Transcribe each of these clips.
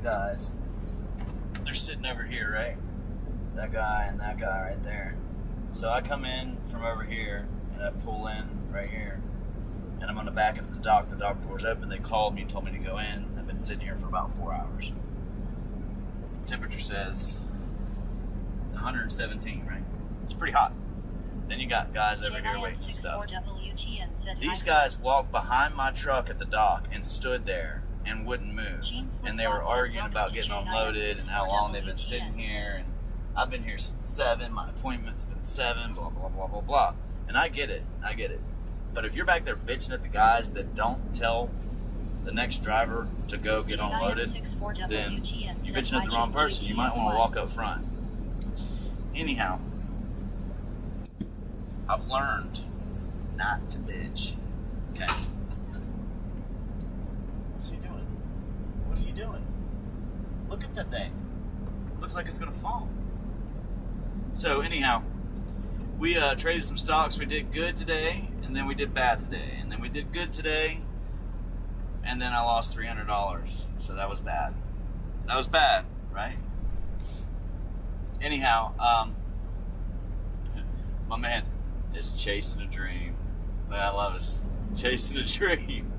guys. They're sitting over here, right? That guy and that guy right there. So I come in from over here and I pull in right here. And I'm on the back of the dock. The dock door's open. They called me and told me to go in. I've been sitting here for about 4 hours. Temperature says it's 117, right? It's pretty hot. Then you got guys over here waiting and stuff. These guys walked behind my truck at the dock and stood there and wouldn't move. And they were arguing about getting unloaded and how long they've been sitting here. And I've been here since 7. My appointment's been 7, blah, blah, blah, blah, blah. And I get it. I get it. But if you're back there bitching at the guys that don't tell the next driver to go get unloaded, then you're bitching at the wrong person. You might want to walk up front. Anyhow, I've learned not to bitch. Okay. What's he doing? What are you doing? Look at that thing. Looks like it's going to fall. So anyhow, we traded some stocks. We did good today. And then we did bad today. And then we did good today. And then I lost $300. So that was bad. That was bad, right? Anyhow, my man is chasing a dream. What I love is chasing a dream.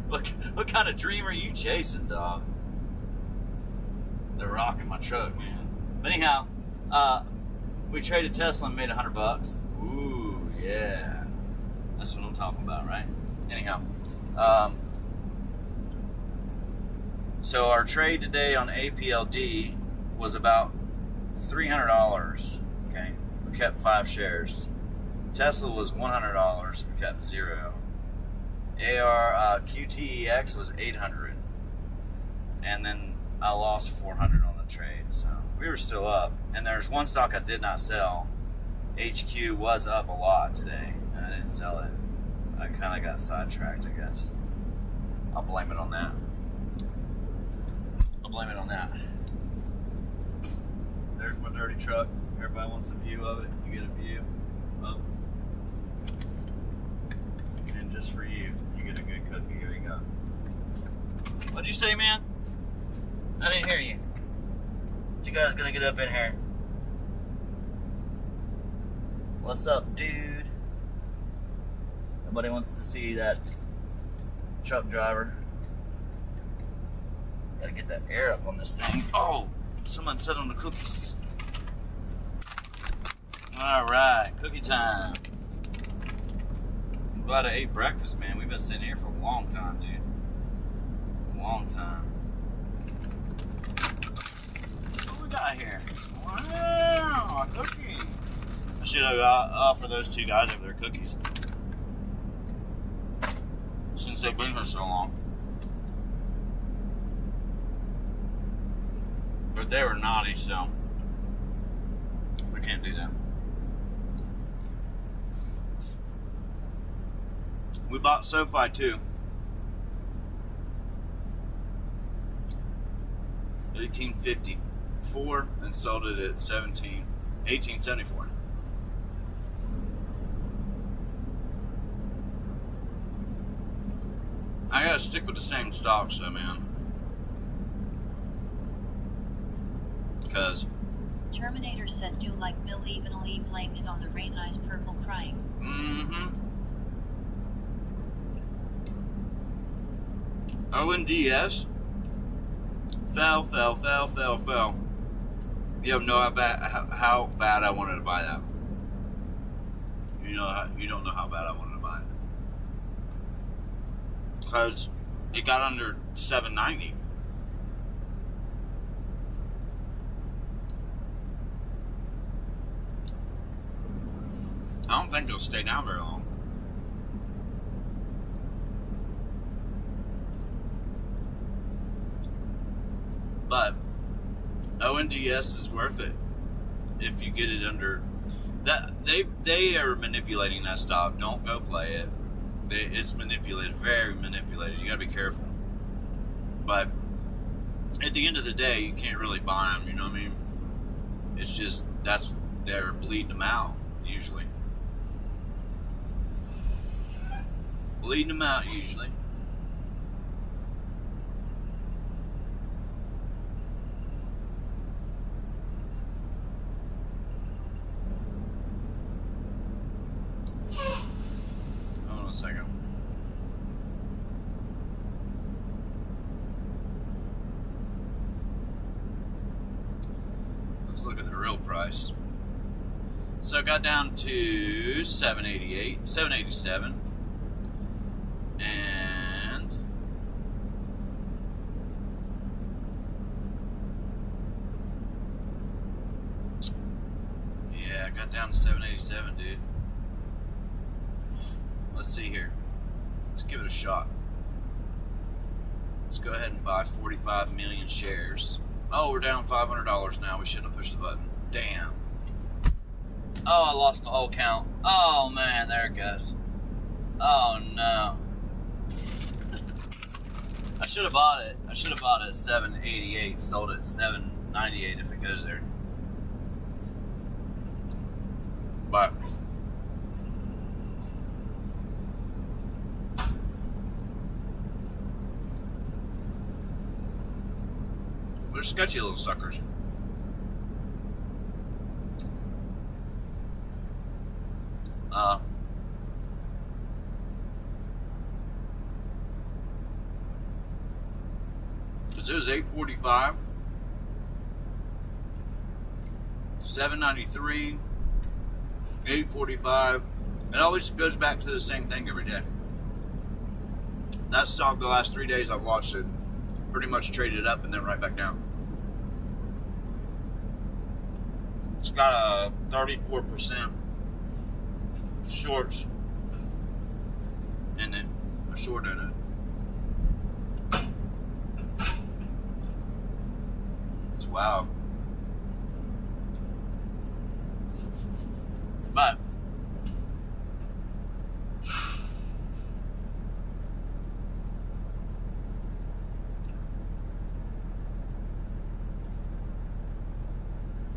What kind of dream are you chasing, dog? They're rocking my truck, man. But anyhow, we traded Tesla and made $100. Ooh. Yeah, that's what I'm talking about, right? Anyhow, so our trade today on APLD was about $300. Okay, we kept 5 shares. Tesla was $100. We kept 0. QTEX was $800, and then I lost $400 on the trade. So we were still up. And there's one stock I did not sell. HQ was up a lot today, and I didn't sell it. I kind of got sidetracked, I guess. I'll blame it on that. There's my dirty truck. Everybody wants a view of it. You get a view. Oh. And just for you, you get a good cookie. Here you go. What'd you say, man? I didn't hear you. What you guys gonna get up in here? What's up, dude? Nobody wants to see that truck driver. Gotta get that air up on this thing. Oh, someone set on the cookies. Alright, cookie time. I'm glad I ate breakfast, man. We've been sitting here for a long time, dude. A long time. What do we got here? Wow, a cookie. I should have offered those 2 guys over their cookies. Since they've been here so long. But they were naughty, so we can't do that. We bought SoFi too. 1854 and sold it at 1874. I gotta stick with the same stocks though, man. Because Terminator said, do like Bill evenly blame it on the rain, eyes purple crying. ONDS fell. You have no how bad I wanted to buy that. You don't know how bad I wanted to buy it. Because it got under 790. I don't think it'll stay down very long. But ONDS is worth it if you get it under that. They are manipulating that stock. Don't go play it. It's manipulated, very manipulated. You gotta be careful. But at the end of the day, you can't really buy them. You know what I mean? It's just they're bleeding them out usually. Bleeding them out usually. real price. So it got down to 788, 787, and yeah, it got down to 787, dude. Let's see here. Let's give it a shot. Let's go ahead and buy 45 million shares. Oh, we're down $500 now. We shouldn't have pushed the button. Damn. Oh, I lost my whole count. Oh, man, there it goes. Oh, no. I should have bought it. I should have bought it at 788, sold it at 798 if it goes there. But they're sketchy little suckers. Because it was 845, 793, 845. It always goes back to the same thing every day. That stock, the last 3 days I've watched it, pretty much traded up and then right back down. It's got a 34% shorts in it, a short in it. It's wild. But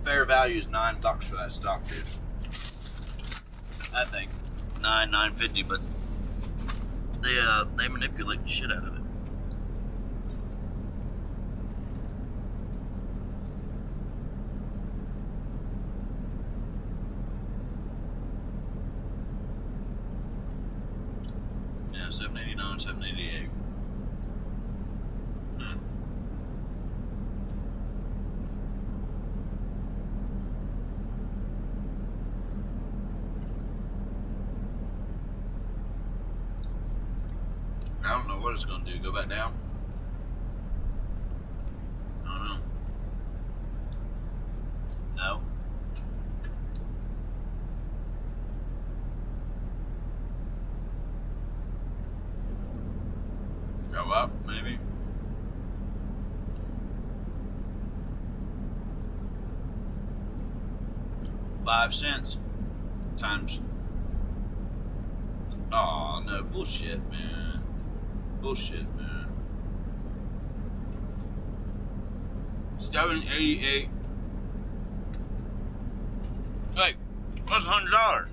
fair value is $9 for that stock, dude. I think $9.50, but they manipulate the shit out of it. Yeah, 789, 788. I don't know what it's going to do. Go back down? I don't know. No. Go up, maybe? $0.05 times. Oh no, bullshit, man. Bullshit, man. 788. Hey, what's $100?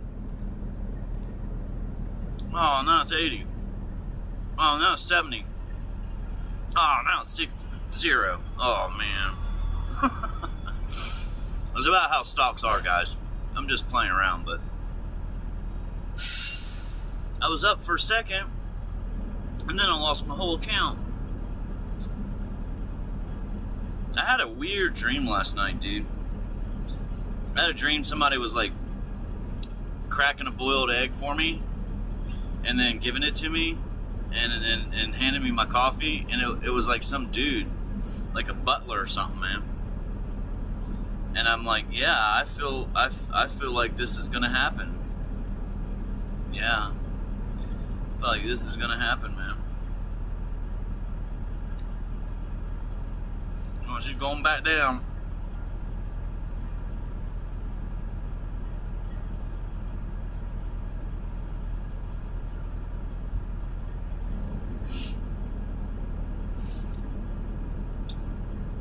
Oh, now it's 80. Oh, now it's 70. Oh, now it's 60. Oh, man. It's about how stocks are, guys. I'm just playing around, but I was up for a second, and then I lost my whole account. I had a weird dream last night, dude. I had a dream somebody was like cracking a boiled egg for me and then giving it to me and handing me my coffee, and it was like some dude, like a butler or something, man. And I'm like, yeah, I feel like this is gonna happen. Yeah. I feel like this is gonna happen, man. Oh, she's going back down.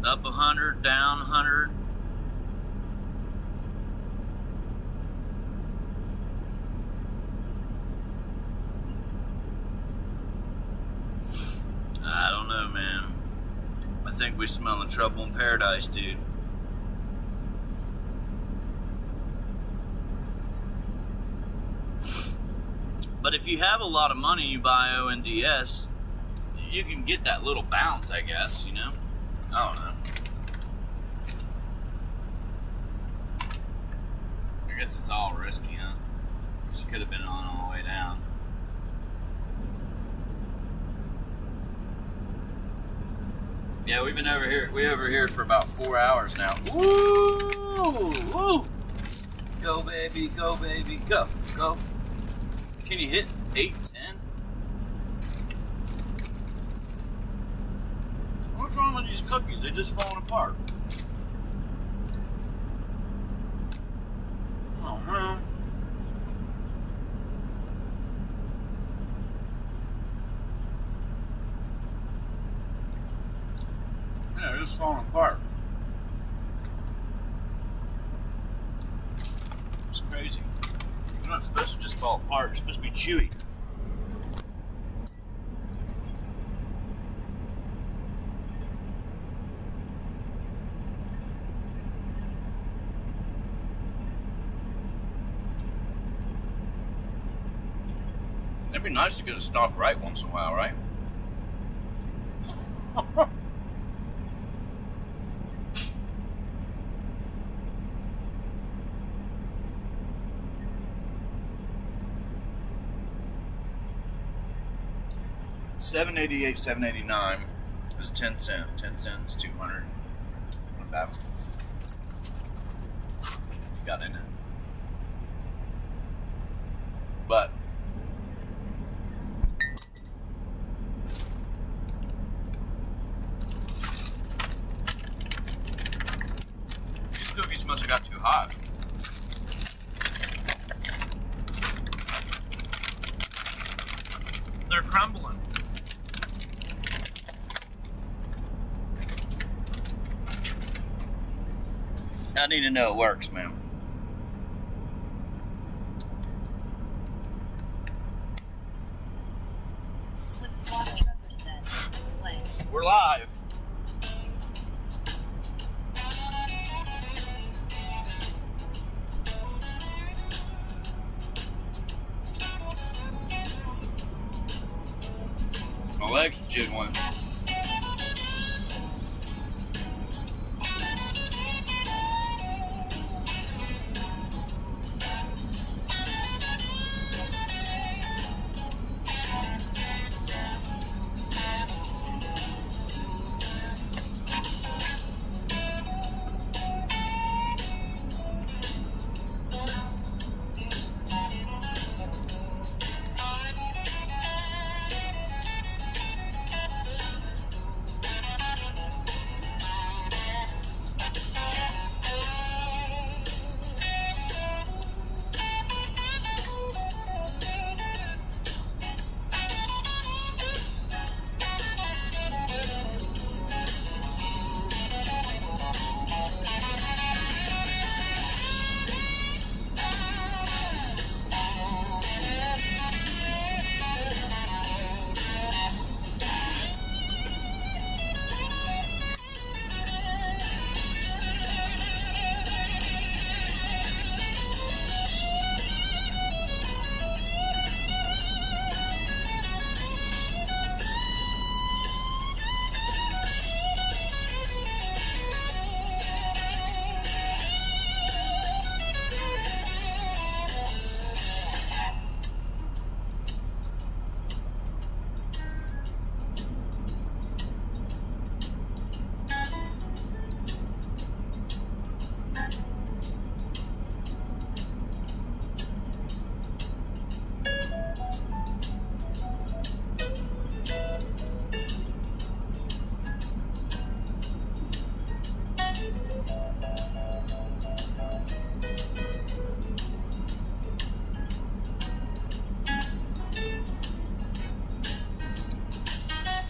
Up 100, down 100. I don't know, man. I think we smelling trouble in paradise, dude. But if you have a lot of money, you buy ONDS, you can get that little bounce, I guess, you know? I don't know. I guess it's all risky, huh? She could have been on the way down. Yeah, we've been over here. We over here for about 4 hours now. Woo! Woo! Go baby, go baby, go, go. Can you hit 8, 10? What's wrong with these cookies? They're just falling apart. Oh man. Yeah, they're just falling apart. It's crazy. You're not supposed to just fall apart. You're supposed to be chewy. It'd be nice to get a stock right once in a while, right? $7.88, $7.89 is 10 cents. 10 cents, 200. Not bad. Got in it. But these cookies must have got too hot. They're crumbling. I need to know it works, man. We're live. My legs are jiggling.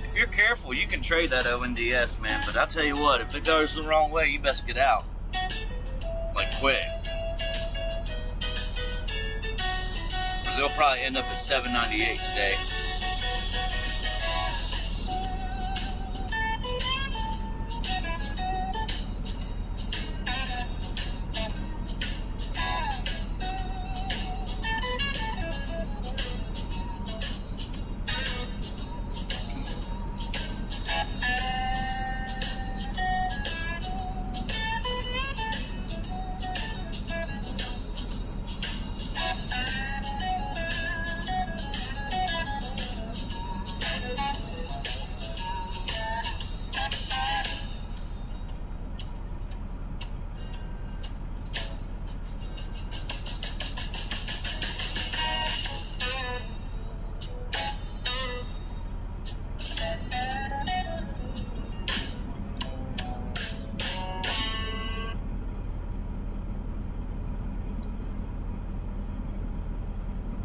If you're careful, you can trade that ONDS, man. But I'll tell you what, if it goes the wrong way, you best get out. Like, quick. Because they'll probably end up at $7.98 today.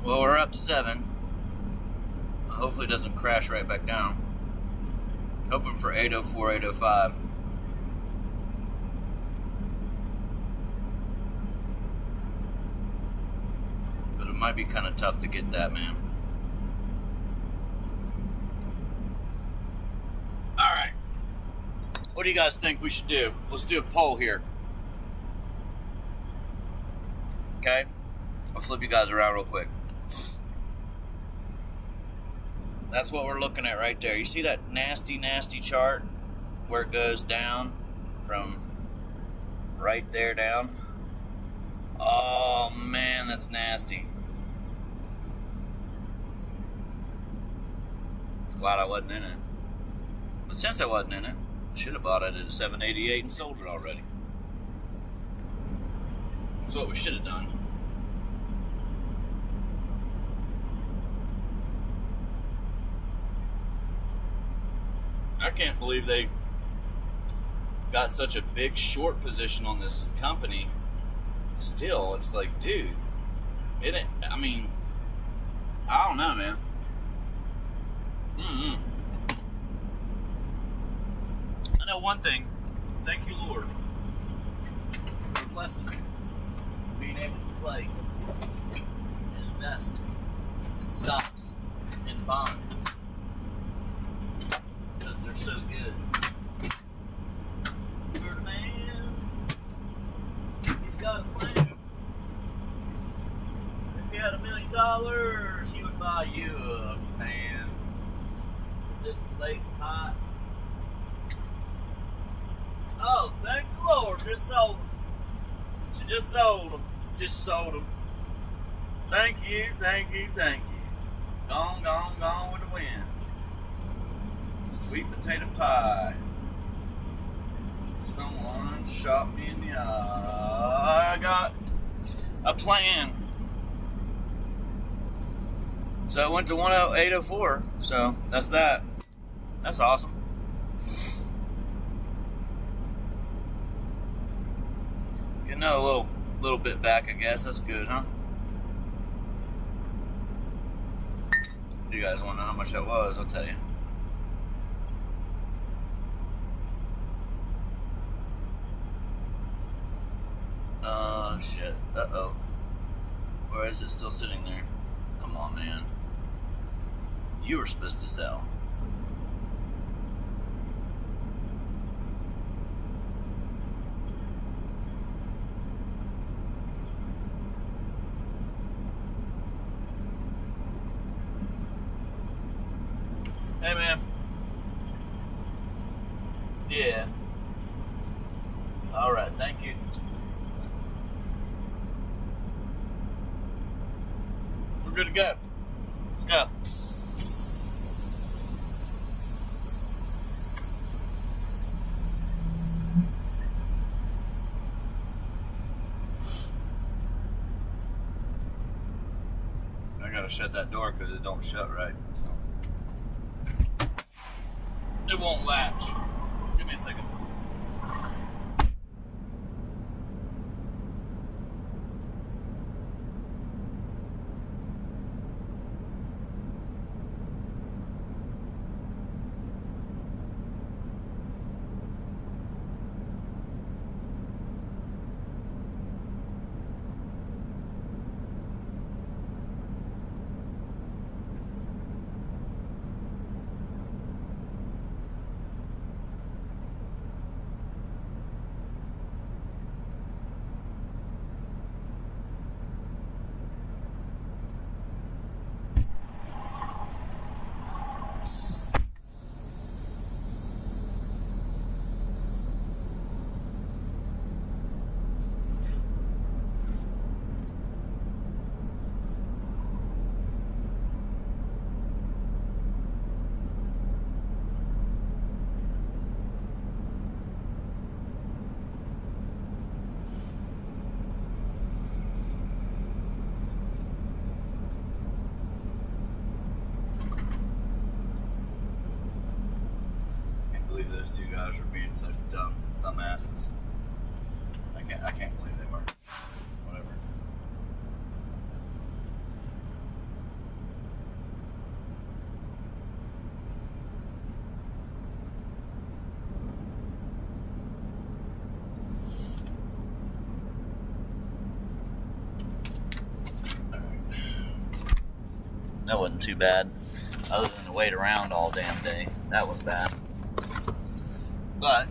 Well, we're up 7. Hopefully it doesn't crash right back down. Hoping for 804, 805. But it might be kind of tough to get that, man. Alright. What do you guys think we should do? Let's do a poll here. Okay? I'll flip you guys around real quick. That's what we're looking at right there. You see that nasty, nasty chart where it goes down from right there down? Oh, man, that's nasty. Glad I wasn't in it. But since I wasn't in it, I should have bought it at a 788 and sold it already. That's what we should have done. I can't believe they got such a big short position on this company. Still, it's like, dude, it ain't, I mean, I don't know, man. I know one thing. Thank you, Lord, for blessing me, being able to play and invest in stocks and bonds. They're so good. For the man, he's got a plan. If he had $1 million, he would buy you a fan. Is this place hot? Oh, thank the Lord, just sold them. She just sold them. Just sold them. Thank you, thank you, thank you. Gone, gone, gone with the wind. Sweet potato pie. Someone shot me in the eye. I got a plan. So it went to 10804. So that's that. That's awesome. Get another little bit back, I guess. That's good, huh? You guys want to know how much that was? I'll tell you. Oh, shit. Uh-oh. Or is it still sitting there? Come on, man. You were supposed to sell. Hey, man. Yeah. All right, thank you. We're good to go. Let's go. I gotta shut that door because it don't shut right. So it won't latch. Give me a second. Those two guys were being such dumbasses. I can't believe they were. Whatever. That wasn't too bad. Other than to wait around all damn day. That was bad. But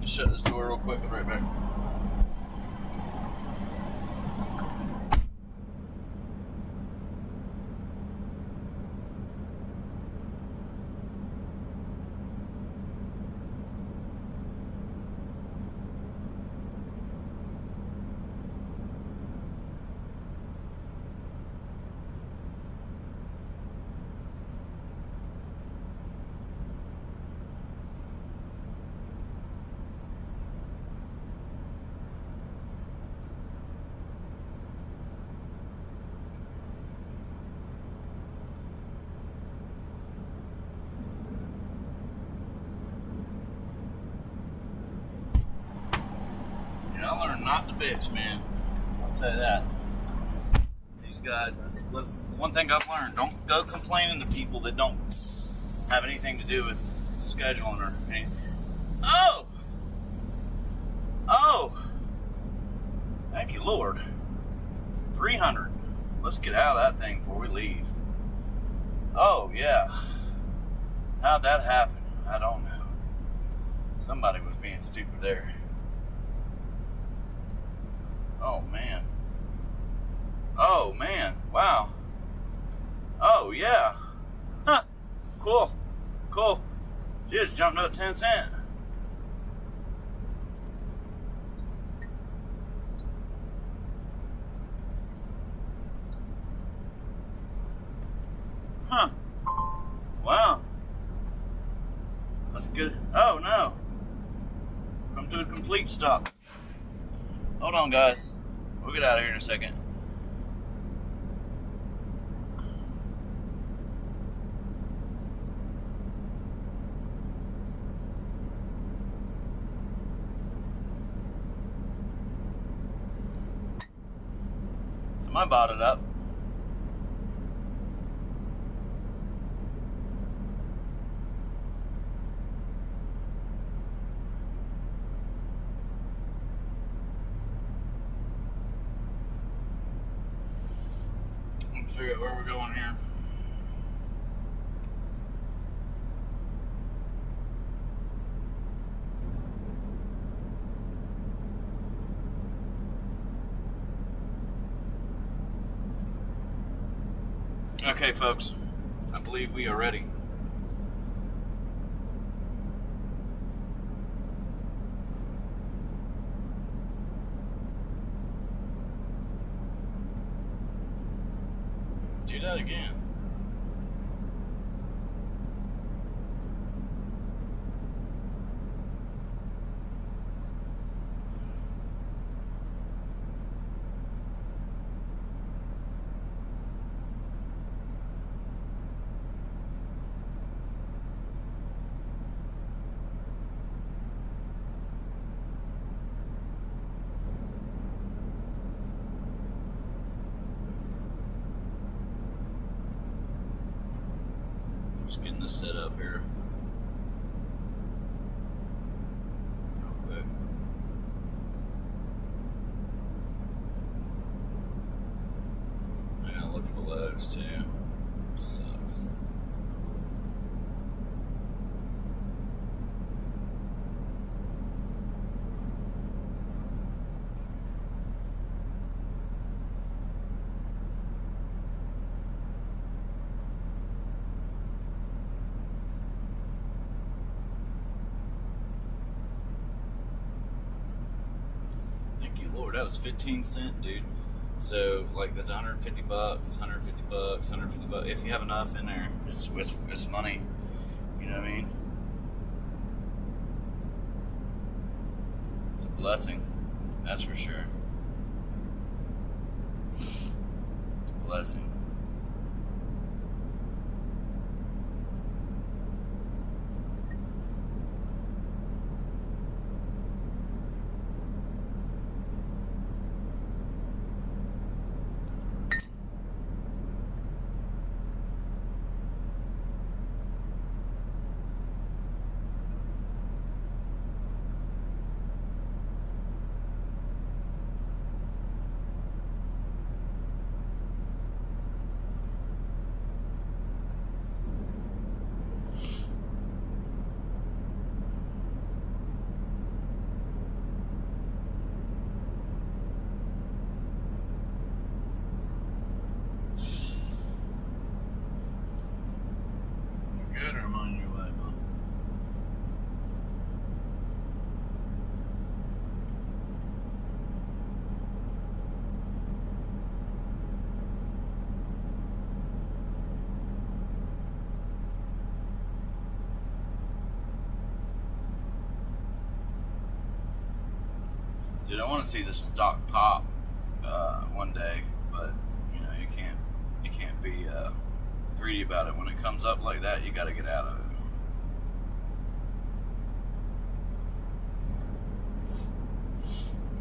shut this door real quick and right back. I learned not to bitch, man. I'll tell you that. These guys, that's one thing I've learned. Don't go complaining to people that don't have anything to do with scheduling or anything. Oh! Oh! Thank you, Lord. 300. Let's get out of that thing before we leave. Oh, yeah. How'd that happen? I don't know. Somebody was being stupid there. Oh, man. Oh, man. Wow. Oh, yeah. Huh. Cool. Cool. She just jumped up 10 cents. Huh. Wow. That's good. Oh, no. Come to a complete stop. Hold on, guys. We'll get out of here in a second. So I bought it up. Figure out where we're going here. Okay, folks, I believe we are ready. Do that again. Just getting this set up here. Real quick. I gotta look for loads too. Sucks. Lord, that was 15 cents, dude. So like that's $150, $150. If you have enough in there, it's money. You know what I mean? It's a blessing, that's for sure. It's a blessing. Good, or am I on your way, huh? Dude, I want to see the stock pop one day, but you know you can't be greedy about it. When it comes up like that, you got to get out of it.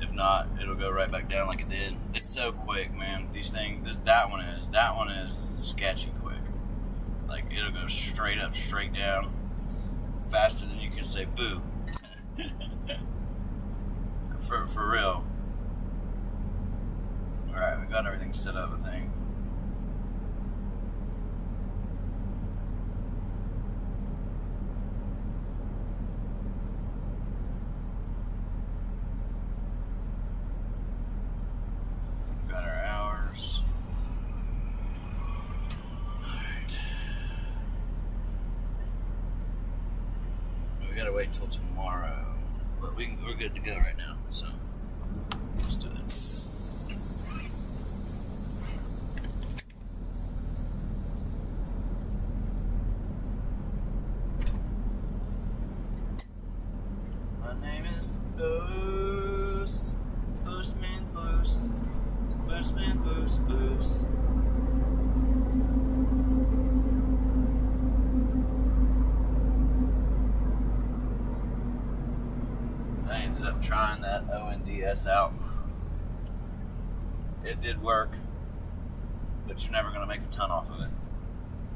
If not, it'll go right back down like it did. It's so quick, man. These things, that one is sketchy quick. Like it'll go straight up, straight down, faster than you can say boo. For real. Alright, we got everything set up, I think. Got our hours. Alright. We gotta wait till tomorrow. But we're good to go right now, so let's do it. My name is Boos. Boosman Boos. Boosman Boos Boos. I ended up trying that ONDS out. It did work, but you're never going to make a ton off of it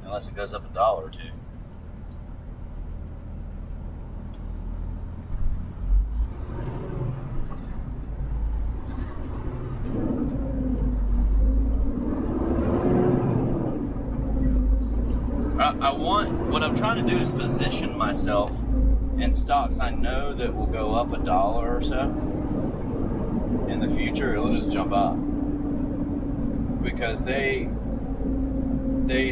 unless it goes up $1 or $2. What I'm trying to do is position myself in stocks I know that will go up $1 or so. In the future, it'll just jump up because they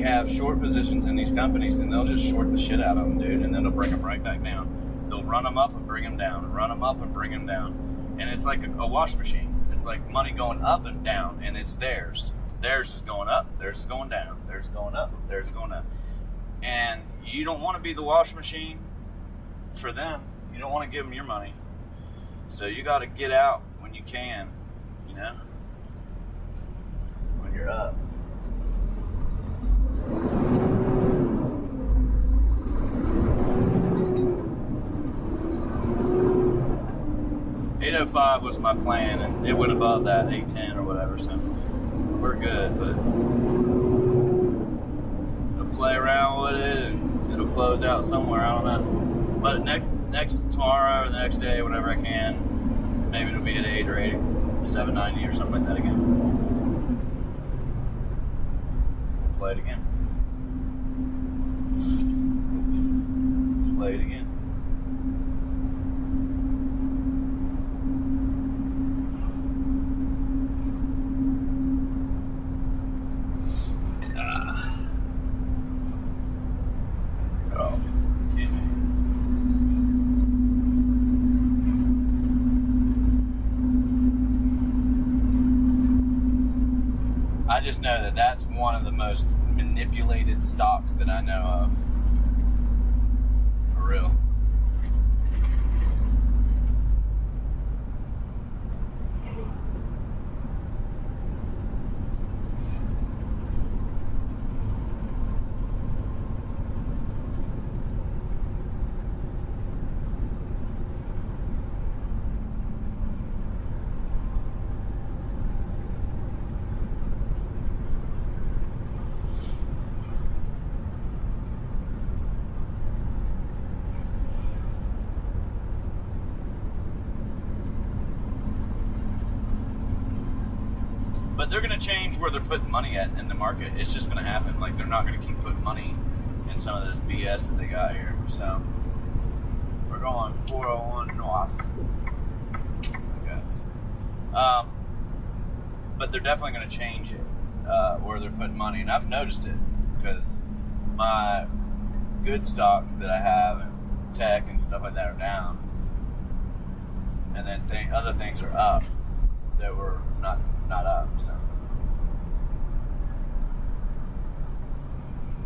have short positions in these companies, and they'll just short the shit out of them, dude, and then they'll bring them right back down. They'll run them up and bring them down, run them up and bring them down, and it's like a wash machine. It's like money going up and down, and it's theirs. Theirs is going up, theirs is going down, theirs is going up, theirs is going up. And you don't want to be the wash machine for them. You don't want to give them your money. So you got to get out when you can, you know, when you're up. $805 was my plan, and it went above that, 810 or whatever, so we're good, but I'll play around with it, and it'll close out somewhere, I don't know. But next tomorrow or the next day, whenever I can, maybe it'll be at 8 or 790 or something like that again. We'll play it again. Play it again. I just know that that's one of the most manipulated stocks that I know of. For real. But they're going to change where they're putting money at in the market. It's just going to happen. Like, they're not going to keep putting money in some of this BS that they got here. So, we're going 401 north, I guess. But they're definitely going to change it where they're putting money. And I've noticed it because my good stocks that I have and tech and stuff like that are down. And then other things are up that were not up, so.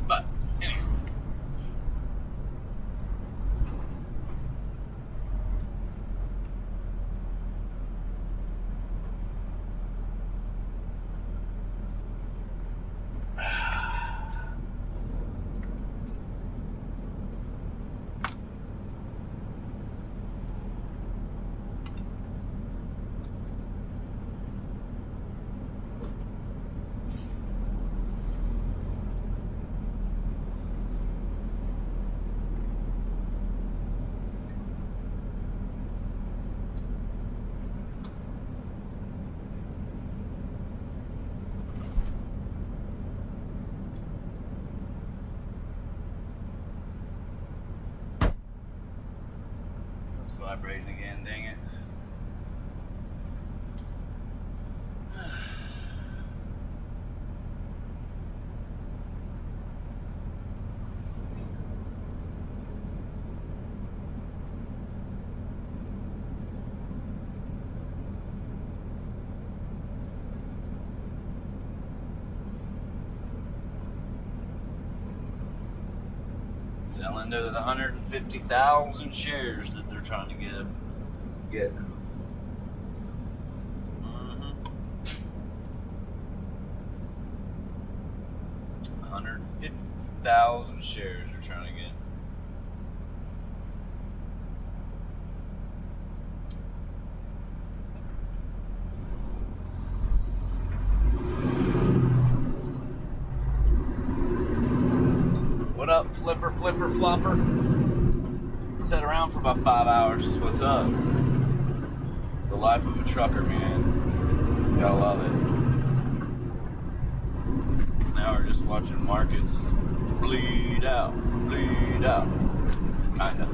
But anyway. Vibrating again, dang it. Selling to the 150,000 shares that they're trying to get. 150,000 shares they're trying to get. What up, flipper, flopper? Sat around for about 5 hours is what's up. The life of a trucker, man. Gotta love it. Now we're just watching markets bleed out. Kinda.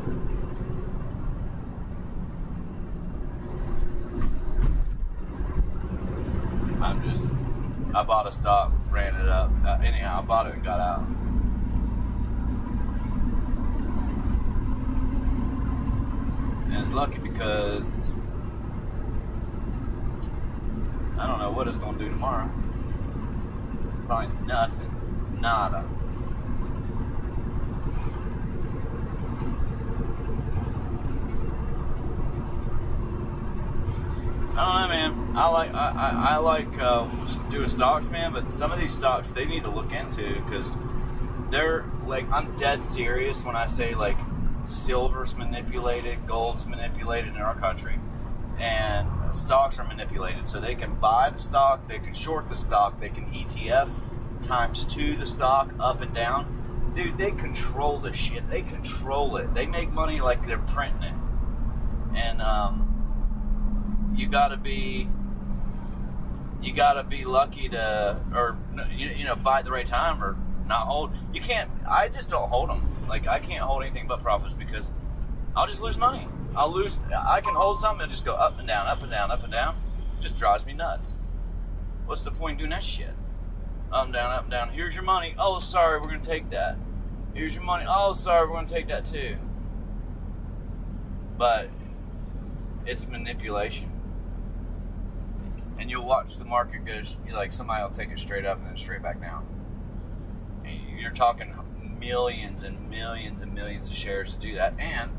I bought a stock, ran it up. Anyhow, I bought it and got out. And it's lucky because I don't know what it's going to do tomorrow. Probably nothing. Nada. I don't know, man. I like doing stocks, man, but some of these stocks they need to look into because they're like, I'm dead serious when I say like silver's manipulated, gold's manipulated in our country, and stocks are manipulated. So they can buy the stock, they can short the stock, they can ETF ×2 the stock up and down. Dude, they control the shit. They control it. They make money like they're printing it. And you gotta be lucky to, or buy at the right time or not hold. You can't. I just don't hold them. Like, I can't hold anything but profits because I'll just lose money. I can hold something and just go up and down, up and down, up and down. It just drives me nuts. What's the point in doing that shit? Up and down, up and down. Here's your money. Oh, sorry, we're gonna take that. Here's your money. Oh, sorry, we're gonna take that too. But it's manipulation. And you'll watch the market go, like somebody will take it straight up and then straight back down. And you're talking millions and millions and millions of shares to do that, and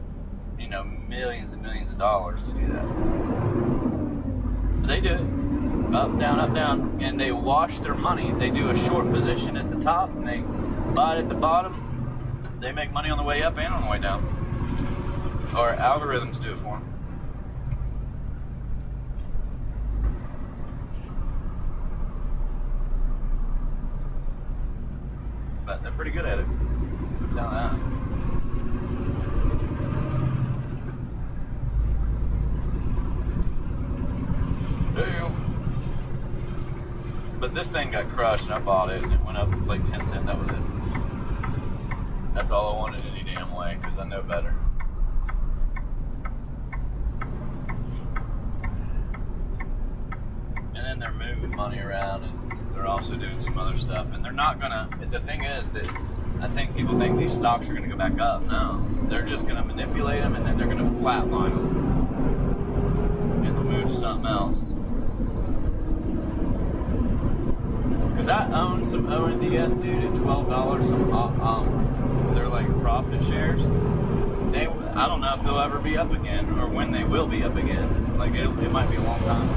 millions and millions of dollars to do that. But they do it up, down, and they wash their money. They do a short position at the top, and they buy it at the bottom. They make money on the way up and on the way down. Or algorithms do it for them. But they're pretty good at it. I'll tell that. Damn. But this thing got crushed and I bought it and it went up like 10 cents. That was it. That's all I wanted any damn way because I know better. And then they're moving money around and they're also doing some other stuff. And they're not gonna, the thing is that I think people think these stocks are gonna go back up. No, they're just gonna manipulate them and then they're gonna flatline them. And they'll move to something else. Because I own some ONDS, dude, at $12. They're like profit shares. I don't know if they'll ever be up again or when they will be up again. Like it might be a long time.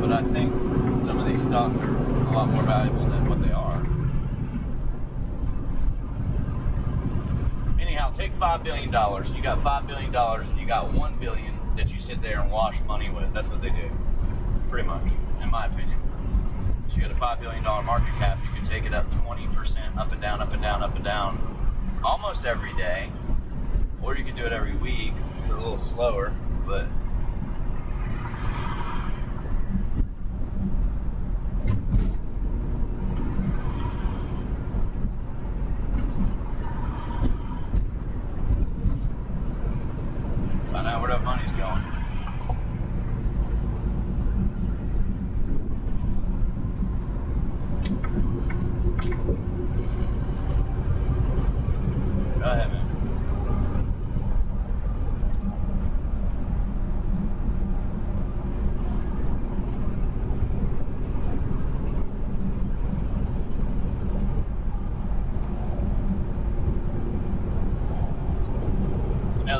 But I think some of these stocks are a lot more valuable than what they are. Anyhow, take $5 billion. You got $5 billion and you got $1 billion that you sit there and wash money with. That's what they do. Pretty much, in my opinion. So you got a $5 billion market cap, you can take it up 20% up and down, up and down, up and down almost every day. Or you can do it every week, a little slower, but find out where that money's going. Go ahead, man.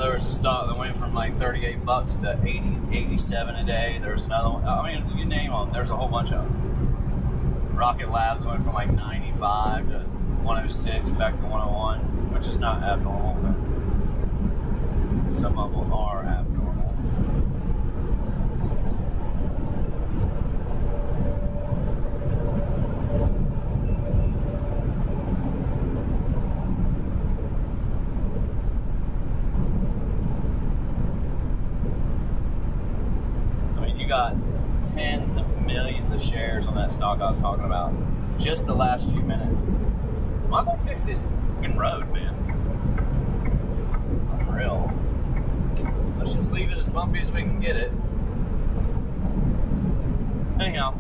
There was a stock that went from like $38 to 87 a day. There was another one. I mean, you name them. There's a whole bunch of them. Rocket Labs went from like 95 to 106 back to 101, which is not abnormal, but some of them are abnormal. I mean, you got tens of millions of shares on that stock I was talking about just the last few minutes. Why don't they fix this fucking road, man? Unreal. Let's just leave it as bumpy as we can get it. Anyhow,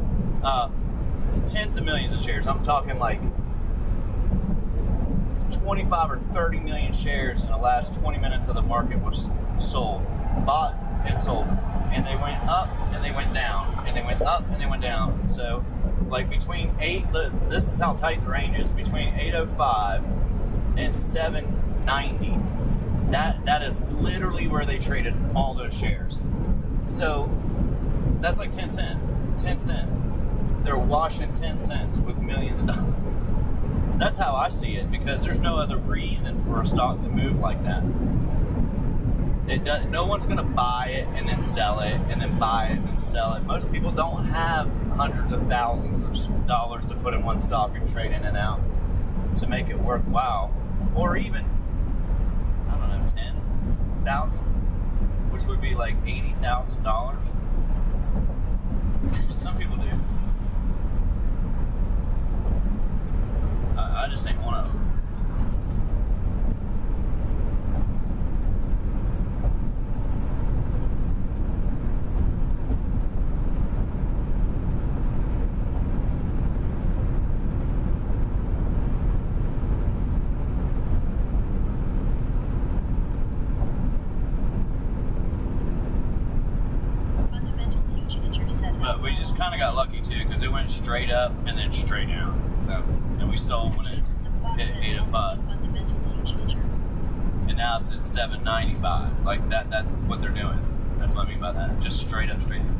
tens of millions of shares. I'm talking like 25 or 30 million shares in the last 20 minutes of the market was sold, bought and sold. And they went up and they went down, and they went up and they went down. So, like between this is how tight the range is, between 805 and 790. That is literally where they traded all those shares. So that's like 10 cents. 10 cents. They're washing 10 cents with millions of dollars. That's how I see it, because there's no other reason for a stock to move like that. No one's going to buy it and then sell it and then buy it and then sell it. Most people don't have hundreds of thousands of dollars to put in one stock and trade in and out to make it worthwhile. Or even, I don't know, 10,000, which would be like $80,000. But some people do. I just ain't one of them. because it went straight up and then straight down. So, and we sold when it hit 805, and now it's at 795. Like that's what they're doing. That's what I mean by that. Just straight up, straight down.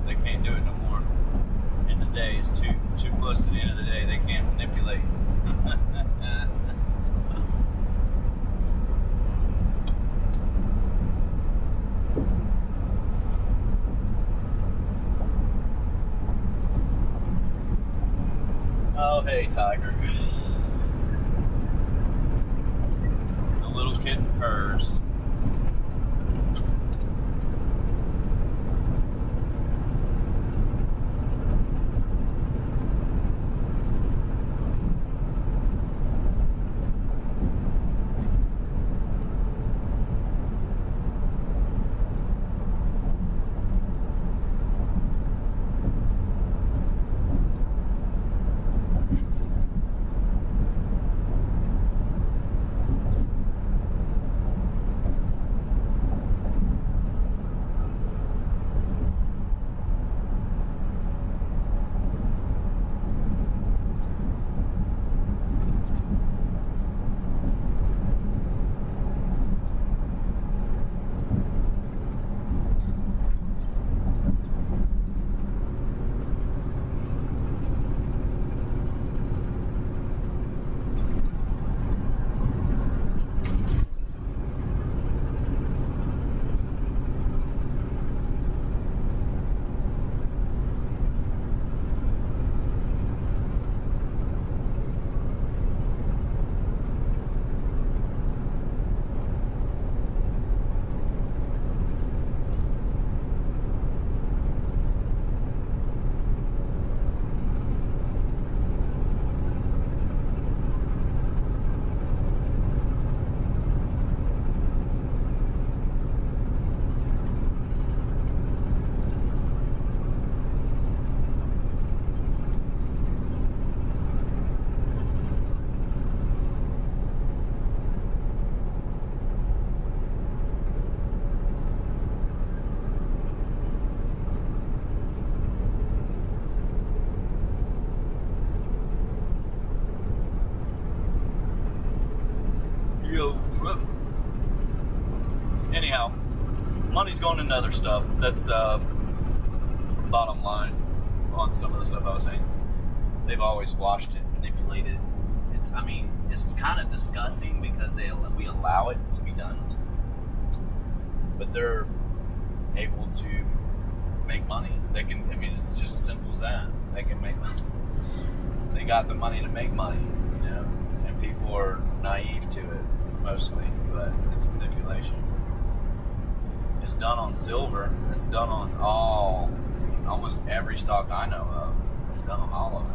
They can't do it no more. In the day, it's too close to the end of the day. They can't manipulate. Oh, hey, Tiger. The little kitten purrs. Anyhow, money's going into other stuff. That's the bottom line on some of the stuff I was saying. They've always washed it, manipulated. It's kind of disgusting because we allow it to be done, but they're able to make money. They can. It's just simple as that. They can make. They got the money to make money, and people are naive to it mostly, but it's manipulation. It's done on silver. It's done on almost every stock I know of. It's done on all of it.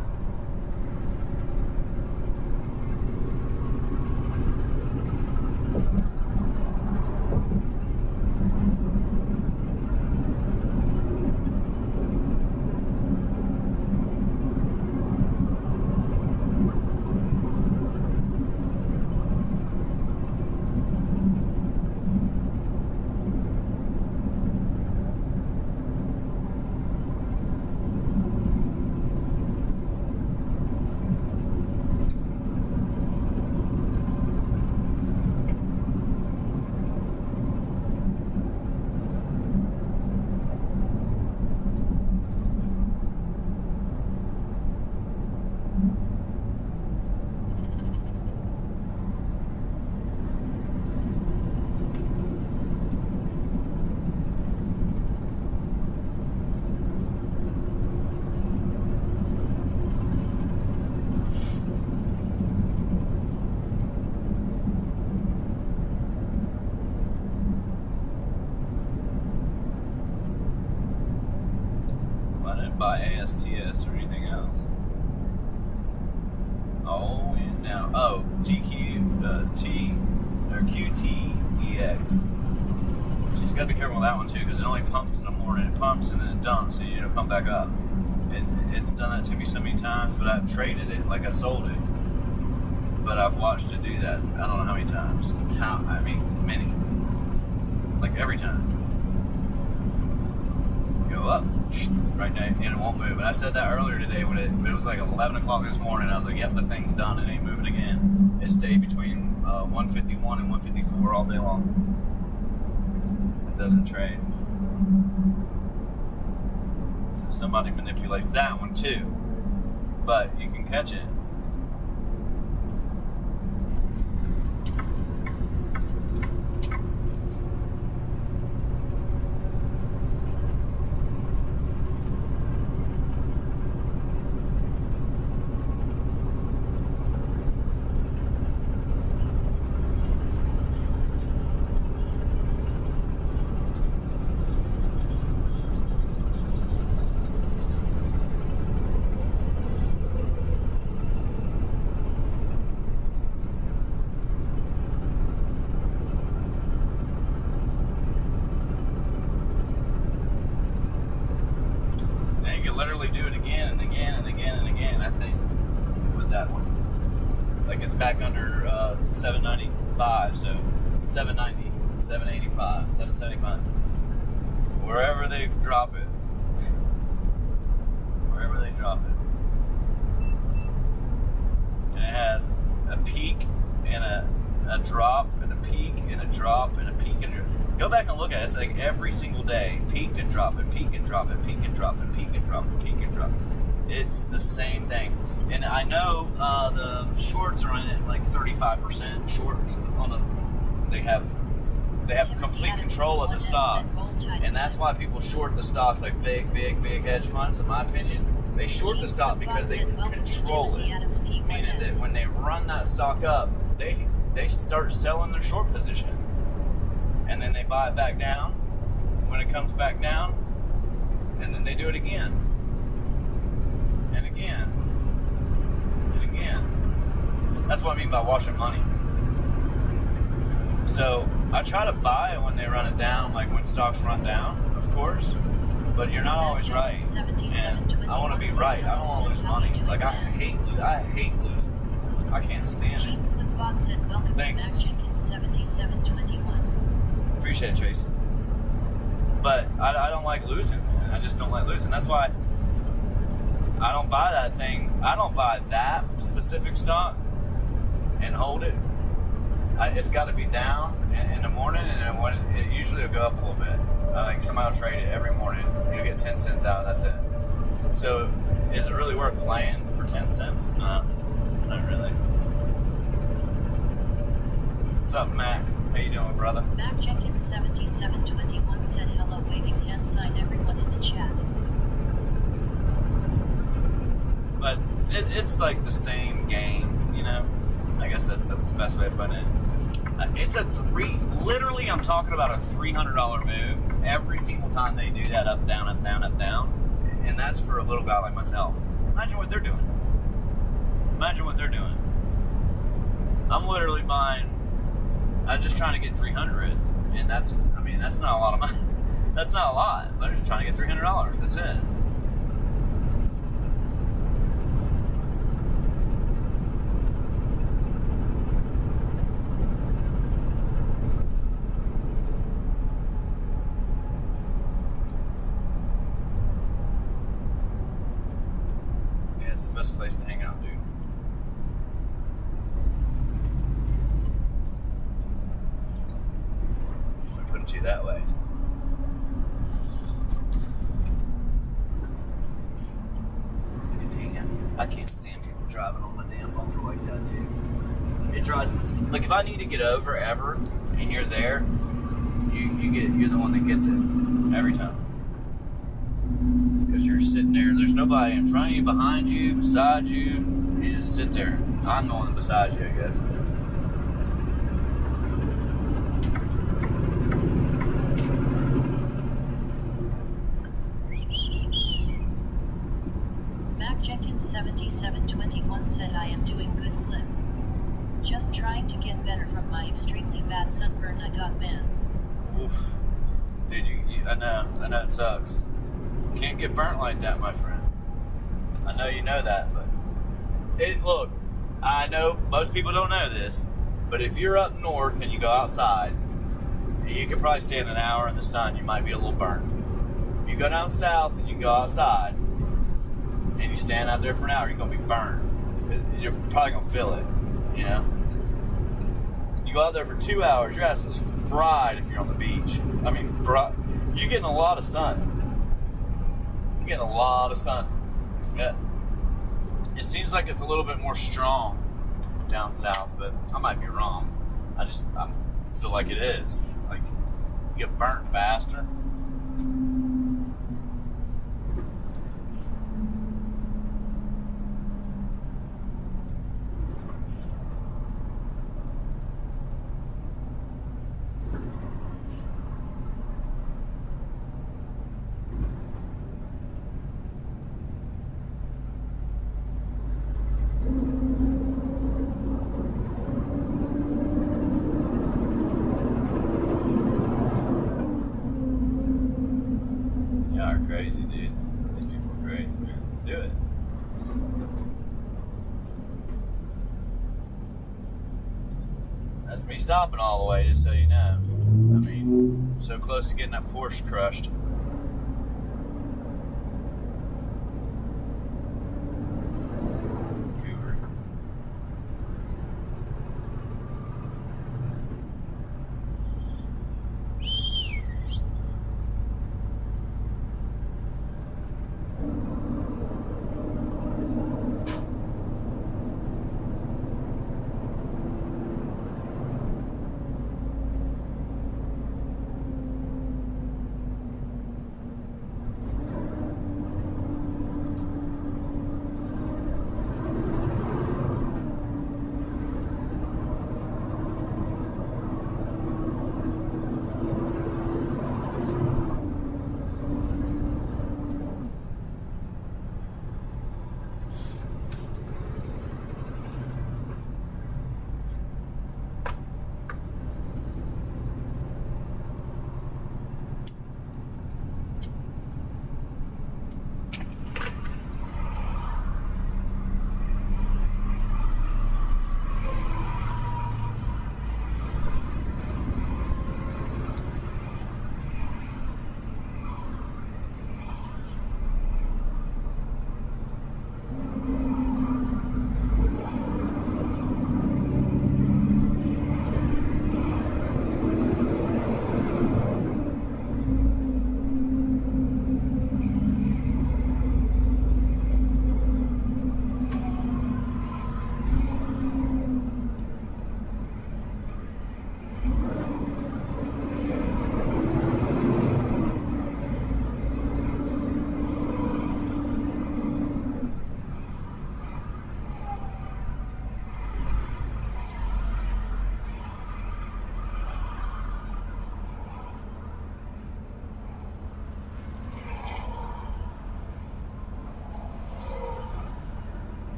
buy ASTS or anything else. Oh, and now, oh, QTEX. She's got to be careful with that one too, because it only pumps in the morning. It pumps and then it dumps, and it'll come back up. It's done that to me so many times, but I've traded it, like I sold it. But I've watched it do that. I don't know how many times. Many. Like every time. Go up, right there, and it won't move. And I said that earlier today when it was like 11 o'clock this morning. I was like, yep, the thing's done. It ain't moving again. It stayed between 151 and 154 all day long. It doesn't trade. So somebody manipulates that one too. But you can catch it. Literally do it again and again and again and again, I think, with that one. Like it's back under 795, so 790, 785, 775. Wherever they drop it. Wherever they drop it. And it has a peak and a drop and a peak and a drop and a peak and a drop. Go back and look at it. It's like every single day. Peak and drop it, peak and drop it, peak and drop it, peak and drop it, peak and drop it. It's the same thing. And I know the shorts are in at like 35% shorts on the. They have complete control of the stock. And that's why people short the stocks like big hedge funds, in my opinion. They short the stock because they control it. Meaning that when they run that stock up, they start selling their short position. And then they buy it back down when it comes back down, and then they do it again, and again, and again. That's what I mean by washing money. So I try to buy it when they run it down, like when stocks run down, of course, but you're not always right, and I want to be right. I don't want to lose money. Like I hate losing. I can't stand it. Thanks. Appreciate it, Chase. But I don't like losing, man. I just don't like losing. That's why I don't buy that thing. I don't buy that specific stock and hold it. It's got to be down in the morning, and then when it usually will go up a little bit. Like somebody will trade it every morning. You'll get 10 cents out. That's it. So is it really worth playing for 10 cents? No, not really. What's up, Mac? How you doing, brother? Mac Jenkins 7721 said hello, waving hand sign everyone in the chat. But it's like the same game, you know? I guess that's the best way to put it. It's literally I'm talking about a $300 move every single time they do that up, down, up, down, up, down. And that's for a little guy like myself. Imagine what they're doing. I'm literally buying. I'm just trying to get 300, and that's not a lot of money. That's not a lot. I'm just trying to get $300. That's it. Yeah, it's the best place to hang out, dude. You that way. I can't stand people driving on my damn bumper like that, dude. It drives me. Like if I need to get over ever, and you're there, you're the one that gets it every time. Because you're sitting there. There's nobody in front of you, behind you, beside you. You just sit there. I'm the one beside you, I guess. Oof. Dude, I know it sucks. Can't get burnt like that, my friend. I know you know that, but look, I know most people don't know this, but if you're up north and you go outside, you could probably stand an hour in the sun, you might be a little burnt. If you go down south and you go outside and you stand out there for an hour, you're gonna be burned. You're probably gonna feel it, you know? You go out there for 2 hours, your ass is fried if you're on the beach. I mean, you're getting a lot of sun. You're getting a lot of sun. Yeah. It seems like it's a little bit more strong down south, but I might be wrong. I feel like it is. Like, you get burnt faster. Crazy, dude. These people are crazy, man. Do it. That's me stopping all the way, just so you know. I mean, so close to getting that Porsche crushed.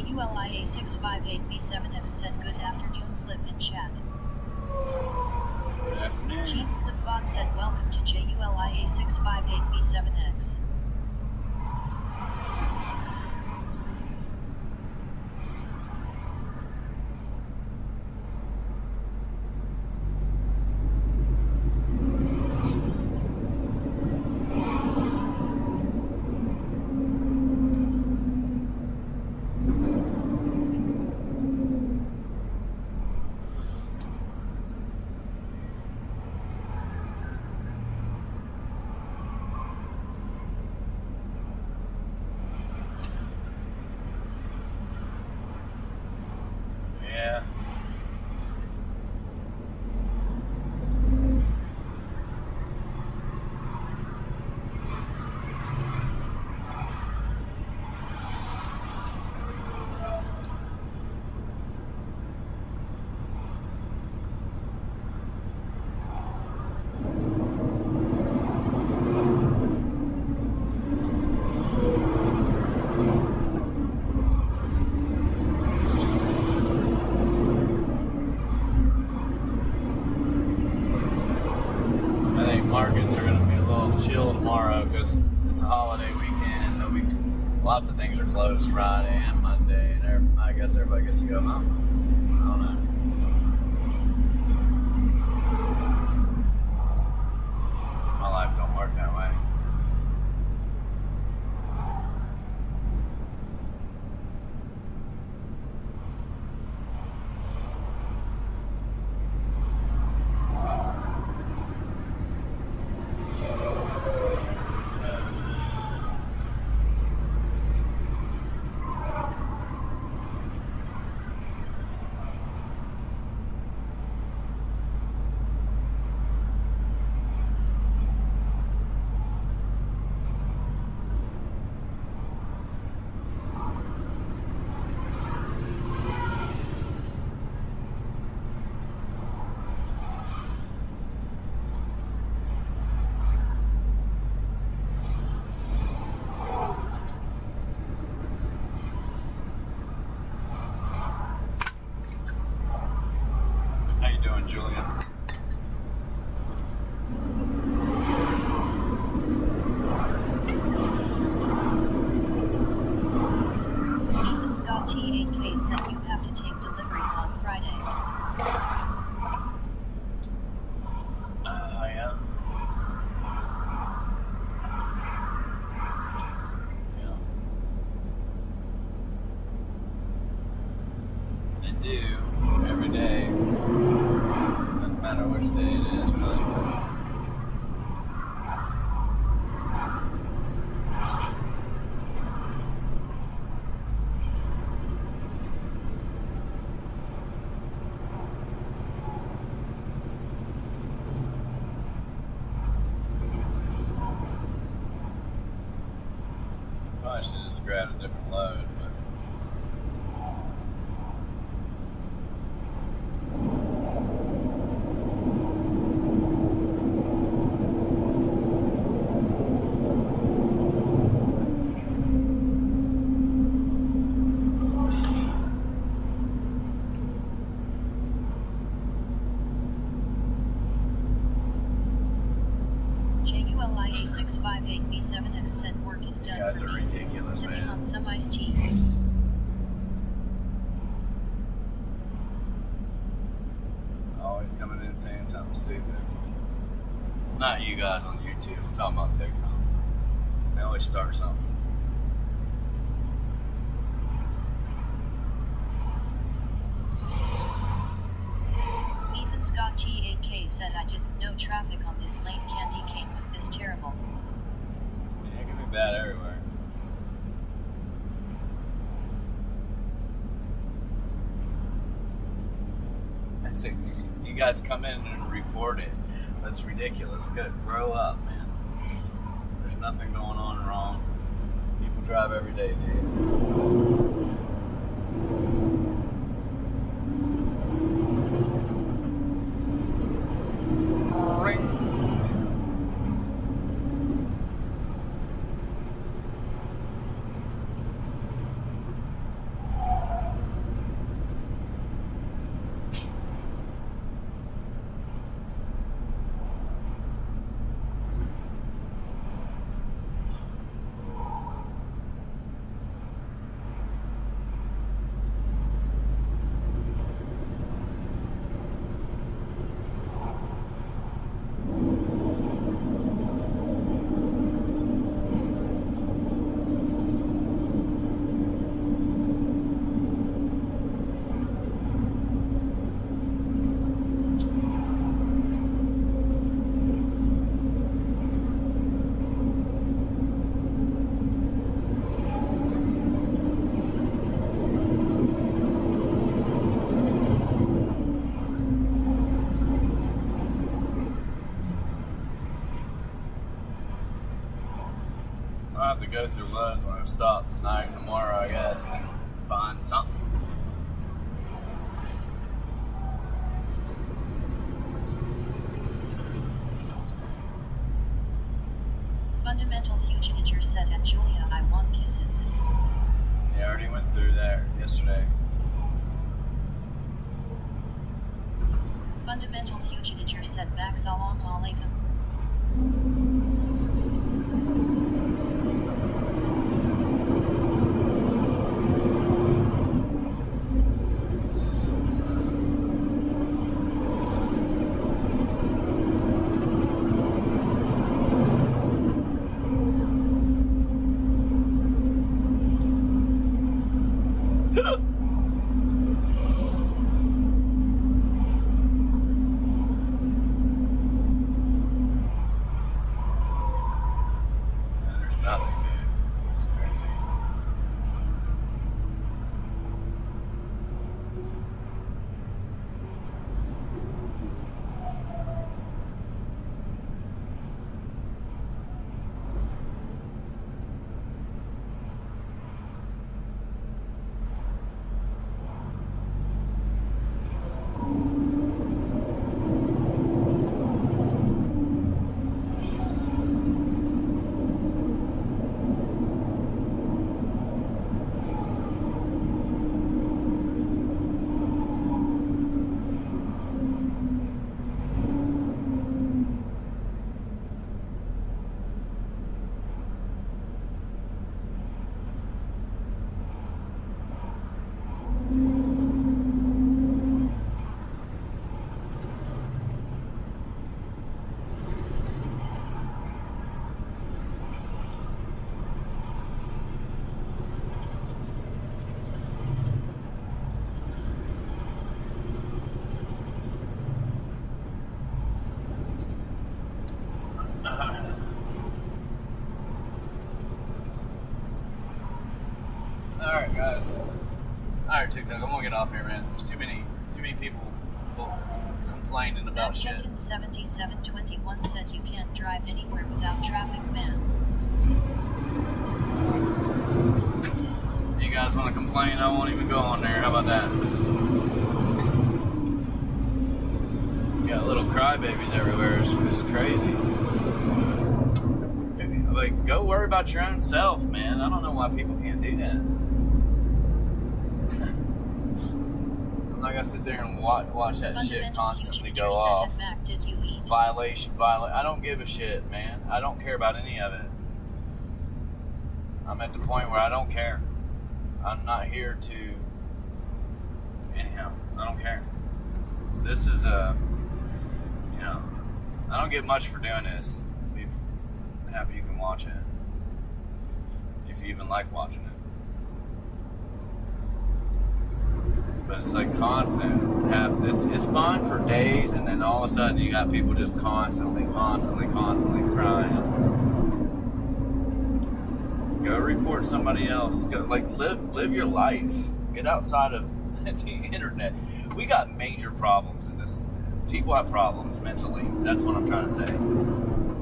JULIA658B7X said good afternoon Flip in chat. Good afternoon. Chief Flipbot said welcome to JULIA658B7X. Yeah. I think markets are going to be a little chill tomorrow because it's a holiday weekend. Lots of things are closed Friday and Monday, and I guess everybody gets to go home. I don't know. My life don't work that way. How you doing, Julian? Ethan Scott T8K said you have to take deliveries on Friday. Yeah. Yeah. They do every day. Doesn't matter which day it is, really. Probably should have just grabbed a different load, but JULIA658B7X said work is done. you guys for are me. ridiculous, Sipping man. on some iced tea. Always coming in saying something stupid. Not you guys on YouTube. I'm talking about TikTok. They always start something. Ethan Scott T8K said I didn't know traffic on this lane candy cane was this terrible. Yeah, it can be bad everywhere. I say, you guys come in and report it. That's ridiculous. Good. Grow up, man. There's nothing going on wrong. People drive every day, dude. have to go through loads when I stop tonight and tomorrow, I guess, and find something. Fundamental Fugitive said, and Julia, I want kisses. Yeah, I already went through there yesterday. Fundamental Fugitive said, back salam alaikum. Alright, guys. Alright, TikTok, I'm gonna get off here, man. There's too many people complaining about shit. 7721 said you can't drive anywhere without traffic, man. You guys want to complain? I won't even go on there. How about that? You got little crybabies everywhere. It's crazy. Like, go worry about your own self, man. I don't know why people can't do that. I'm not gonna sit there and watch that shit constantly go off. Violation. I don't give a shit, man. I don't care about any of it. I'm at the point where I don't care. I'm not here to... Anyhow, I don't care. This is I don't get much for doing this. Be happy you can watch it. If you even like watching it. But it's like constant. It's fun for days, and then all of a sudden you got people just constantly crying. Go report somebody else. Go live your life. Get outside of the internet. We got major problems in this. People have problems mentally. That's what I'm trying to say.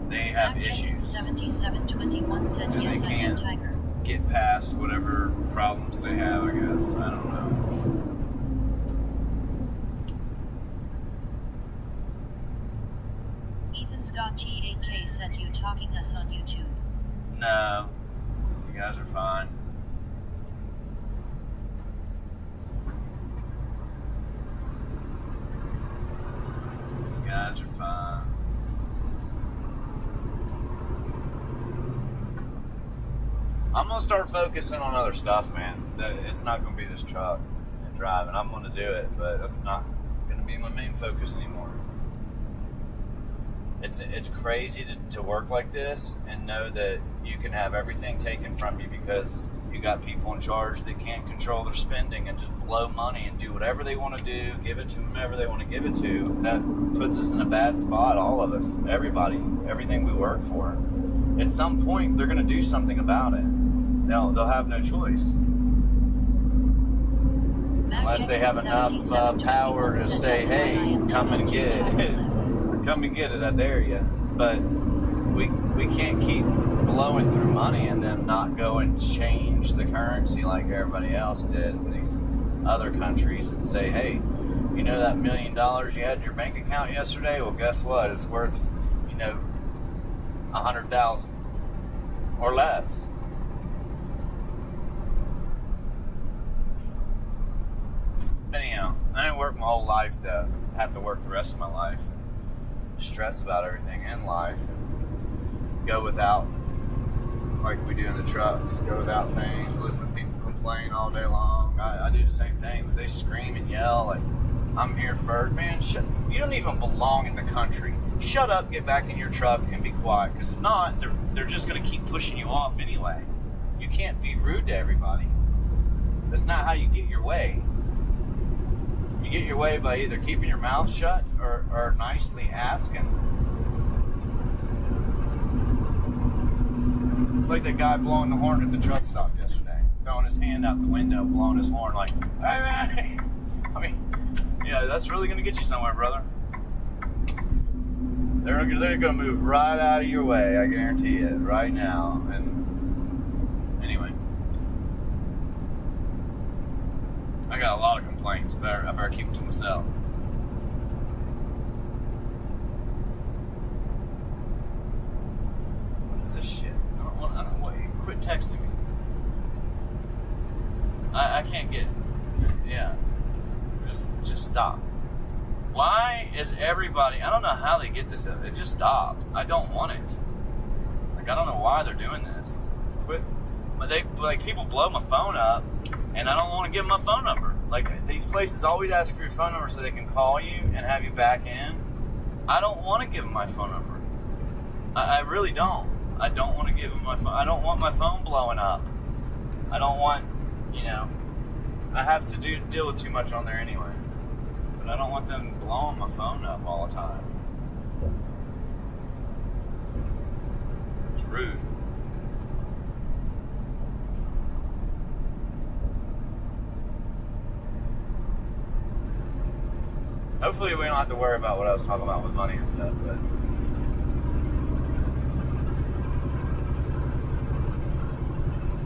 They have issues. 7721 said, and yes, they I can't did, Tiger. get past whatever problems they have, I guess. I don't know. Ethan Scott T8K said, you talking us on YouTube. No. You guys are fine. You guys are fine. I'm gonna start focusing on other stuff, man. It's not gonna be this truck and driving. I'm gonna do it, but that's not gonna be my main focus anymore. It's crazy to work like this and know that you can have everything taken from you because you got people in charge that can't control their spending and just blow money and do whatever they want to do, give it to whomever they want to give it to. That puts us in a bad spot, all of us, everybody, everything we work for. At some point, they're going to do something about it. They'll have no choice. Unless they have enough power to say, hey, come and get it. Come and get it, I dare you. But we can't keep blowing through money and then not go and change the currency like everybody else did in these other countries and say, hey, you know that $1 million you had in your bank account yesterday? Well, guess what? It's worth, 100,000 or less. Anyhow, I didn't work my whole life to have to work the rest of my life. Stress about everything in life. And go without, like we do in the trucks, go without things, listen to people complain all day long. I do the same thing. They scream and yell like, I'm here first. Man, you don't even belong in the country. Shut up, get back in your truck, and be quiet. Because if not, they're just going to keep pushing you off anyway. You can't be rude to everybody. That's not how you get your way. You get your way by either keeping your mouth shut or nicely asking. It's like that guy blowing the horn at the truck stop yesterday. Throwing his hand out the window, blowing his horn like, hey man! I mean, yeah, that's really going to get you somewhere, brother. They're going to move right out of your way, I guarantee it, right now. And anyway, I got a lot of complaints. I better keep them to myself. What is this shit? I don't wait. Quit texting me. I can't get. Yeah. Just stop. Why is everybody? I don't know how they get this. It just stopped. I don't want it. Like I don't know why they're doing this. Quit. People blow my phone up, and I don't want to give them my phone number. Like these places always ask for your phone number so they can call you and have you back in. I don't want to give them my phone number. I really don't. I don't want to give them my phone. I don't want my phone blowing up. I don't want, I have to deal with too much on there anyway. But I don't want them blowing my phone up all the time. It's rude. Hopefully we don't have to worry about what I was talking about with money and stuff, but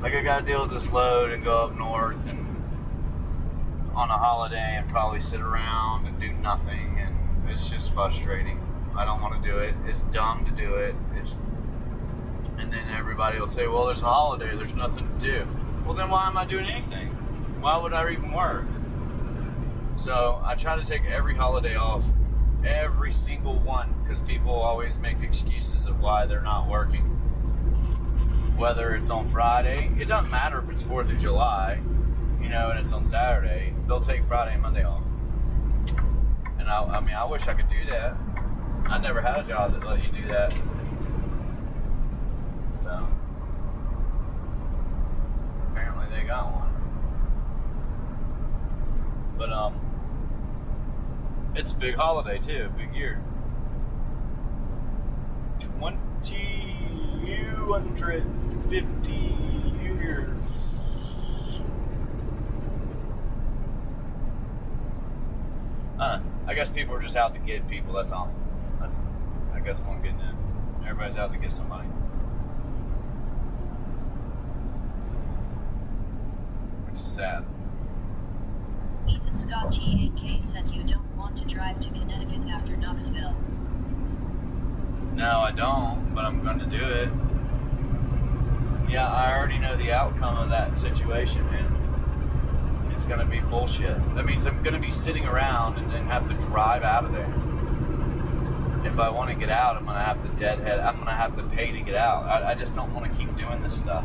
like I gotta deal with this load and go up north and on a holiday and probably sit around and do nothing, and it's just frustrating. I don't want to do it. It's dumb to do it. And then everybody will say, well, there's a holiday, there's nothing to do. Well, then why am I doing anything? Why would I even work? So I try to take every holiday off, every single one, because people always make excuses of why they're not working. Whether it's on Friday, it doesn't matter if it's 4th of July, and it's on Saturday, they'll take Friday and Monday off. And I wish I could do that. I never had a job that let you do that. So, apparently they got one. But, it's a big holiday too, a big year. 250 years. I guess people are just out to get people, that's all. That's, I guess, what I'm getting at. Everybody's out to get somebody. Which is sad. Ethan Scott T8K said you don't want to drive to Connecticut after Knoxville. No, I don't, but I'm going to do it. Yeah, I already know the outcome of that situation, man. It's going to be bullshit. That means I'm going to be sitting around and then have to drive out of there. If I want to get out, I'm going to have to deadhead. I'm going to have to pay to get out. I just don't want to keep doing this stuff.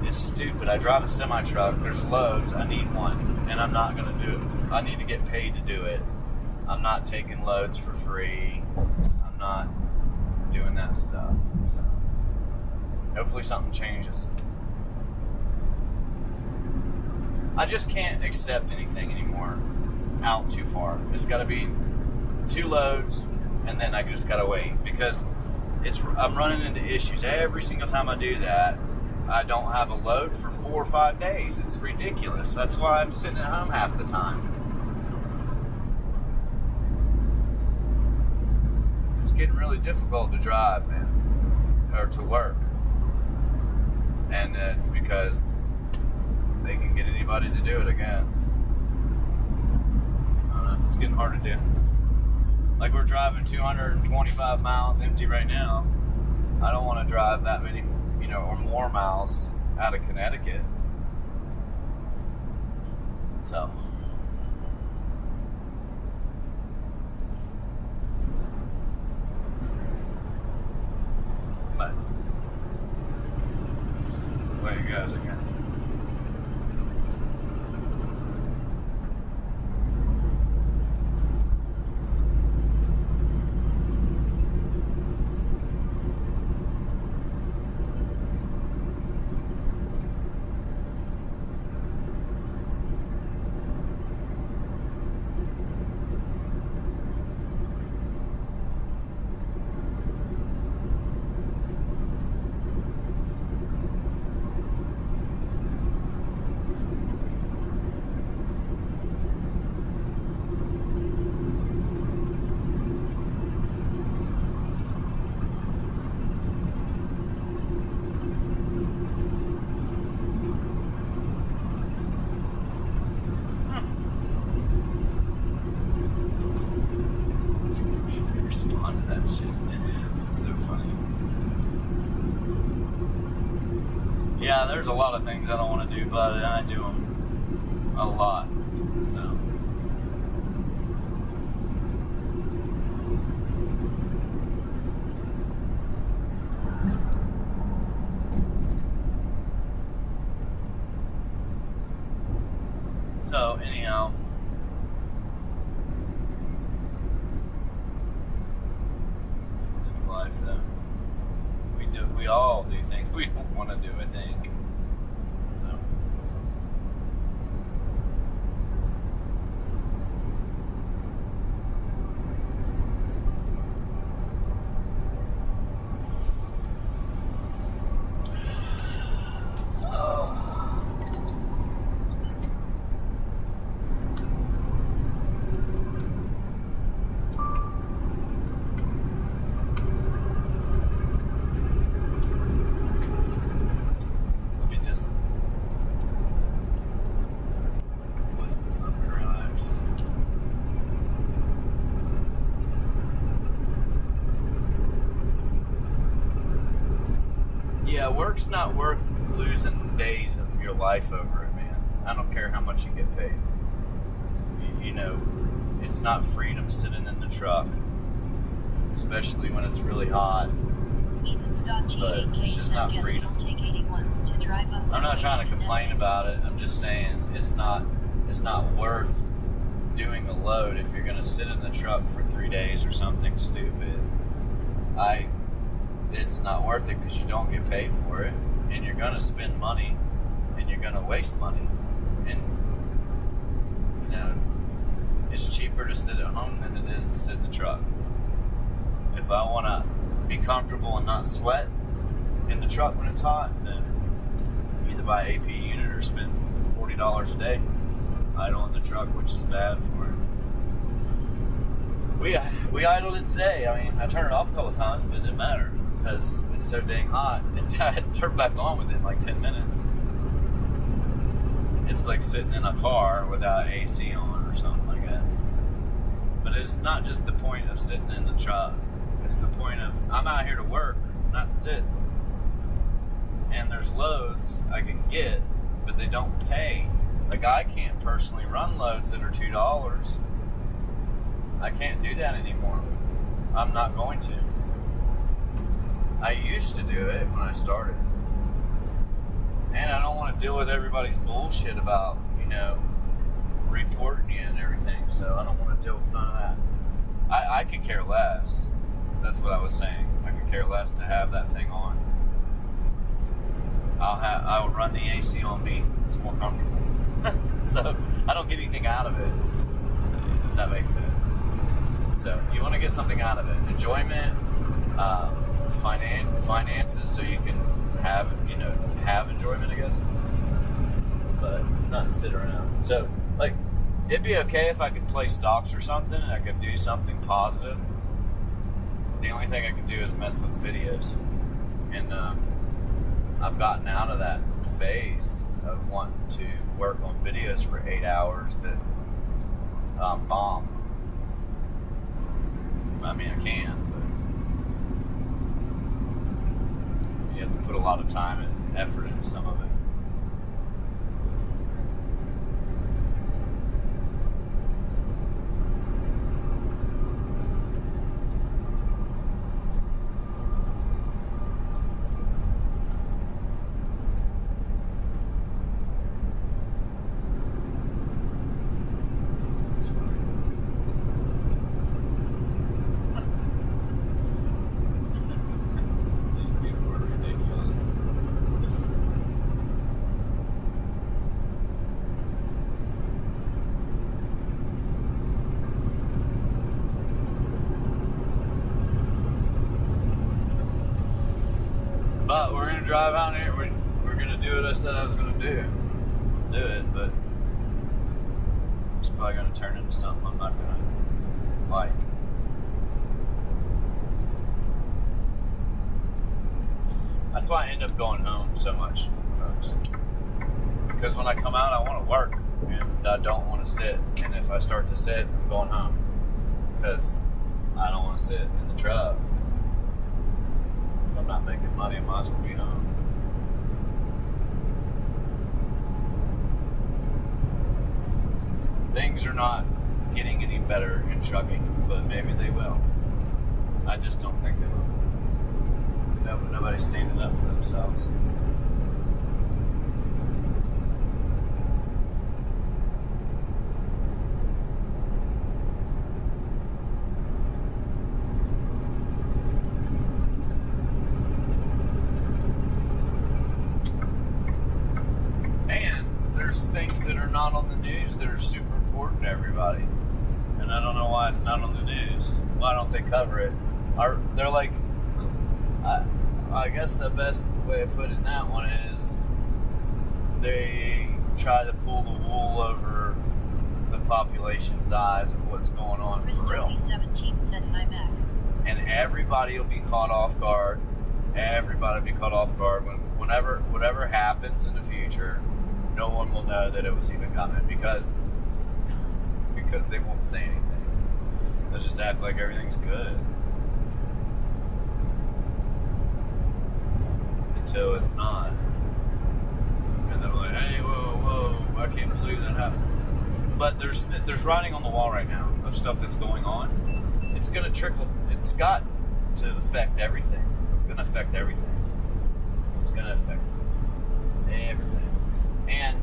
It's stupid. I drive a semi-truck. There's loads. I need one, and I'm not going to do it. I need to get paid to do it. I'm not taking loads for free. I'm not doing that stuff. So hopefully something changes. I just can't accept anything anymore out too far. It's got to be 2 loads, and then I just got to wait, because I'm running into issues every single time I do that. I don't have a load for 4 or 5 days. It's ridiculous. That's why I'm sitting at home half the time. It's getting really difficult to drive, man, or to work. And it's because they can get anybody to do it, I guess. I don't know. It's getting hard to do. Like, we're driving 225 miles empty right now. I don't want to drive that many, or more miles out of Connecticut. So. But it's just the way it goes, I guess. Respond to that shit. It's so funny. Yeah, there's a lot of things I don't want to do, but I do them a lot. So. So, anyhow. It's life, though. We all do things we don't want to do, I think. So. Listen to something, relax. Yeah, work's not worth losing days of your life over it, man. I don't care how much you get paid. It's not freedom sitting in the truck, especially when it's really hot. But it's just not freedom. I'm not trying to complain about it. I'm just saying it's not worth doing a load if you're going to sit in the truck for 3 days or something stupid. It's not worth it because you don't get paid for it, and you're going to spend money, and you're going to waste money, and it's cheaper to sit at home than it is to sit in the truck. If I want to be comfortable and not sweat in the truck when it's hot, then either buy an AP unit or spend $40 a day idle in the truck, which is bad for it. We idled it today. I mean, I turned it off a couple of times, but it didn't matter because it's so dang hot. And I had to turn back on within like 10 minutes. It's like sitting in a car without AC on or something, I guess. But it's not just the point of sitting in the truck. It's the point of, I'm out here to work, not sit. And there's loads I can get, but they don't pay. Like, I can't personally run loads that are $2. I can't do that anymore. I'm not going to. I used to do it when I started. And I don't want to deal with everybody's bullshit about, reporting you and everything. So I don't want to deal with none of that. I could care less. That's what I was saying. I could care less to have that thing on. I will run the AC on me. It's more comfortable. So I don't get anything out of it, if that makes sense. So you want to get something out of it. Enjoyment, finances, so you can have enjoyment, I guess. But not sit around. So, like, it'd be okay if I could play stocks or something and I could do something positive. The only thing I could do is mess with videos. And I've gotten out of that phase of wanting to work on videos for 8 hours that bomb. I mean, I can, but you have to put a lot of time and effort into some of it. But we're gonna drive out here. We're gonna do what I said I was gonna do. Do it, but it's probably gonna turn into something I'm not gonna like. That's why I end up going home so much, folks. Because when I come out, I want to work, and I don't want to sit. And if I start to sit, I'm going home because I don't want to sit in the truck. If I'm not making money, I might as well be home. Things are not getting any better in trucking, but maybe they will. I just don't think they will. No, nobody's standing up for themselves. And there's things that are not on the news that are super important to everybody. And I don't know why it's not on the news. Why don't they cover it? They're like, I guess the best way of putting that one is they try to pull the wool over the population's eyes of what's going on for real. 17 said hi back. And everybody will be caught off guard. Everybody will be caught off guard whatever happens in the future. No one will know that it was even coming because they won't say anything. They'll just act like everything's good. Until it's not. And they're like, hey, whoa, I can't believe that happened. But there's writing on the wall right now of stuff that's going on. It's going to trickle. It's got to affect everything. It's going to affect everything. It's going to affect everything. And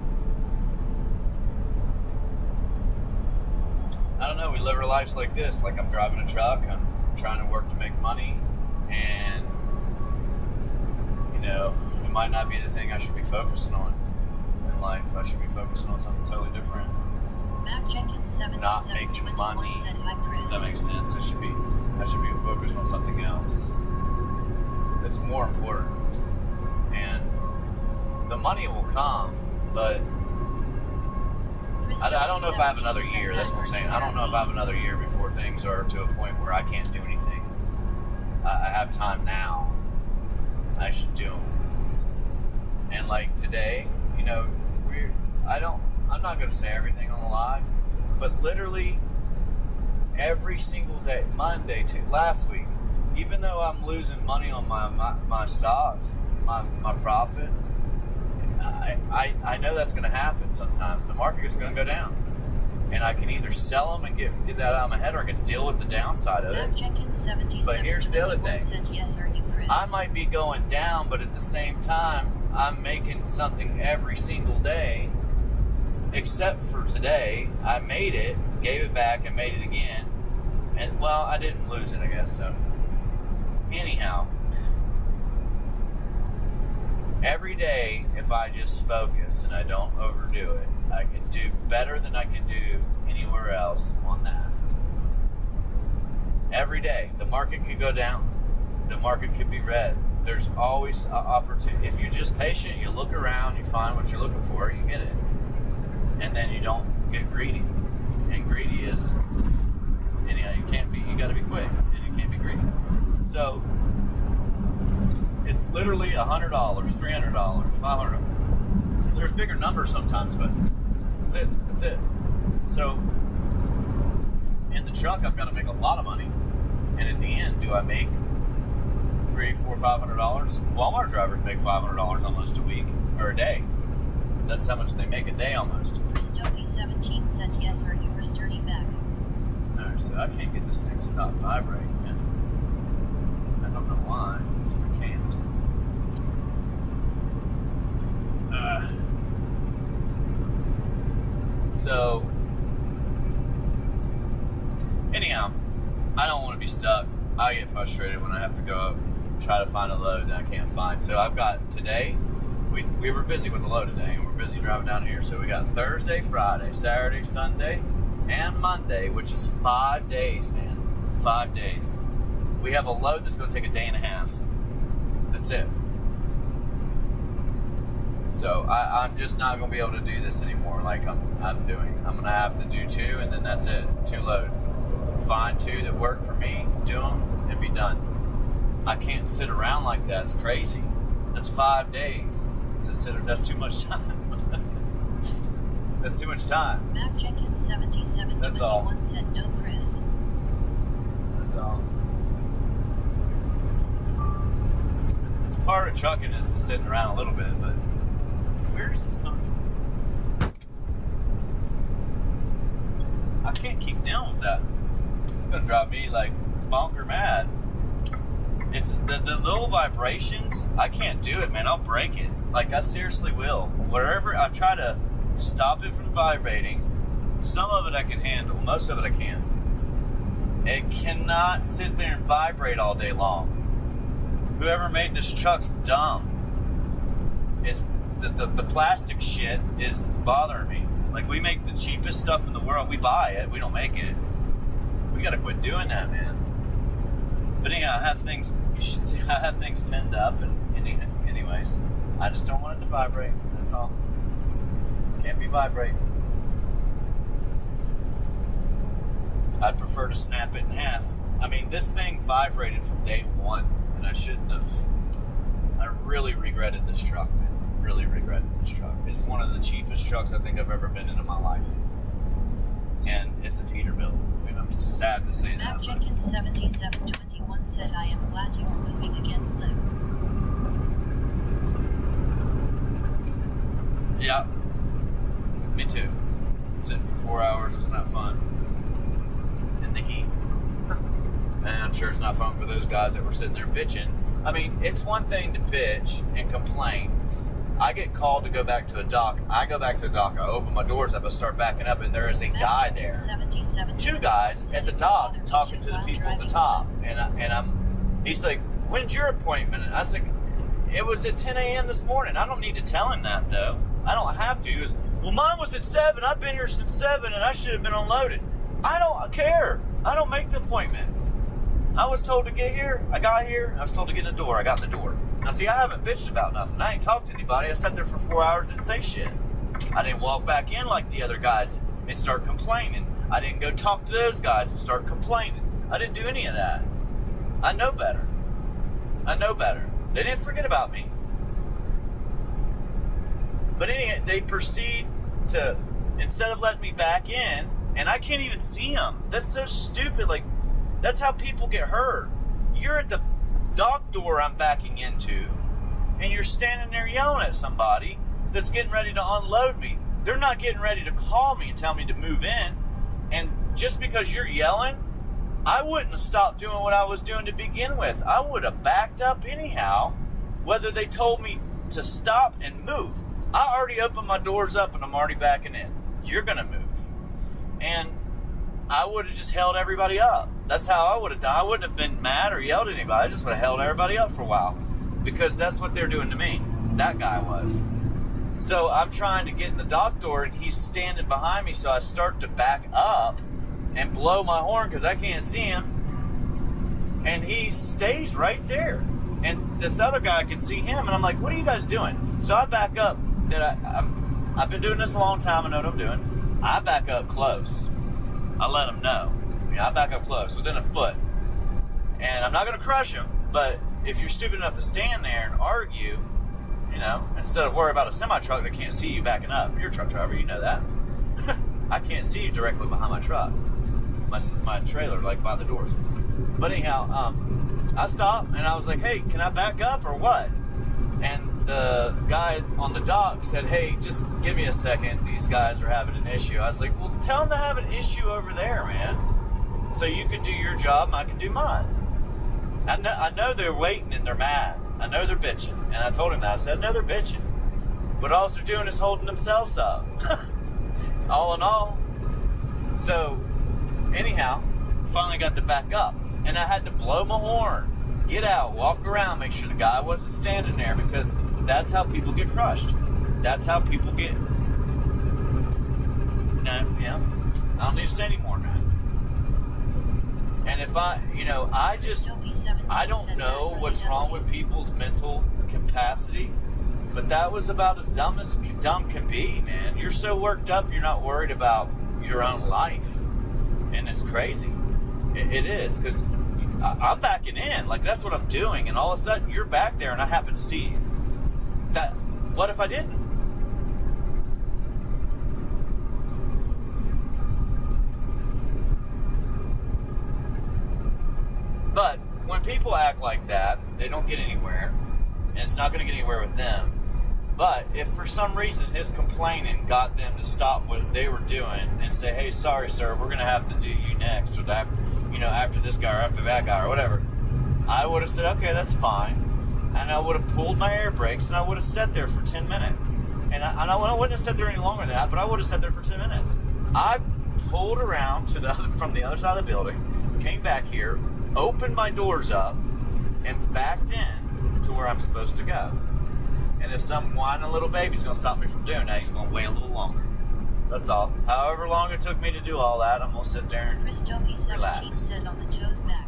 I don't know, we live our lives like this. Like I'm driving a truck, I'm trying to work to make money, and you know, it might not be the thing I should be focusing on in life. I should be focusing on something totally different. Mac Jenkins 77 Not making money. said hi Chris. If that makes sense, I should be focused on something else. It's more important. And the money will come, but I don't know if I have another year. That's what I'm saying. I don't know if I have another year before things are to a point where I can't do anything. I have time now. I should do them. And like today, you know, I'm not going to say everything on the live, but literally every single day, Monday to last week, even though I'm losing money on my stocks, my profits, I know that's going to happen sometimes. The market is going to go down. And I can either sell them and get that out of my head, or I can deal with the downside of it. But here's the other thing. Yes, are you, Chris? I might be going down, but at the same time, I'm making something every single day. Except for today, I made it, gave it back, and made it again. And, well, I didn't lose it, I guess, so. Anyhow, every day, if I just focus and I don't overdo it, I can do better than I can do anywhere else on that. Every day, the market could go down. The market could be red. There's always an opportunity. If you're just patient, you look around, you find what you're looking for, you get it. And then you don't get greedy. And greedy is, you gotta be quick, and you can't be greedy. So, It's literally $100, $300, $500. There's bigger numbers sometimes, but that's it. That's it. So in the truck, I've got to make a lot of money, and at the end, do I make $300, $400, $500? Walmart drivers make $500 almost a week or a day. That's how much they make a day almost. Stokey17 said yes, are yours dirty back? Alright, so I can't get this thing to stop vibrating, man. I don't know why. I can't. So, anyhow, I don't want to be stuck. I get frustrated when I have to go up and try to find a load that I can't find. So I've got today, we were busy with the load today, and we're busy driving down here. So we got Thursday, Friday, Saturday, Sunday, and Monday, which is 5 days, man. 5 days. We have a load that's going to take a day and a half. That's it. So I'm just not going to be able to do this anymore like I'm doing. I'm going to have to do 2, and then that's it. 2 loads. Find 2 that work for me, do them, and be done. I can't sit around like that. It's crazy. That's 5 days to sit. That's too much time. That's too much time. Mac Jenkins 77 That's all. said no, Chris. That's all. It's part of trucking is just sitting around a little bit, but where is this coming from? I can't keep dealing with that. It's gonna drive me like bonker mad. It's the little vibrations. I can't do it, man. I'll break it. Like, I seriously will. Wherever I try to stop it from vibrating, some of it I can handle. Most of it I can't. It cannot sit there and vibrate all day long. Whoever made this truck's dumb. It's the plastic shit is bothering me. Like, we make the cheapest stuff in the world. We buy it. We don't make it. We gotta quit doing that, man. But anyhow, I have things. You should see. I have things pinned up, and anyways, I just don't want it to vibrate. That's all. Can't be vibrating. I'd prefer to snap it in half. I mean, this thing vibrated from day one, and I shouldn't have. I really regretted this truck, man. Really regretted this truck. It's one of the cheapest trucks I think I've ever been in my life, and it's a Peterbilt. And I'm sad to say that. Mac Jenkins 7721 said, I am glad you are moving again, Flip. Yeah, me too. Sitting for 4 hours was not fun in the heat. And I'm sure it's not fun for those guys that were sitting there bitching. I mean, it's one thing to bitch and complain. I get called to go back to a dock. I go back to the dock. I open my doors up. I start backing up, and there is a guy there. 2 guys at the dock talking to the people at the top. He's like, when's your appointment? And I said, it was at 10 a.m. this morning. I don't need to tell him that, though. I don't have to. He goes, well, mine was at 7. I've been here since 7, and I should have been unloaded. I don't care. I don't make the appointments. I was told to get here. I got here. I was told to get in the door. I got in the door. Now, see, I haven't bitched about nothing. I ain't talked to anybody. I sat there for 4 hours and didn't say shit. I didn't walk back in like the other guys and start complaining. I didn't go talk to those guys and start complaining. I didn't do any of that. I know better. I know better. They didn't forget about me. But anyway, they proceed to, instead of letting me back in, and I can't even see them. That's so stupid. Like, that's how people get hurt. You're at the dock door I'm backing into, and you're standing there yelling at somebody that's getting ready to unload me. They're not getting ready to call me and tell me to move in. And just because you're yelling, I wouldn't have stopped doing what I was doing to begin with. I would have backed up anyhow, whether they told me to stop and move. I already opened my doors up and I'm already backing in. You're going to move. And I would have just held everybody up. That's how I would have done. I wouldn't have been mad or yelled at anybody. I just would have held everybody up for a while. Because that's what they're doing to me. That guy was. So I'm trying to get in the dock door and he's standing behind me. So I start to back up and blow my horn because I can't see him. And he stays right there. And this other guy can see him. And I'm like, what are you guys doing? So I back up. I've been doing this a long time. I know what I'm doing. I back up close. I let him know. I back up close, within a foot. And I'm not going to crush him, but if you're stupid enough to stand there and argue, you know, instead of worry about a semi-truck that can't see you backing up. You're a truck driver, you know that. I can't see you directly behind my truck, my trailer, like by the doors. But anyhow, I stopped and I was like, hey, can I back up or what? And the guy on the dock said, hey, just give me a second. These guys are having an issue. I was like, well, tell them to have an issue over there, man. So you can do your job and I can do mine. I know they're waiting and they're mad. I know they're bitching. And I told him that. I said, I know they're bitching. But all they're doing is holding themselves up. All in all. So, anyhow, finally got to back up. And I had to blow my horn. Get out, walk around, make sure the guy wasn't standing there, because that's how people get crushed. That's how people get... No, yeah. I don't need to say any more, man. And if I don't know what's wrong with people's mental capacity, but that was about as dumb can be, man. You're so worked up, you're not worried about your own life. And it's crazy. It is, because I'm backing in. Like, that's what I'm doing. And all of a sudden, you're back there, and I happen to see you. What if I didn't? But when people act like that, they don't get anywhere, and it's not going to get anywhere with them. But if for some reason his complaining got them to stop what they were doing and say, hey, sorry, sir, we're going to have to do you next, or after this guy or after that guy or whatever, I would have said, okay, that's fine. And I would have pulled my air brakes, and I would have sat there for 10 minutes. And I wouldn't have sat there any longer than that, but I would have sat there for 10 minutes. I pulled around from the other side of the building, came back here, opened my doors up, and backed in to where I'm supposed to go. And if some whining little baby's going to stop me from doing that, he's going to wait a little longer. That's all. However long it took me to do all that, I'm going to sit there and relax. Said on the toes back.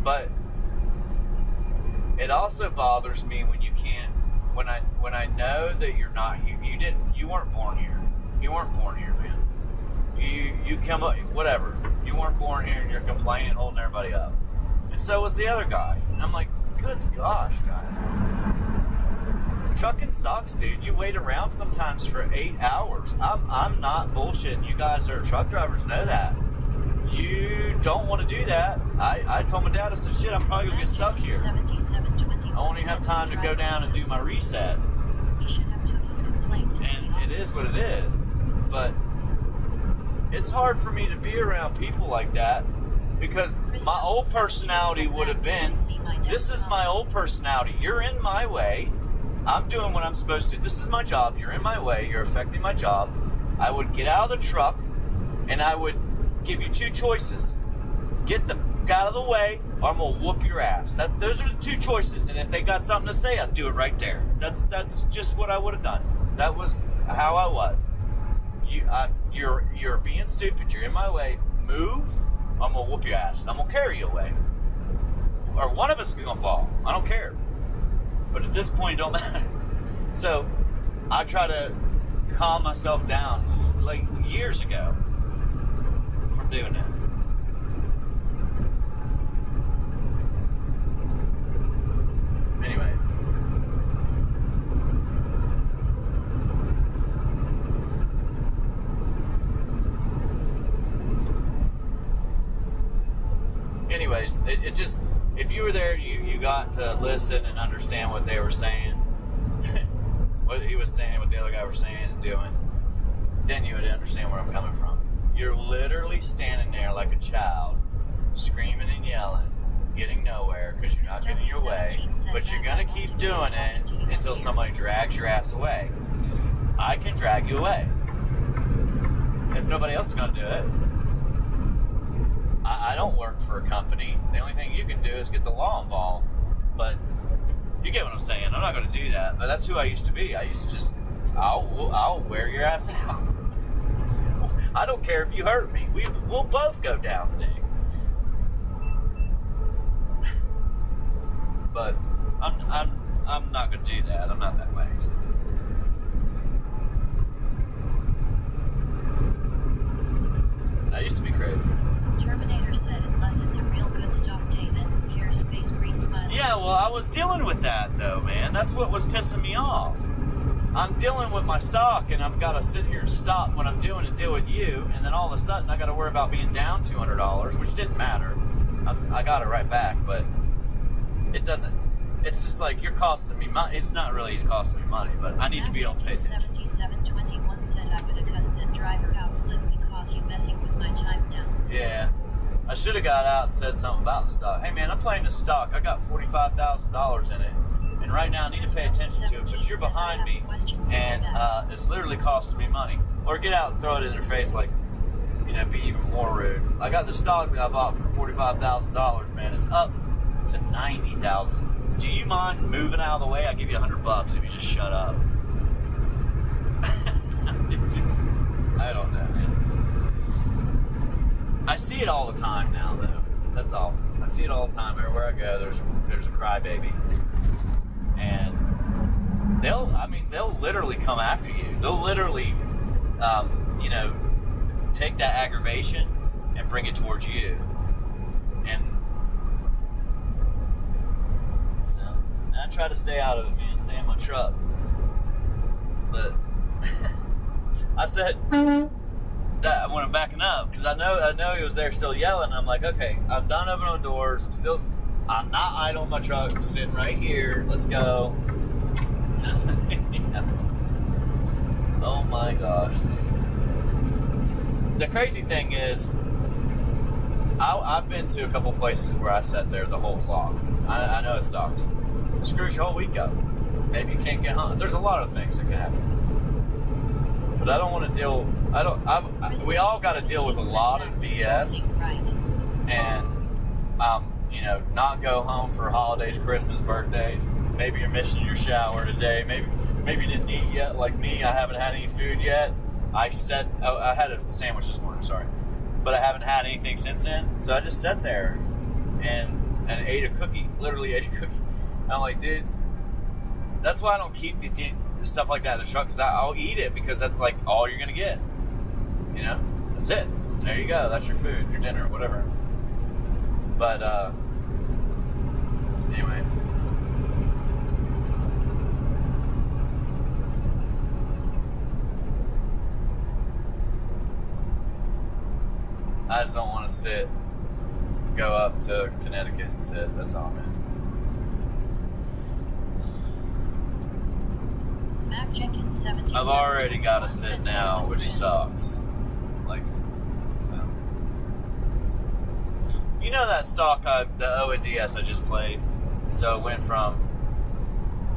But it also bothers me when you can't, when I know that you're not here. You weren't born here. You weren't born here, man. You come up, whatever. You weren't born here, and you're complaining, holding everybody up. And so was the other guy. And I'm like, good gosh, guys. Trucking sucks, dude. You wait around sometimes for 8 hours. I'm not bullshitting. You guys that are truck drivers know that. You don't want to do that. I told my dad, I said, shit, I'm probably going to get stuck here. I won't even have time to go down and do my reset. And it is what it is. But it's hard for me to be around people like that, because my old personality would have been, this is my old personality. You're in my way. I'm doing what I'm supposed to. This is my job. You're in my way. You're affecting my job. I would get out of the truck, and I would give you two choices. Get the out of the way, or I'm going to whoop your ass. Those are the two choices, and if they got something to say, I'd do it right there. That's just what I would have done. That was how I was. You're being stupid. You're in my way. Move, I'm going to whoop your ass. I'm going to carry you away. Or one of us is going to fall. I don't care. But at this point, it don't matter. So I try to calm myself down, like years ago, from doing that. Anyway. Anyways, it just, if you were there, you got to listen and understand what they were saying, what he was saying, what the other guy was saying and doing, then you would understand where I'm coming from. You're literally standing there like a child, screaming and yelling, getting nowhere because you're not getting your way, but you're going to keep doing it until somebody drags your ass away. I can drag you away. If nobody else is going to do it, I don't work for a company. The only thing you can do is get the law involved. But you get what I'm saying. I'm not going to do that. But that's who I used to be. I used to just, I'll wear your ass out. I don't care if you hurt me. We'll both go down today. But I'm not going to do that. I'm not that way. So. I used to be crazy. Terminator said, unless it's a real good stock day, then who cares? Face green Yeah, well, I was dealing with that, though, man. That's what was pissing me off. I'm dealing with my stock, and I've got to sit here and stop what I'm doing and deal with you, and then all of a sudden I got to worry about being down $200, which didn't matter. I got it right back, but it doesn't. It's just like, you're costing me money. It's not really he's costing me money, but I need to be able to pay attention. 7721 said I would have cussed that driver out flip because you messing with my time now. Yeah. I should have got out and said something about the stock. Hey, man, I'm playing the stock. I got $45,000 in it. And right now I need to pay attention to it, but you're behind me, and it's literally costing me money. Or get out and throw it in their face, like, be even more rude. I got the stock that I bought for $45,000, man. It's up to $90,000. Do you mind moving out of the way? I'll give you $100 if you just shut up. I don't know, man. I see it all the time now, though. That's all. I see it all the time. Everywhere I go, there's a crybaby. And they'll literally come after you. They'll literally, take that aggravation and bring it towards you. And so I try to stay out of it, man. Stay in my truck. But I said that when I'm backing up, because I know he was there still yelling. I'm like, okay, I'm done opening the doors. I'm not idle in my truck, I'm sitting right here. Let's go. So, yeah. Oh my gosh, dude. The crazy thing is, I've been to a couple places where I sat there the whole clock. I know it sucks. It screws your whole week up. Maybe you can't get home. There's a lot of things that can happen. But I don't want to deal. We all got to deal with a lot of BS. And not go home for holidays, Christmas, birthdays. Maybe you're missing your shower today. Maybe you didn't eat yet, like me. I haven't had any food yet. I had a sandwich this morning, sorry, but I haven't had anything since then. So I just sat there and ate a cookie. Literally ate a cookie. I'm like, dude, that's why I don't keep the stuff like that in the truck, because I'll eat it, because that's like all you're gonna get. That's it. There you go. That's your food, your dinner, whatever. But anyway. I just don't want to go up to Connecticut and sit. That's all, man. Mac Jenkins 77. I've already got to sit now, which sucks. Like, so. That stock, the ONDS I just played. So it went from,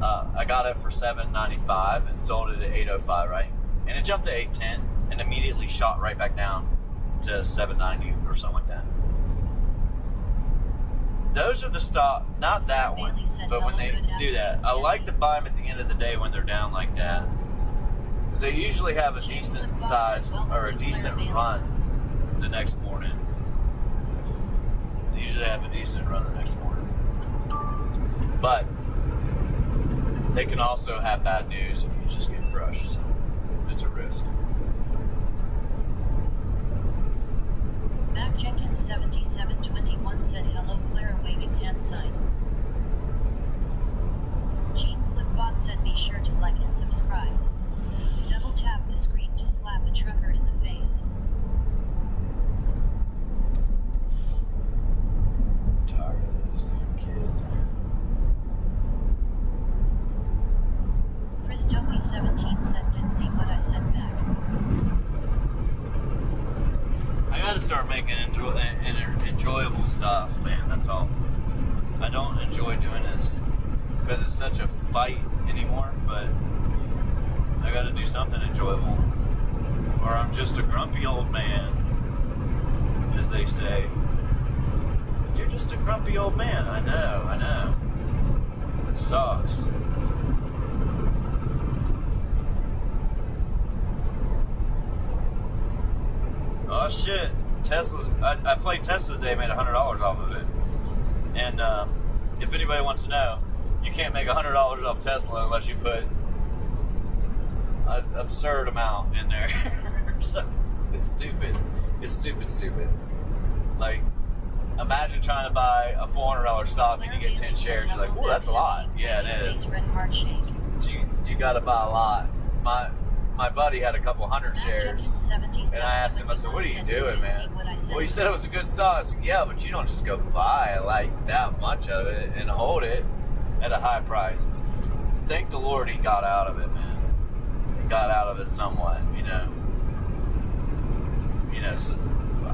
I got it for $7.95 and sold it at $8.05, right? And it jumped to $8.10 and immediately shot right back down to $7.90 or something like that. Those are the stock, not that one, but when they do that, I like to buy them at the end of the day when they're down like that, because they usually have a decent size or a decent run the next morning. They usually have a decent run the next morning, but they can also have bad news and you just get crushed. So it's a risk. Mac Jenkins 7721 said hello Clara waving hand sign. Gene Flipbot said be sure to like and subscribe. Double tap the screen to slap a trucker in the face. I'm tired of those damn kids, man. Chris Toby 17 said didn't see what I said back. I gotta start making enjoyable stuff, man. That's all. I don't enjoy doing this because it's such a fight anymore, but I gotta do something enjoyable, or I'm just a grumpy old man, as they say. You're just a grumpy old man. I know. It sucks. Oh shit, Tesla's, I played Tesla today, made $100 off of it. And if anybody wants to know, you can't make $100 off Tesla unless you put an absurd amount in there. So it's stupid. Like, imagine trying to buy a $400 stock and you get 10 shares. You're like, "Whoa, that's a lot." Yeah, it is. So you got to buy a lot. My buddy had a couple hundred shares, and I asked him, I said, "What are you doing, man?" Well, he said it was a good stock. I said, "Yeah, but you don't just go buy like that much of it and hold it at a high price." Thank the Lord he got out of it, man. He got out of it somewhat, you know. So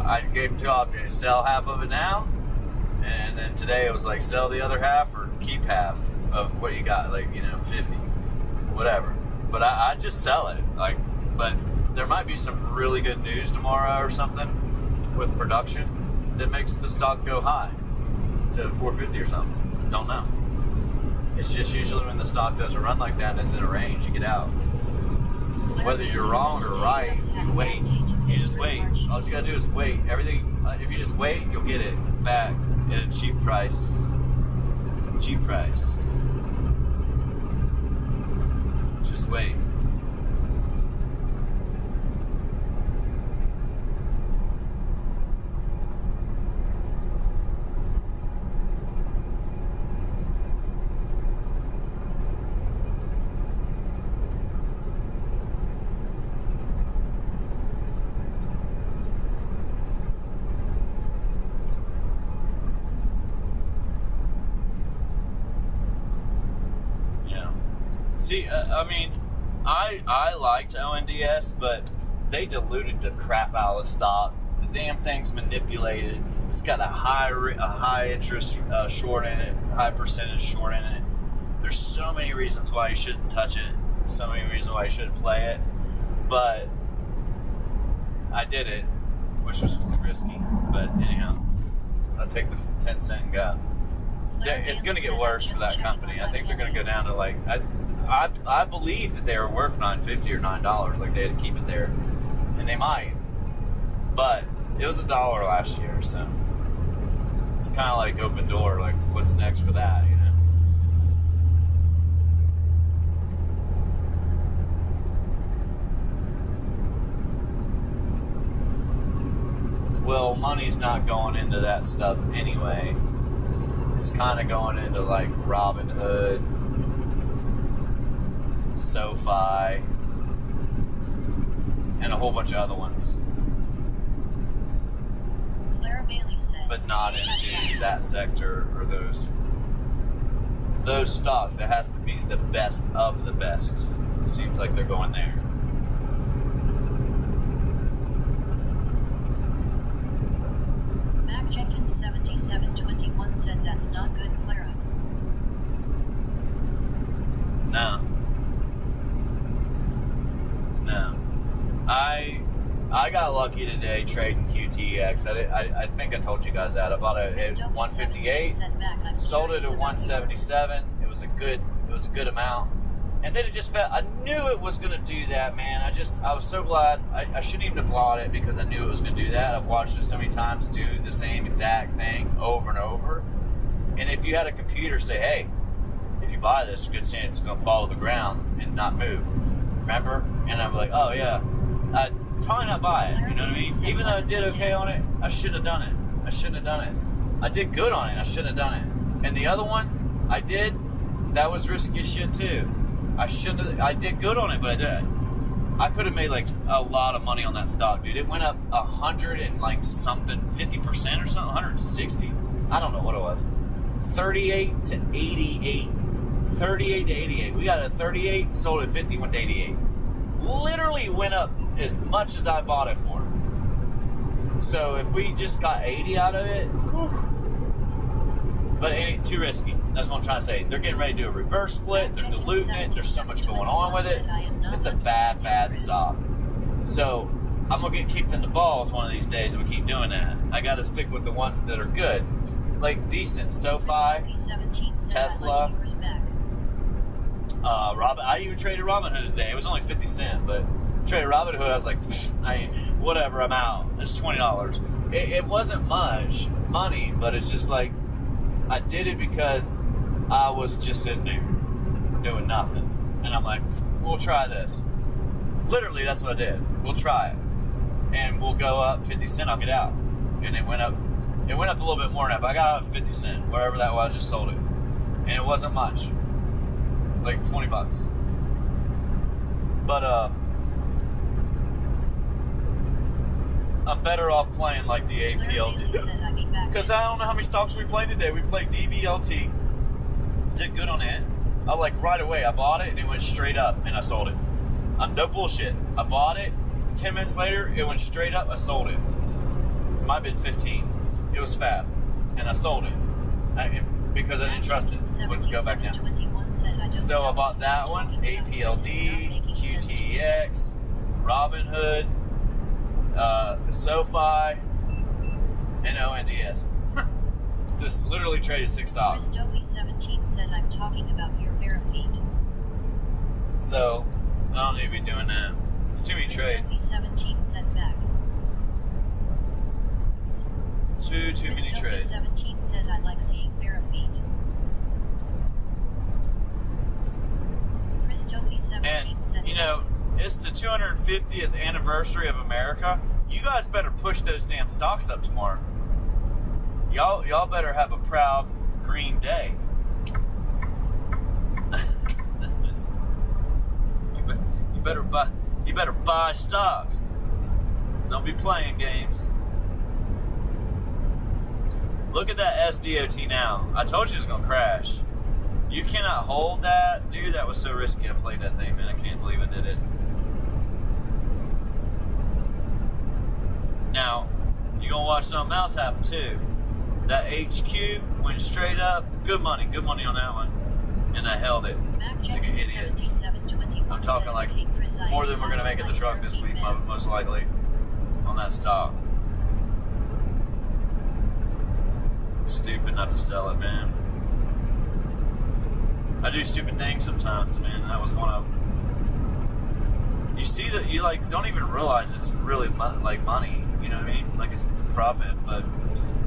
I gave him two options: sell half of it now, and then today it was like sell the other half or keep half of what you got, like 50, whatever. But I just sell it, but there might be some really good news tomorrow or something with production that makes the stock go high to 450 or something. Don't know. It's just usually when the stock does a run like that and it's in a range, you get out. Whether you're wrong or right, you wait. You just wait. All you gotta do is wait. Everything. If you just wait, you'll get it back at a cheap price. Cheap price. Just wait. See, I mean, I liked ONDS, but they diluted the crap out of the stock. The damn thing's manipulated. It's got a high interest short in it, high percentage short in it. There's so many reasons why you shouldn't touch it. So many reasons why you shouldn't play it. But I did it, which was risky. But anyhow, I'll take the 10 cent and go. It's going to get worse for that company. I think they're going to go down to like... I believe that they were worth $9.50 or $9. Like, they had to keep it there. And they might. But it was $1 last year, so it's kind of like open door. Like, what's next for that, you know? Well, money's not going into that stuff anyway. It's kind of going into like Robinhood, SoFi, and a whole bunch of other ones. Clara Bailey said, but not into that sector or those stocks. It has to be the best of the best. It seems like they're going there. Mac Jenkins 7721 said that's not good, Clara. No. I got lucky today trading QTX. I think I told you guys that. I bought it at 158, sold it at 177. It was a good amount. And then it just felt, I knew it was going to do that, man. I was so glad. I shouldn't even have bought it because I knew it was going to do that. I've watched it so many times do the same exact thing over and over. And if you had a computer say, hey, if you buy this, good chance it's going to fall to the ground and not move. Remember? And I'm like, oh yeah, I'd probably not buy it. You know what I mean? Even though I did okay on it, I shouldn't have done it. I did good on it. I shouldn't have done it. And the other one I did, that was risky as shit too. I did good on it, but I did. I could have made like a lot of money on that stock, dude. It went up 100 and like something, 50% or something, 160. I don't know what it was. 38 to 88. 38 to 88. We got a 38, sold at 50, went to 88. Literally went up as much as I bought it for. So if we just got 80 out of it, whew. But it ain't too risky. That's what I'm trying to say. They're getting ready to do a reverse split. They're diluting it. There's so much going on with it. It's a bad stock. So I'm going to get kicked in the balls one of these days if we keep doing that. I got to stick with the ones that are good. Like decent. SoFi, Tesla, I even traded Robinhood today. It was only 50 cents, but traded Robinhood. I was like, whatever, I'm out. It's $20. It wasn't much money, but it's just like, I did it because I was just sitting there doing nothing. And I'm like, we'll try this. Literally, that's what I did. We'll try it. And we'll go up 50 cents, I'll get out. And it went up It went up a little bit more now, but I got out 50 cents, whatever that was, just sold it. And it wasn't much. Like 20 bucks. But, I'm better off playing like the APLD. Because I don't know how many stocks we played today. We played DVLT. Did good on it. I like right away, I bought it and it went straight up and I sold it. No bullshit. I bought it. 10 minutes later, it went straight up. I sold it. It might have been 15. It was fast. And I sold it. Because I didn't trust it. It wouldn't go back down. So I bought that one. APLD, QTEX, Robinhood, SoFi, and ONDS. Just literally traded 6 stocks. Stowy17 said I'm talking about your bare feet. So, I don't need to be doing that. It's too many trades. Stowy17 said back. Too many trades. Stowy17 said I like seeing bare feet. And, you know, it's the 250th anniversary of America. You guys better push those damn stocks up tomorrow. Y'all better have a proud green day. you better buy stocks. Don't be playing games. Look at that SDOT now. I told you it was gonna crash. You cannot hold that. Dude, that was so risky. I played that thing, man. I can't believe I did it. Now, you're gonna watch something else happen too. That HQ went straight up. Good money on that one. And I held it like an idiot. I'm talking like more than we're gonna make in the truck this week, most likely, on that stock. Stupid not to sell it, man. I do stupid things sometimes, man. That was one of them. You see that you like don't even realize it's really like money. You know what I mean? Like it's profit, but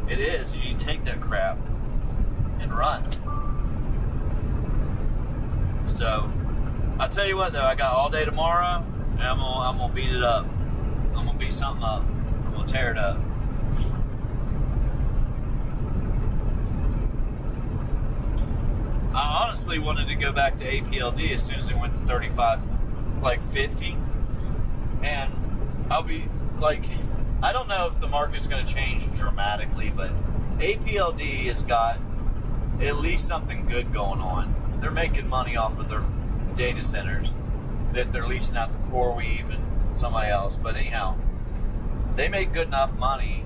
it is. You take that crap and run. So I tell you what, though, I got all day tomorrow, and I'm gonna beat it up. I'm gonna beat something up. I'm gonna tear it up. I honestly wanted to go back to APLD as soon as it went to 35, like 50, and I'll be like, I don't know if the market's going to change dramatically, but APLD has got at least something good going on. They're making money off of their data centers that they're leasing out to CoreWeave and somebody else. But anyhow, they make good enough money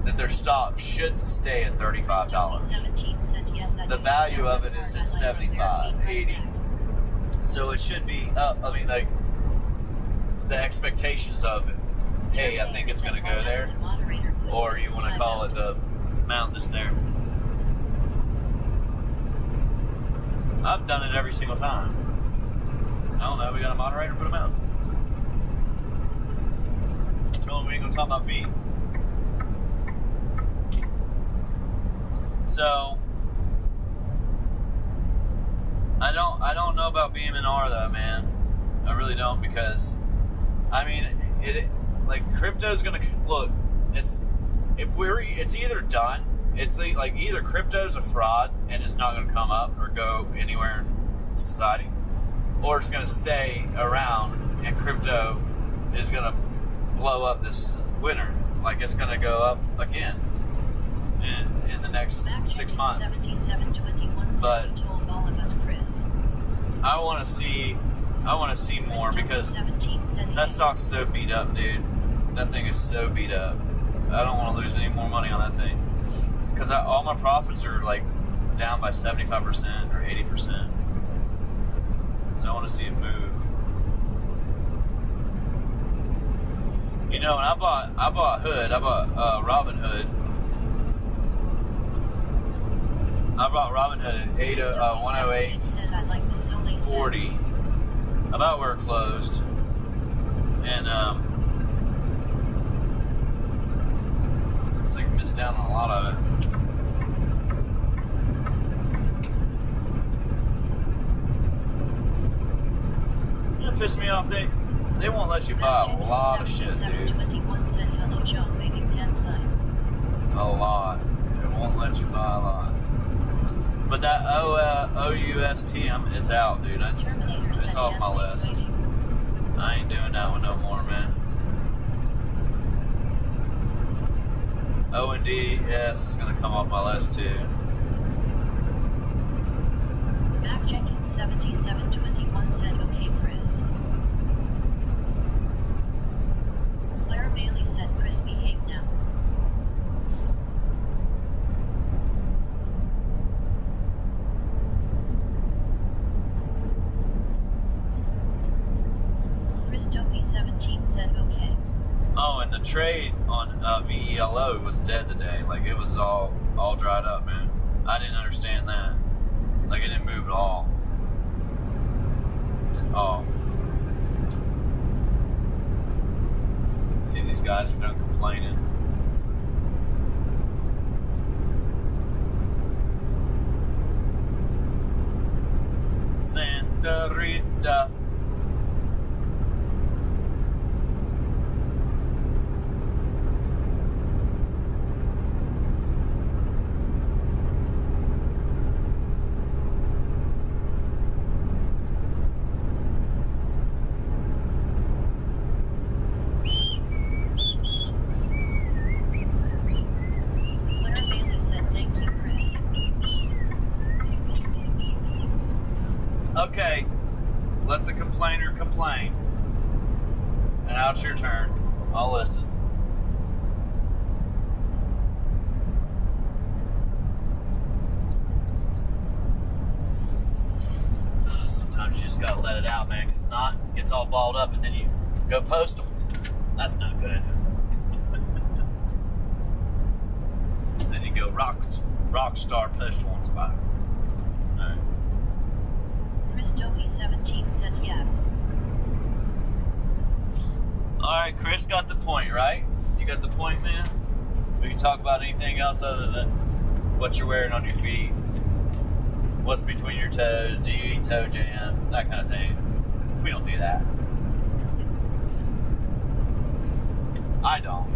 that their stock shouldn't stay at $35. The value of it is at 75, 80. So it should be up. I mean, like, the expectations of it. Hey, I think it's going to go there. Or you want to call it the amount that's there. I've done it every single time. I don't know. We got a moderator, put him out. Tell him we ain't going to talk about feet. So I don't know about BM&R though, man. I really don't, because I mean it like crypto's gonna look. It's either done. It's like either crypto's a fraud and it's not gonna come up or go anywhere in society, or it's gonna stay around and crypto is gonna blow up this winter. Like it's gonna go up again in the next 6 months. But I want to see more, because that stock's so beat up, dude. That thing is so beat up. I don't want to lose any more money on that thing, because all my profits are like down by 75% or 80%. So I want to see it move. You know, and I bought Robinhood. I bought Robinhood at 108.40, about where it closed, and it's like missed out on a lot of it. You know, piss me off. They won't let you buy a lot of shit, dude. OUST, it's out, dude. It's off my list. I ain't doing that one no more, man. O and DS is gonna come off my list too. Mac Jenkins 7721 said, "Okay, Chris." Claire Bailey said, "Chris, behave now." Chris Dopey 17 said, "Okay." Oh, and the trade on VELO was dead today. Like, it was all dried up, man. I didn't understand that. Like, it didn't move at all. See, these guys are done complaining. Santa Rita. Okay, let the complainer complain. And now it's your turn. I'll listen. Sometimes you just gotta let it out, man. 'Cause if not, it gets all balled up and then you go post them. That's not good. Then you go rock star post once about it. Alright. Chris Dopey 17 said, "Yeah." Alright, Chris got the point, right? You got the point, man? We can talk about anything else other than what you're wearing on your feet. What's between your toes? Do you eat toe jam? That kind of thing. We don't do that. I don't.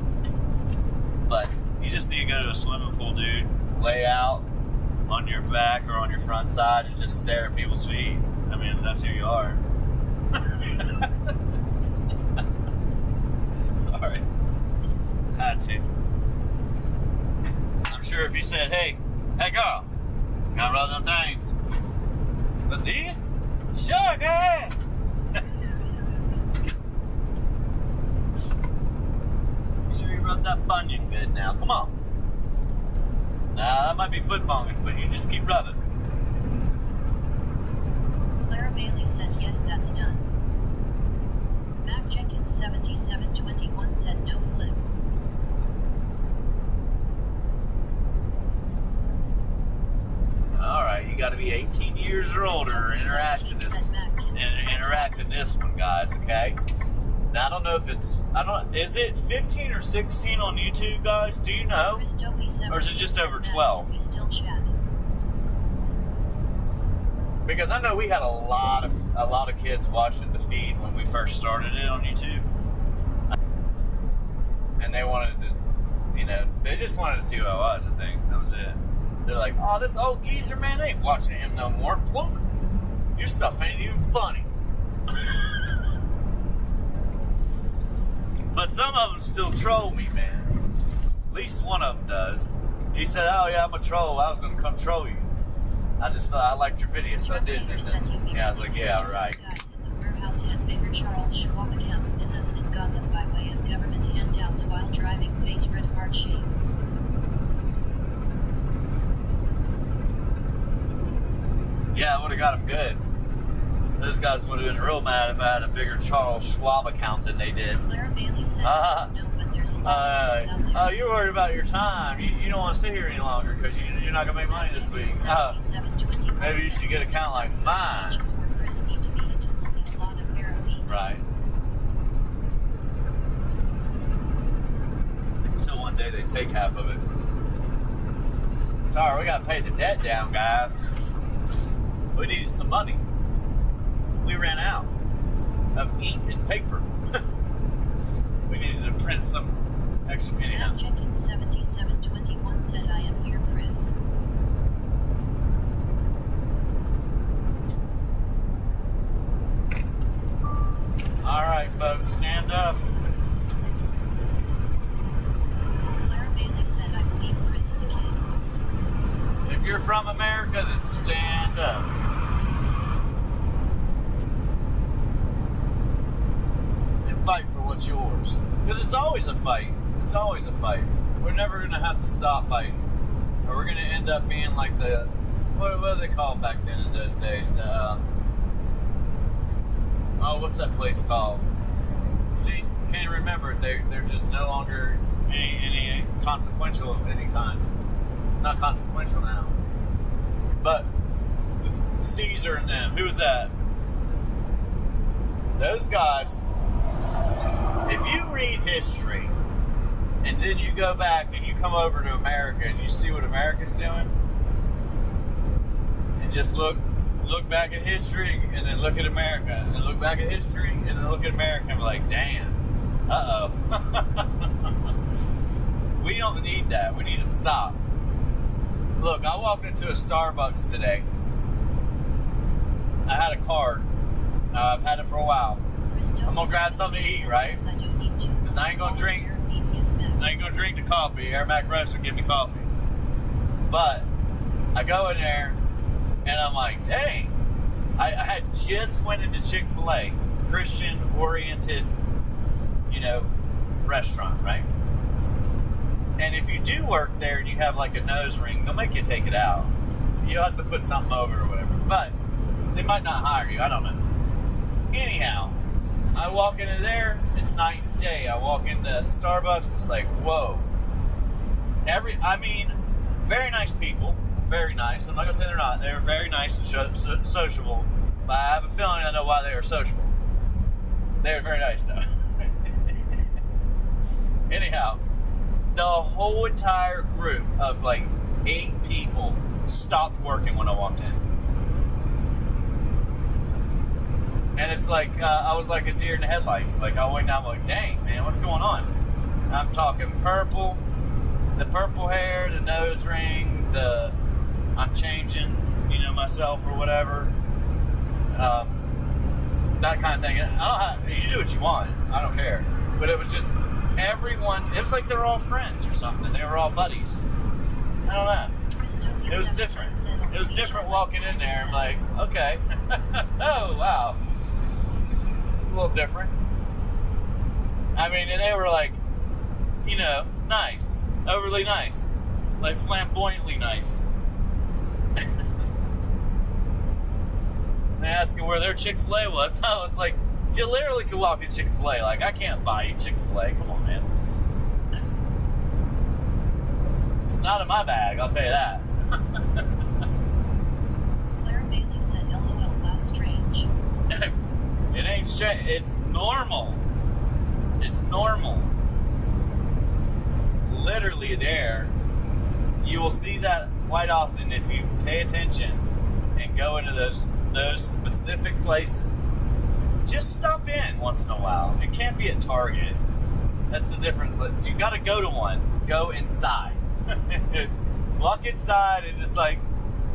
But you just need to go to a swimming pool, dude. Lay out on your back or on your front side and just stare at people's feet. I mean, that's who you are. Sorry. Had to. I'm sure if you said, hey girl, gotta rub them things. But these? Sure, go ahead. Sure you rub that bunion good now. Come on. Nah, that might be foot bonging, but you just keep rubbing. Clara Bailey said, "Yes, that's done." Mac Jenkins 7721 said, "No flip." Alright, you gotta be 18 years or older to interact in this one, guys, okay? Now, I don't know if is it 15 or 16 on YouTube, guys? Do you know? Or is it just over 12? We still chat. Because I know we had a lot of kids watching the feed when we first started it on YouTube. And they wanted to, they just wanted to see who I was, I think. That was it. They're like, oh, this old geezer, man, they ain't watching him no more. Plunk. Your stuff ain't even funny. But some of them still troll me, man. At least one of them does. He said, oh, yeah, I'm a troll. I was going to come troll you. I just thought I liked your video, so I did. And then, I was like, yeah, right. Guys in the warehouse had bigger Charles Schwab accounts than us and got them by way of government handouts while driving face red heart shape. Yeah, I would have got them good. Those guys would have been real mad if I had a bigger Charles Schwab account than they did. Clara Bailey said, "No, but there's a lot of kids out there." Oh, you're worried about your time. You don't want to sit here any longer because you're not going to make money this week. Maybe you should get an account like mine. Right. Until one day they take half of it. Sorry, we got to pay the debt down, guys. We needed some money. We ran out of ink and paper. We needed to print some extra anyhow. Jenkins 7721 said, "I am here, Chris." right, folks, stand up. Clara Bailey said, I believe Chris is a kid. If you're from America, then stand up. And fight for what's yours. Because it's always a fight. It's always a fight. We're never going to have to stop fighting. Or we're going to end up being like the, what do they call back then in those days? The, what's that place called? See, can't even remember it. They're just no longer any consequential of any kind. Not consequential now. But the Caesar and them, who was that? Those guys, if you read history and then you go back and you come over to America and you see what America's doing, and just look back at history and then look at America, and then look back at history and then look at America and be like, damn, we don't need that. We need to stop. Look, I walked into a Starbucks today. I had a card. I've had it for a while. I'm gonna grab something to eat, right? Because I ain't gonna drink the coffee. Aromatic Roast will give me coffee. But I go in there and I'm like, dang. I had just went into Chick-fil-A, Christian-oriented, restaurant, right? And if you do work there and you have like a nose ring, they'll make you take it out. You'll have to put something over or whatever. But they might not hire you. I don't know. Anyhow, I walk into there, it's night and day. I walk into Starbucks, it's like, whoa. Very nice people. Very nice. I'm not going to say they're not. They're very nice and sociable. But I have a feeling I know why they are sociable. They're very nice, though. Anyhow, the whole entire group of like 8 people stopped working when I walked in. And it's like, I was like a deer in the headlights. Like, I went down, I'm like, dang, man, what's going on? I'm talking purple, the purple hair, the nose ring, I'm changing, myself or whatever. That kind of thing. You do what you want. I don't care. But it was just everyone, it was like they were all friends or something. They were all buddies. I don't know. It was different. It was different walking in there and like, okay. Oh, wow. A little different. And they were like, nice, overly nice, like flamboyantly nice. They asking where their Chick-fil-A was. I was like, you literally could walk to Chick-fil-A. Like, I can't buy you Chick-fil-A. Come on, man. It's not in my bag, I'll tell you that. Clara Bailey said, LOL, that's strange. It ain't strange. It's normal. It's normal. Literally there. You will see that quite often if you pay attention and go into those specific places. Just stop in once in a while. It can't be at Target. That's a different. You got to go to one. Go inside. Walk inside and just like,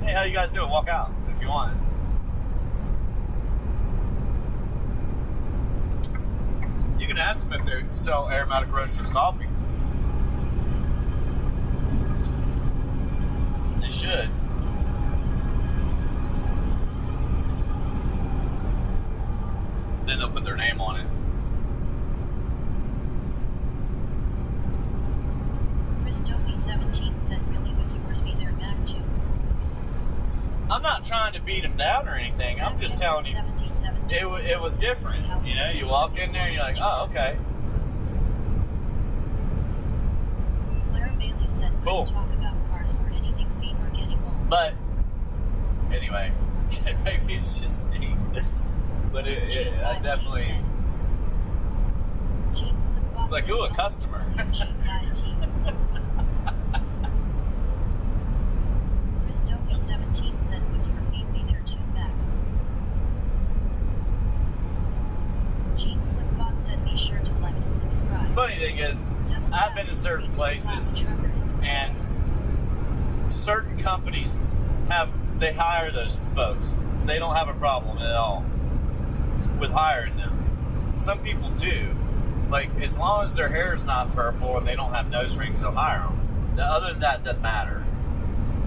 hey, how you guys doing? Walk out if you want. You can ask them if they sell Aromatic Roasters coffee. They should. Then they'll put their name on it. Chris Toby 17 said, really, would yours be their Mac too? I'm not trying to beat them down or anything. I'm just telling you, it was different. You walk in there and you're like, oh, okay. Clara Bailey said, cool. Talk about cars or anything, we are getting old. But, anyway, maybe it's just me. But I definitely... It's like, ooh, a customer. Chris Toby 17 said, would your feet be there too, Mac? Gene Flipbot said, be sure to like and subscribe. Funny thing is, I've been to certain places and certain companies they hire those folks. They don't have a problem at all with hiring them. some people do. Like, as long as their hair is not purple or they don't have nose rings, they'll hire them. Other than that, it doesn't matter.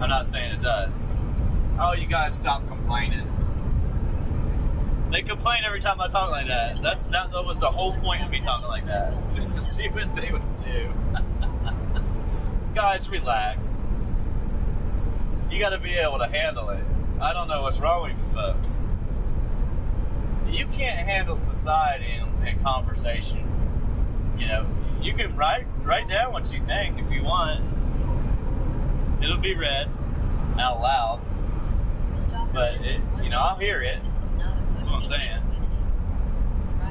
I'm not saying it does. Oh, you guys stop complaining. They complain every time I talk like that. That was the whole point of me talking like that. Just to see what they would do. Guys, relax. You got to be able to handle it. I don't know what's wrong with you folks. You can't handle society and conversation. You know, you can write down what you think if you want. It'll be read out loud. But, I'll hear it. That's what I'm saying.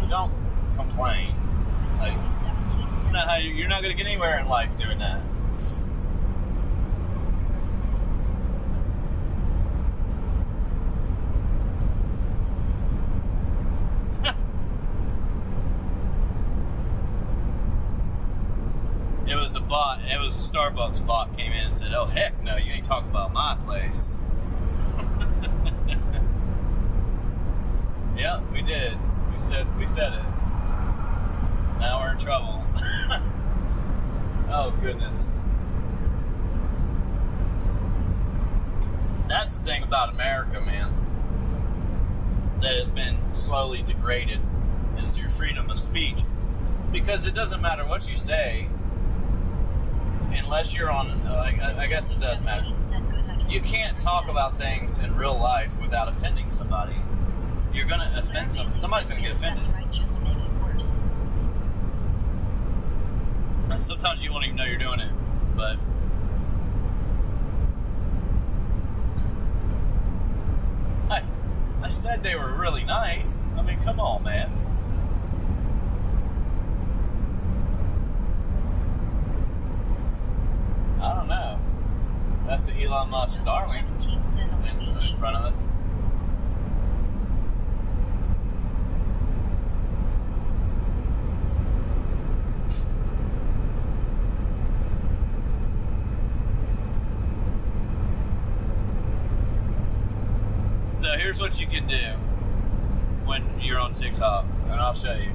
Don't complain. Like, it's not how you're not going to get anywhere in life doing that. It was a Starbucks bot came in and said, "Oh heck no, you ain't talking about my place." Yeah, we did. We said it. Now we're in trouble. Oh goodness. That's the thing about America, man, that has been slowly degraded, is your freedom of speech. Because it doesn't matter what you say, unless you're on, I guess it does matter. You can't talk about things in real life without offending somebody. You're going to offend somebody's going to get offended. And sometimes you won't even know you're doing it, but I said they were really nice. I mean, come on, man. I don't know. That's the Elon Musk Starlink in front of us. So here's what you can do when you're on TikTok, and I'll show you.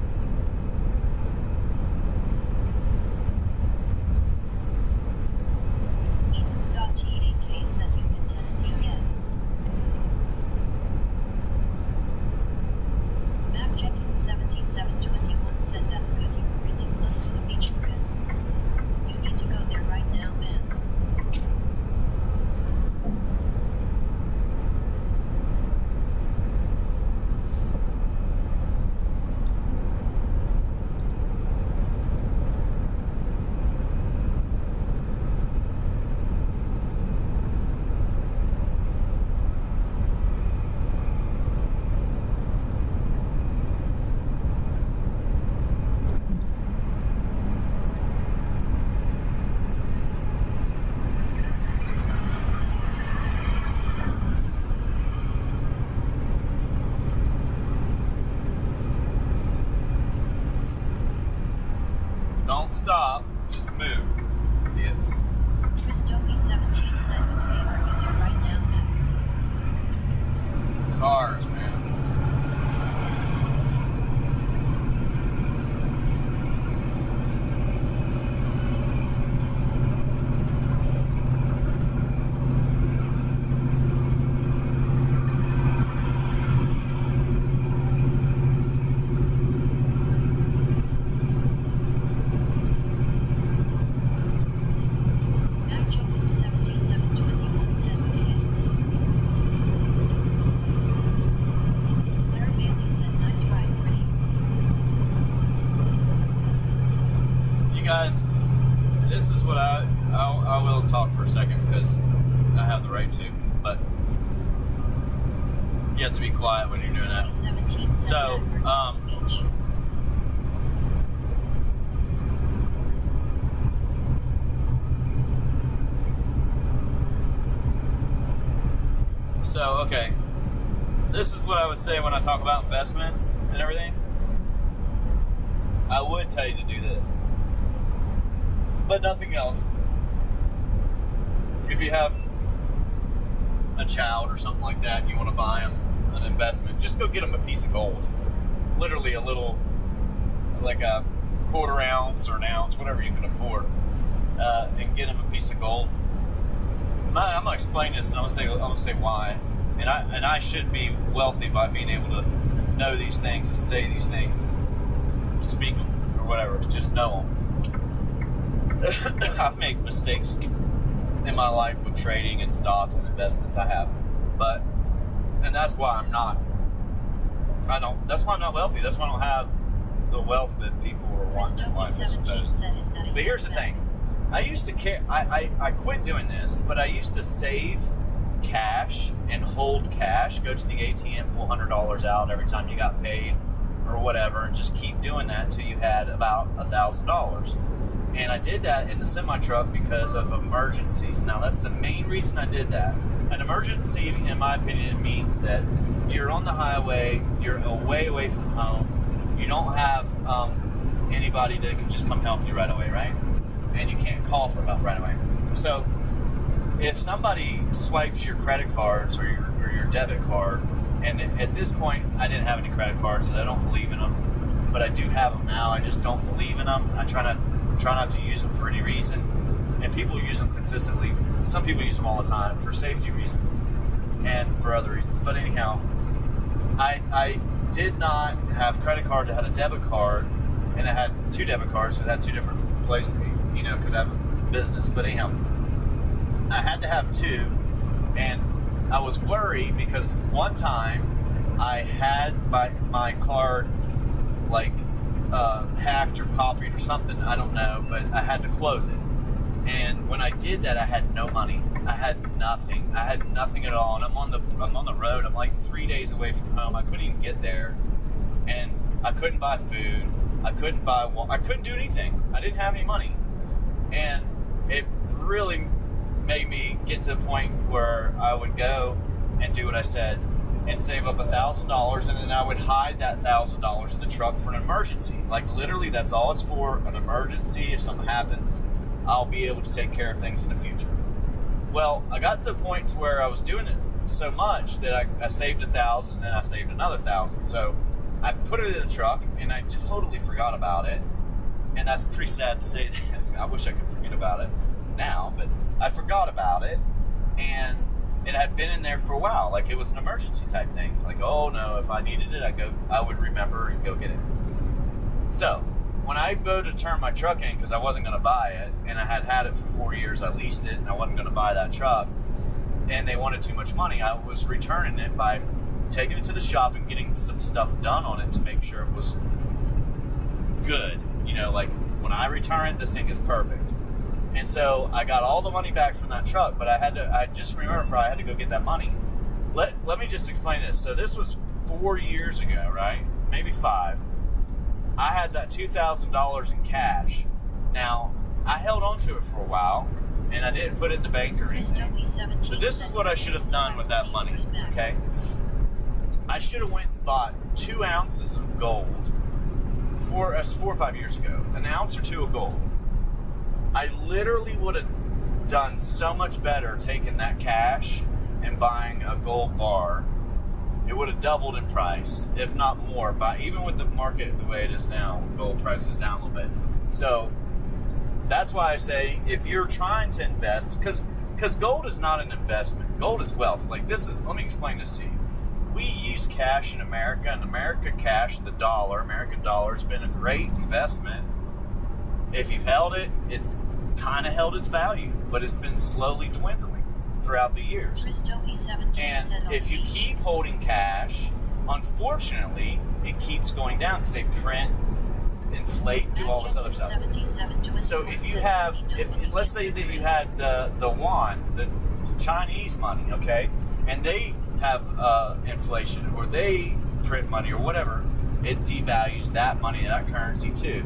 Don't stop, just move. Yes. Christopi 17 said, okay, are you there right now, man? Cars, man. Guys, this is what I will talk for a second because I have the right to, but you have to be quiet when you're doing that. So, okay, this is what I would say when I talk about investments and everything. I would tell you to do this, but nothing else. If you have a child or something like that and you want to buy them an investment, just go get them a piece of gold. Literally a little like a quarter ounce or an ounce, whatever you can afford, and get them a piece of gold. I'm gonna explain this, and I'm gonna say why. And I should be wealthy by being able to know these things and say these things, speak them or whatever. Just know them. I've made mistakes in my life with trading and stocks and investments. I have, and that's why I'm not. That's why I'm not wealthy. That's why I don't have the wealth that people are wanting in life, I suppose. But here's the thing. I used to care. I quit doing this, but I used to save cash and hold cash. Go to the ATM, pull $100 out every time you got paid, or whatever, and just keep doing that until you had about $1,000. And I did that in the semi truck because of emergencies. Now that's the main reason I did that. An emergency, in my opinion, means that you're on the highway, you're away from home, you don't have anybody that can just come help you right away, right? And you can't call for help right away. So if somebody swipes your credit cards or your debit card, and at this point I didn't have any credit cards, and I don't believe in them, but I do have them now. I just don't believe in them. I try not to use them for any reason, and people use them consistently. Some people use them all the time for safety reasons and for other reasons. But anyhow, I did not have credit cards. I had a debit card, and I had two debit cards, so it had two different places, because I have a business. But anyhow, I had to have two, and I was worried because one time I had my card hacked or copied or something, I don't know, but I had to close it. And when I did that, I had no money. I had nothing. I had nothing at all. And I'm on the road. I'm like 3 days away from home. I couldn't even get there, and I couldn't buy food. I couldn't do anything. I didn't have any money, and it really made me get to a point where I would go and do what I said and save up $1,000, and then I would hide that $1,000 in the truck for an emergency. Like literally, that's all it's for, an emergency. If something happens, I'll be able to take care of things in the future. Well, I got to a point to where I was doing it so much that I saved $1,000, and then I saved another $1,000. So I put it in the truck, and I totally forgot about it. And that's pretty sad to say that. I wish I could forget about it now, but I forgot about it, and it had been in there for a while. Like it was an emergency type thing. Like, oh no, if I needed it, I would remember and go get it. So when I go to turn my truck in, because I wasn't going to buy it, and I had it for 4 years, I leased it, and I wasn't going to buy that truck, and they wanted too much money, I was returning it by taking it to the shop and getting some stuff done on it to make sure it was good. Like when I return it, this thing is perfect. And so I got all the money back from that truck, but I just remember I had to go get that money. Let me just explain this. So this was 4 years ago, right? Maybe 5. I had that $2,000 in cash. Now, I held on to it for a while, and I didn't put it in the bank or anything. But this is what I should have done with that money, okay? I should have went and bought 2 ounces of gold. 4 or 5 years ago, an ounce or 2 of gold. I literally would have done so much better taking that cash and buying a gold bar. It would have doubled in price, if not more. Even with the market the way it is now, gold price is down a little bit. So that's why I say if you're trying to invest, because gold is not an investment. Gold is wealth. Let me explain this to you. We use cash in America, and American American dollar has been a great investment. If you've held it, it's kind of held its value, but it's been slowly dwindling throughout the years. And if you keep holding cash, unfortunately, it keeps going down because they print, inflate, do all this other stuff. So let's say that you had the yuan, the Chinese money, okay, and they have inflation, or they print money or whatever, it devalues that money, that currency too.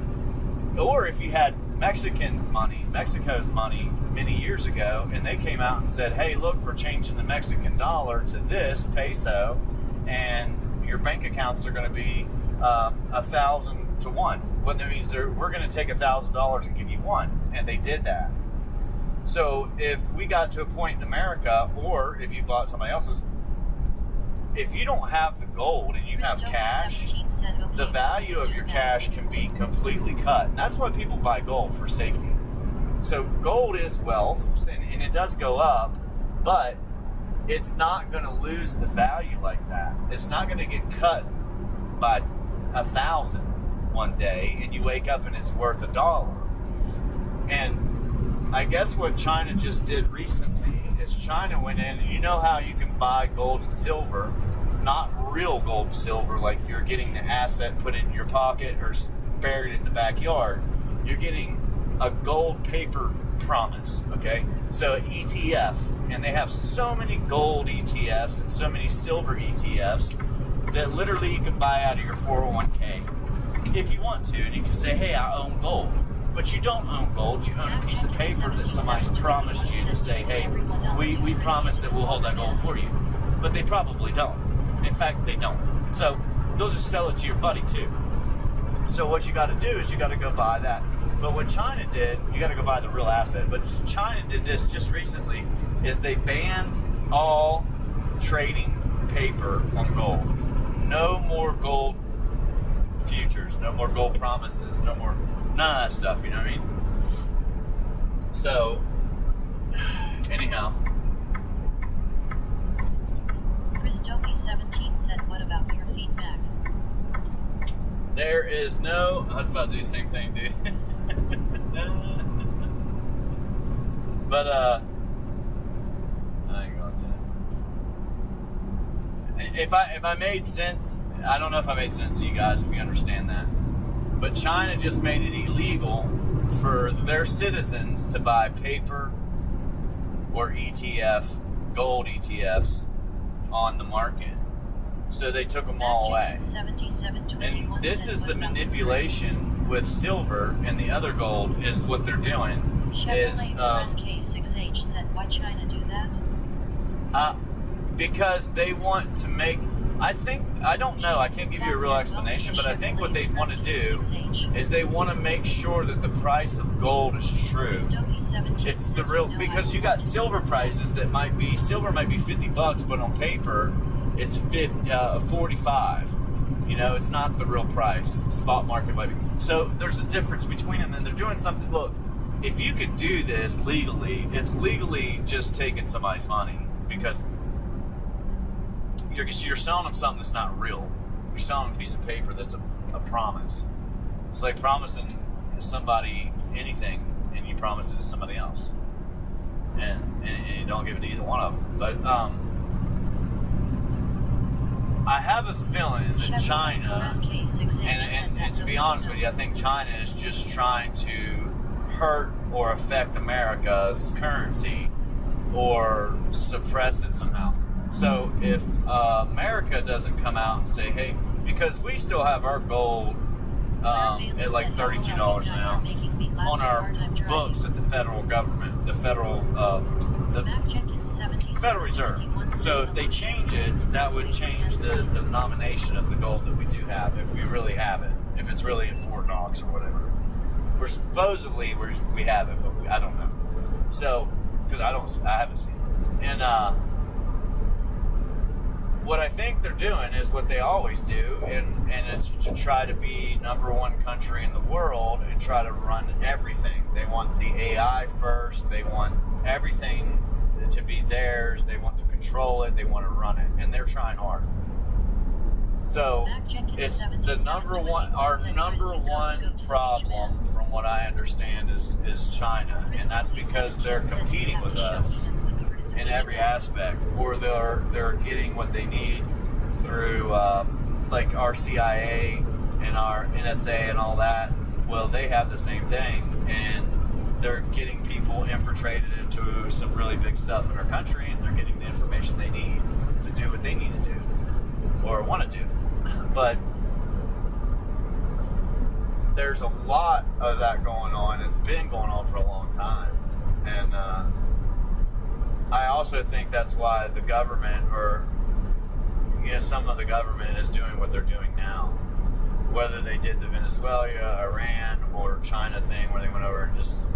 Or if you had Mexico's money many years ago, and they came out and said, hey, look, we're changing the Mexican dollar to this peso, and your bank accounts are going to be 1,000 to 1. What that means, we're going to take $1,000 and give you 1, and they did that. So if we got to a point in America, or if you bought somebody else's, if you don't have the gold and you have cash, the value of your cash can be completely cut. And that's why people buy gold, for safety. So gold is wealth, and it does go up, but it's not going to lose the value like that. It's not going to get cut by 1,000 one day, and you wake up and it's worth $1. And I guess what China just did recently is China went in, and you know how you can buy gold and silver, not real gold and silver, like you're getting the asset put in your pocket or buried in the backyard. You're getting a gold paper promise, okay? So ETF, and they have so many gold ETFs and so many silver ETFs that literally you can buy out of your 401k if you want to, and you can say, hey, I own gold. But you don't own gold, you own a piece of paper that somebody's promised you to say, hey, we promise that we'll hold that gold for you. But they probably don't. In fact, they don't. So they'll just sell it to your buddy too. So what you got to do is you got to go buy that. But what China did, you got to go buy the real asset. But China did this just recently, is they banned all trading paper on gold. No more gold futures, no more gold promises, no more, none of that stuff, you know what I mean? So, anyhow. Chris Dopey17 said, what about your feedback? There is no, I was about to do the same thing, dude. But, I ain't going to. If I made sense, I don't know if I made sense to you guys, if you understand that. But China just made it illegal for their citizens to buy paper or ETF, gold ETFs on the market. So they took them all away. And this is the manipulation with silver and the other gold is what they're doing. K6H said, why China do that? Because they want to make, I don't know, I can't give you a real explanation, but I think what they want to do is they want to make sure that the price of gold is true. It's the real, because you got silver prices that silver might be $50, but on paper, it's 45. You know, it's not the real price. Spot market might be. So there's a difference between them, and they're doing something. Look, if you can do this legally, it's legally just taking somebody's money, because you're selling them something that's not real. You're selling them a piece of paper that's a promise. It's like promising somebody anything, and you promise it to somebody else, and you don't give it to either one of them. But I have a feeling that China, and to be honest with you, I think China is just trying to hurt or affect America's currency or suppress it somehow. So if America doesn't come out and say, hey, because we still have our gold at like $32 an ounce on our books at the federal government, the Federal Reserve. So if they change it, that would change the denomination of the gold that we do have, if we really have it, if it's really in Fort Knox or whatever. We're supposedly we have it, but I don't know. So because I haven't seen it. And what I think they're doing is what they always do, and it's to try to be number one country in the world and try to run everything. They want the AI first. They want everything to be theirs. They want to control it. They want to run it, and they're trying hard. So it's the number one. Our number one problem, from what I understand, is China, and that's because they're competing with us in every aspect, or they're getting what they need through like our CIA and our NSA and all that. Well, they have the same thing, and they're getting people infiltrated into some really big stuff in our country, and they're getting the information they need to do what they need to do or want to do. But there's a lot of that going on. It's been going on for a long time, and I also think that's why the government, or some of the government, is doing what they're doing now. Whether they did the Venezuela, Iran, or China thing, where they went over just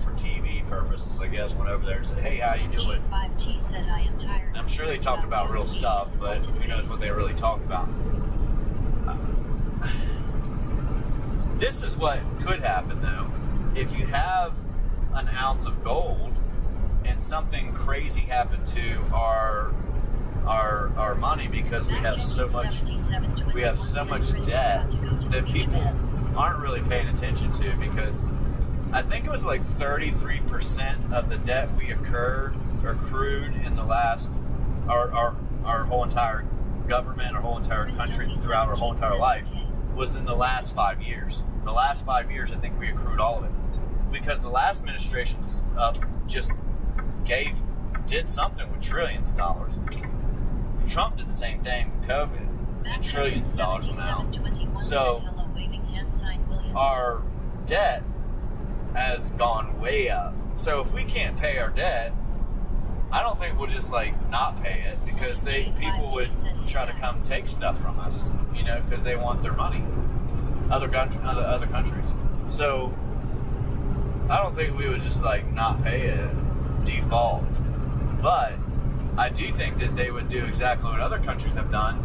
for TV purposes. journalists, I guess, went over there and said, "Hey, how you doing?" G5T said, I am tired. And I'm sure they talked about real stuff, but who knows what they really talked about. This is what could happen, though. If you have an ounce of gold and something crazy happened to our money because we have so much debt that people aren't really paying attention to, because I think it was like 33% of the debt we accrued in the last our whole entire government, our whole entire country, throughout our whole entire life, was in the last 5 years. The last 5 years, I think we accrued all of it, because the last administration just did something with trillions of dollars. Trump did the same thing with COVID, and trillions of dollars went out. So our debt has gone way up. So if we can't pay our debt, I don't think we'll just not pay it, because people would try to come take stuff from us, because they want their money. Other countries. So I don't think we would just not pay it default. But I do think that they would do exactly what other countries have done,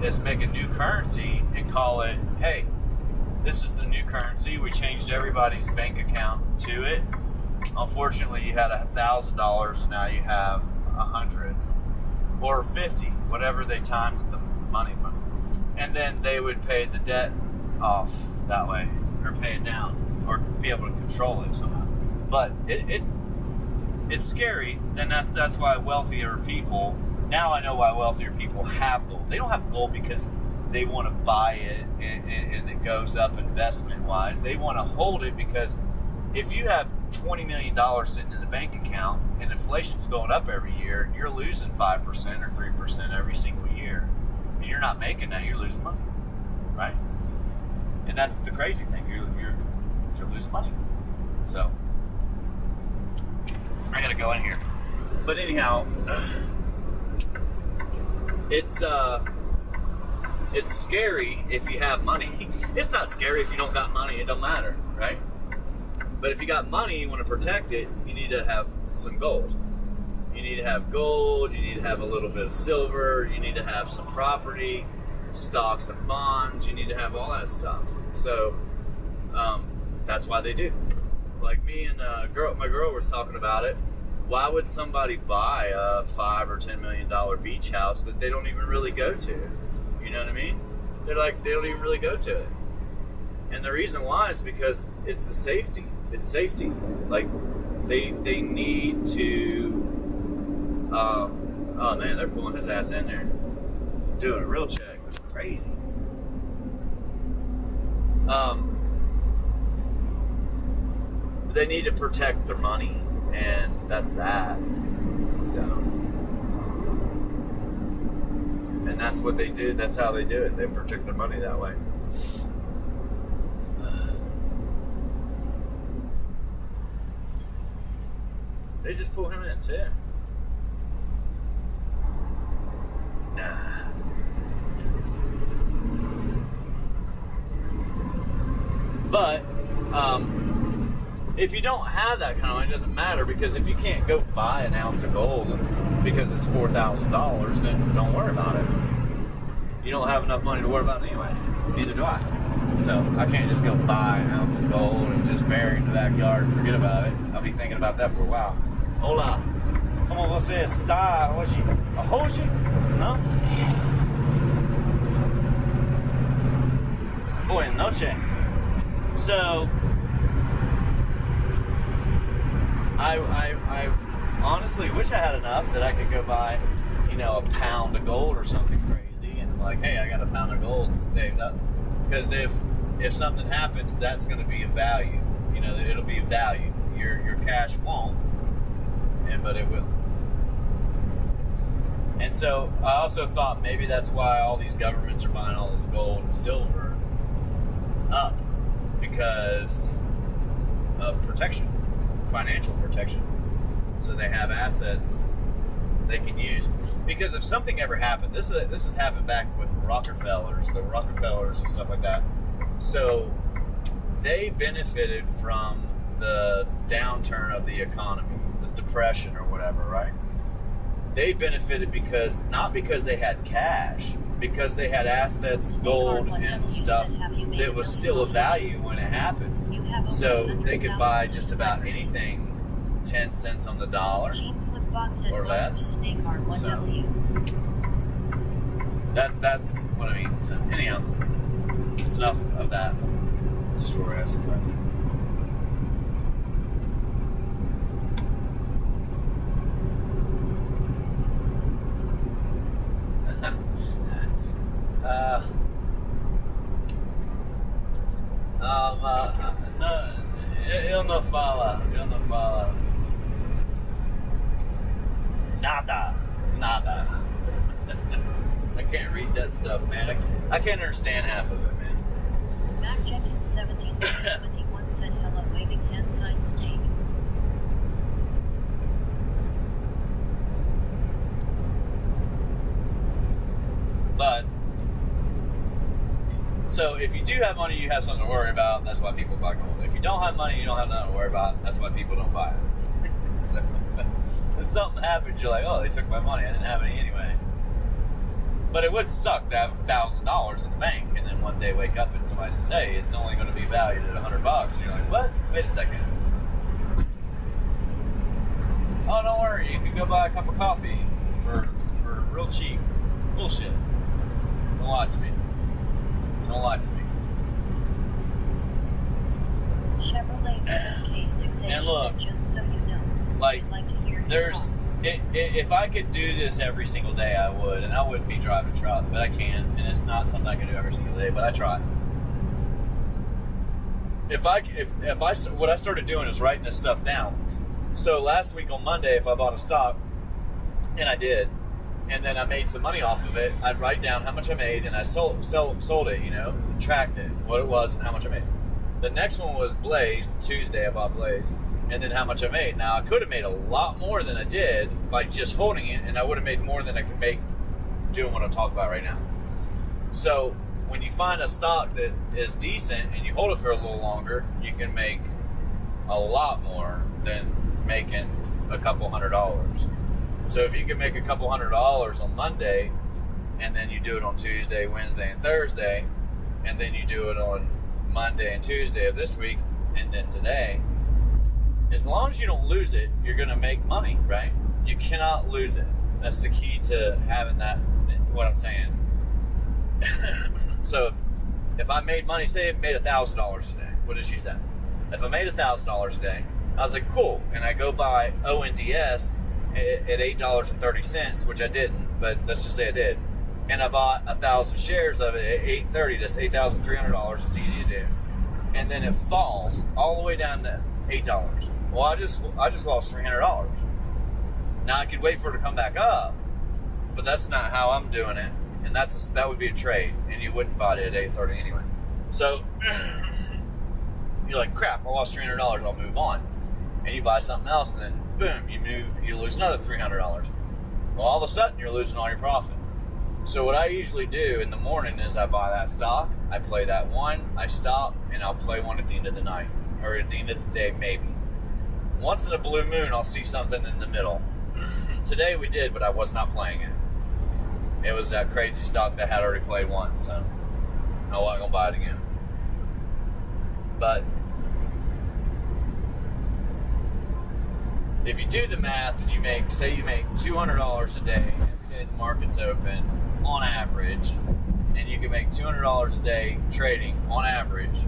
is make a new currency and call it, hey, this is the new currency. We changed everybody's bank account to it. Unfortunately, you had $1,000 and now you have 100 or 50, whatever they times the money from. And then they would pay the debt off that way, or pay it down, or be able to control it somehow. But it's scary, and that's why wealthier people, now I know why wealthier people have gold. They don't have gold because they want to buy it and it goes up investment wise. They want to hold it because if you have $20 million sitting in the bank account and inflation's going up every year, you're losing 5% or 3% every single year, and you're not making that, you're losing money, right? And that's the crazy thing. You're losing money. So I gotta go in here. But anyhow, it's scary if you have money. It's not scary if you don't got money. It don't matter, right? But if you got money, you want to protect it, you need to have some gold. You need to have gold. You need to have a little bit of silver. You need to have some property, stocks and bonds. You need to have all that stuff. So that's why they do. Like me and my girl was talking about it. Why would somebody buy a $5 or $10 million beach house that they don't even really go to? You know what I mean? They don't even really go to it. And the reason why is because it's the safety. It's safety. They need to. Oh man, they're pulling his ass in there, doing a real check. That's crazy. They need to protect their money, and that's that. So, and that's what they do. That's how they do it. They protect their money that way. They just pull him in too. Nah. But if you don't have that kind of money, it doesn't matter, because if you can't go buy an ounce of gold because it's $4,000, then don't worry about it. You don't have enough money to worry about it anyway. Neither do I. So I can't just go buy an ounce of gold and just bury it in the backyard and forget about it. I'll be thinking about that for a while. Hola, ¿cómo você está hoje? Hoje? No? Buenas noches. So, I honestly wish I had enough that I could go buy, a pound of gold or something crazy, and hey, I got a pound of gold saved up. Because if something happens, that's going to be a value. It'll be a value. Your cash won't, but it will. And so I also thought maybe that's why all these governments are buying all this gold and silver up, because of protection, financial protection. So they have assets they can use. Because if something ever happened, this has happened back with the Rockefellers and stuff like that. So they benefited from the downturn of the economy, the depression or whatever, right? They benefited not because they had cash, because they had assets, gold, and stuff that was still of value when it happened. So they could buy just about anything 10 cents on the dollar or less. So that's what I mean. So anyhow, it's enough of that story, I suppose. No, eu não fala. Nada. I can't read that stuff, man. I can't understand half of it, man. Mac Jenkins 7771 said hello, waving hand sign snake. But so if you do have money, you have something to worry about. That's why people buy gold. If you don't have money, you don't have nothing to worry about. That's why people don't buy it. So, if something happens, you're like, oh, they took my money. I didn't have any anyway. But it would suck to have $1,000 in the bank, and then one day wake up and somebody says, hey, it's only going to be valued at $100, and you're like, what? Wait a second. Oh, don't worry, you can go buy a cup of coffee for real cheap. Bullshit. Don't lie to me. Don't lie to me. Chevrolet Express K6H, and look, just so you know, like, I'd like to hear you there's talk. If I could do this every single day, I would, and I wouldn't be driving truck, but I can, and it's not something I can do every single day, but I try. What I started doing is writing this stuff down. So last week on Monday, if I bought a stock, and I did, and then I made some money off of it, I'd write down how much I made, and I sold it, tracked it, what it was, and how much I made. The next one was Blaze. Tuesday I bought Blaze, and then how much I made. Now I could have made a lot more than I did by just holding it, and I would have made more than I could make doing what I'm talking about right now. So when you find a stock that is decent and you hold it for a little longer, you can make a lot more than making a couple $100. So if you can make a couple $100 on Monday, and then you do it on Tuesday, Wednesday, and Thursday, and then you do it on Monday and Tuesday of this week, and then today, as long as you don't lose it, you're going to make money, right? You cannot lose it. That's the key to having that, what I'm saying. So if I made money, say I made $1,000 today, we'll just use that. If I made $1,000 today, I was like, cool, and I go buy ONDS at $8.30, which I didn't, but let's just say I did. And I bought 1,000 shares of it at $8.30. That's $8,300. It's easy to do. And then it falls all the way down to $8. Well, I just lost $300. Now I could wait for it to come back up, but that's not how I'm doing it. And that would be a trade, and you wouldn't buy it at $8.30 anyway. So you're like, crap, I lost $300. I'll move on. And you buy something else, and then boom, you lose another $300. Well, all of a sudden you're losing all your profit. So what I usually do in the morning is I buy that stock, I play that one, I stop, and I'll play one at the end of the night, or at the end of the day, maybe. Once in a blue moon, I'll see something in the middle. Today we did, but I was not playing it. It was that crazy stock that I had already played once, so I wasn't going to buy it again. But if you do the math and you make $200 a day, and the market's open on average, and you can make $200 a day trading on average,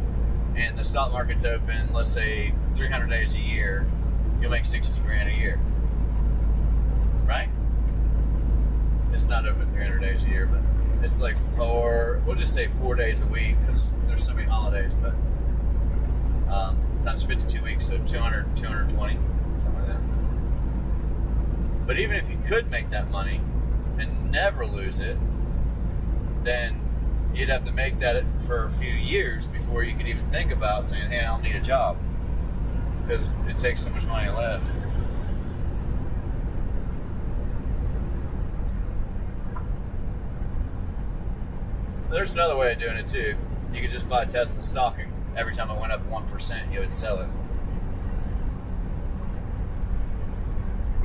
and the stock market's open, let's say 300 days a year, you'll make $60,000 a year, right? It's not open 300 days a year, but it's like we'll just say 4 days a week, because there's so many holidays, but times 52 weeks, so 200, 220, something like that. But even if you could make that money and never lose it, then you'd have to make that for a few years before you could even think about saying, hey, I don't need a job, because it takes so much money left. There's another way of doing it too. You could just buy Tesla stock, and every time it went up 1%, you would sell it.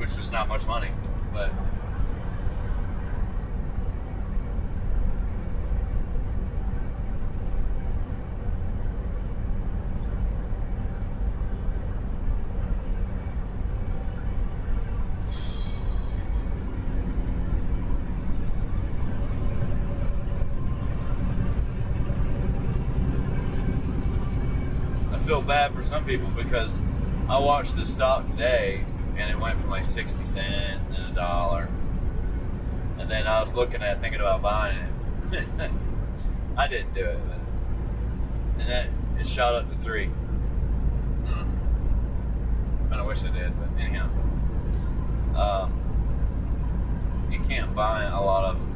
which was not much money, but. I feel bad for some people because I watched the stock today and it went from like 60 cents and then $1. And then I was looking at thinking about buying it. I didn't do it, but, and then it shot up to 3. Kind of wish I did, but anyhow, you can't buy a lot of them.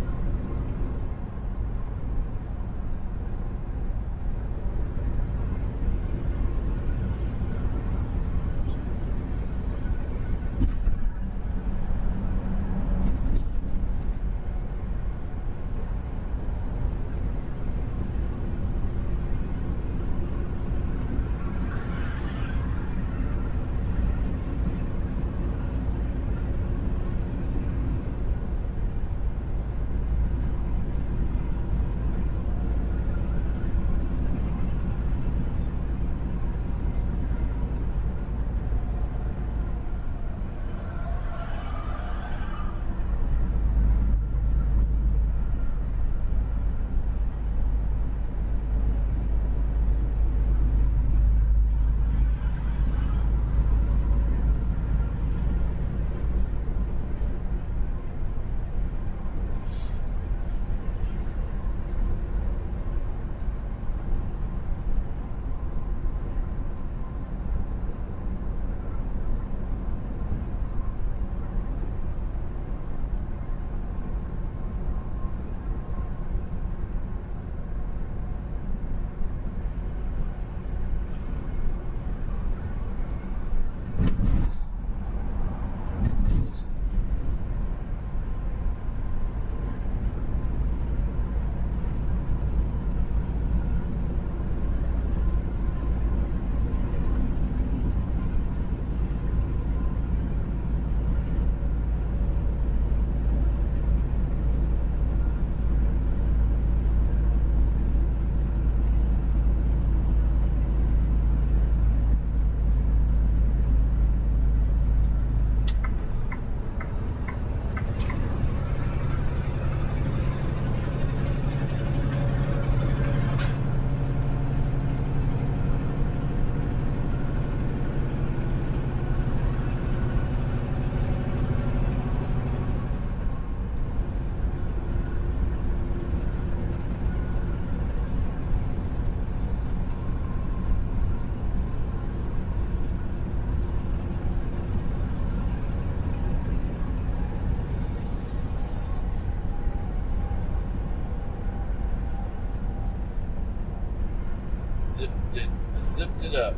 Zipped it up.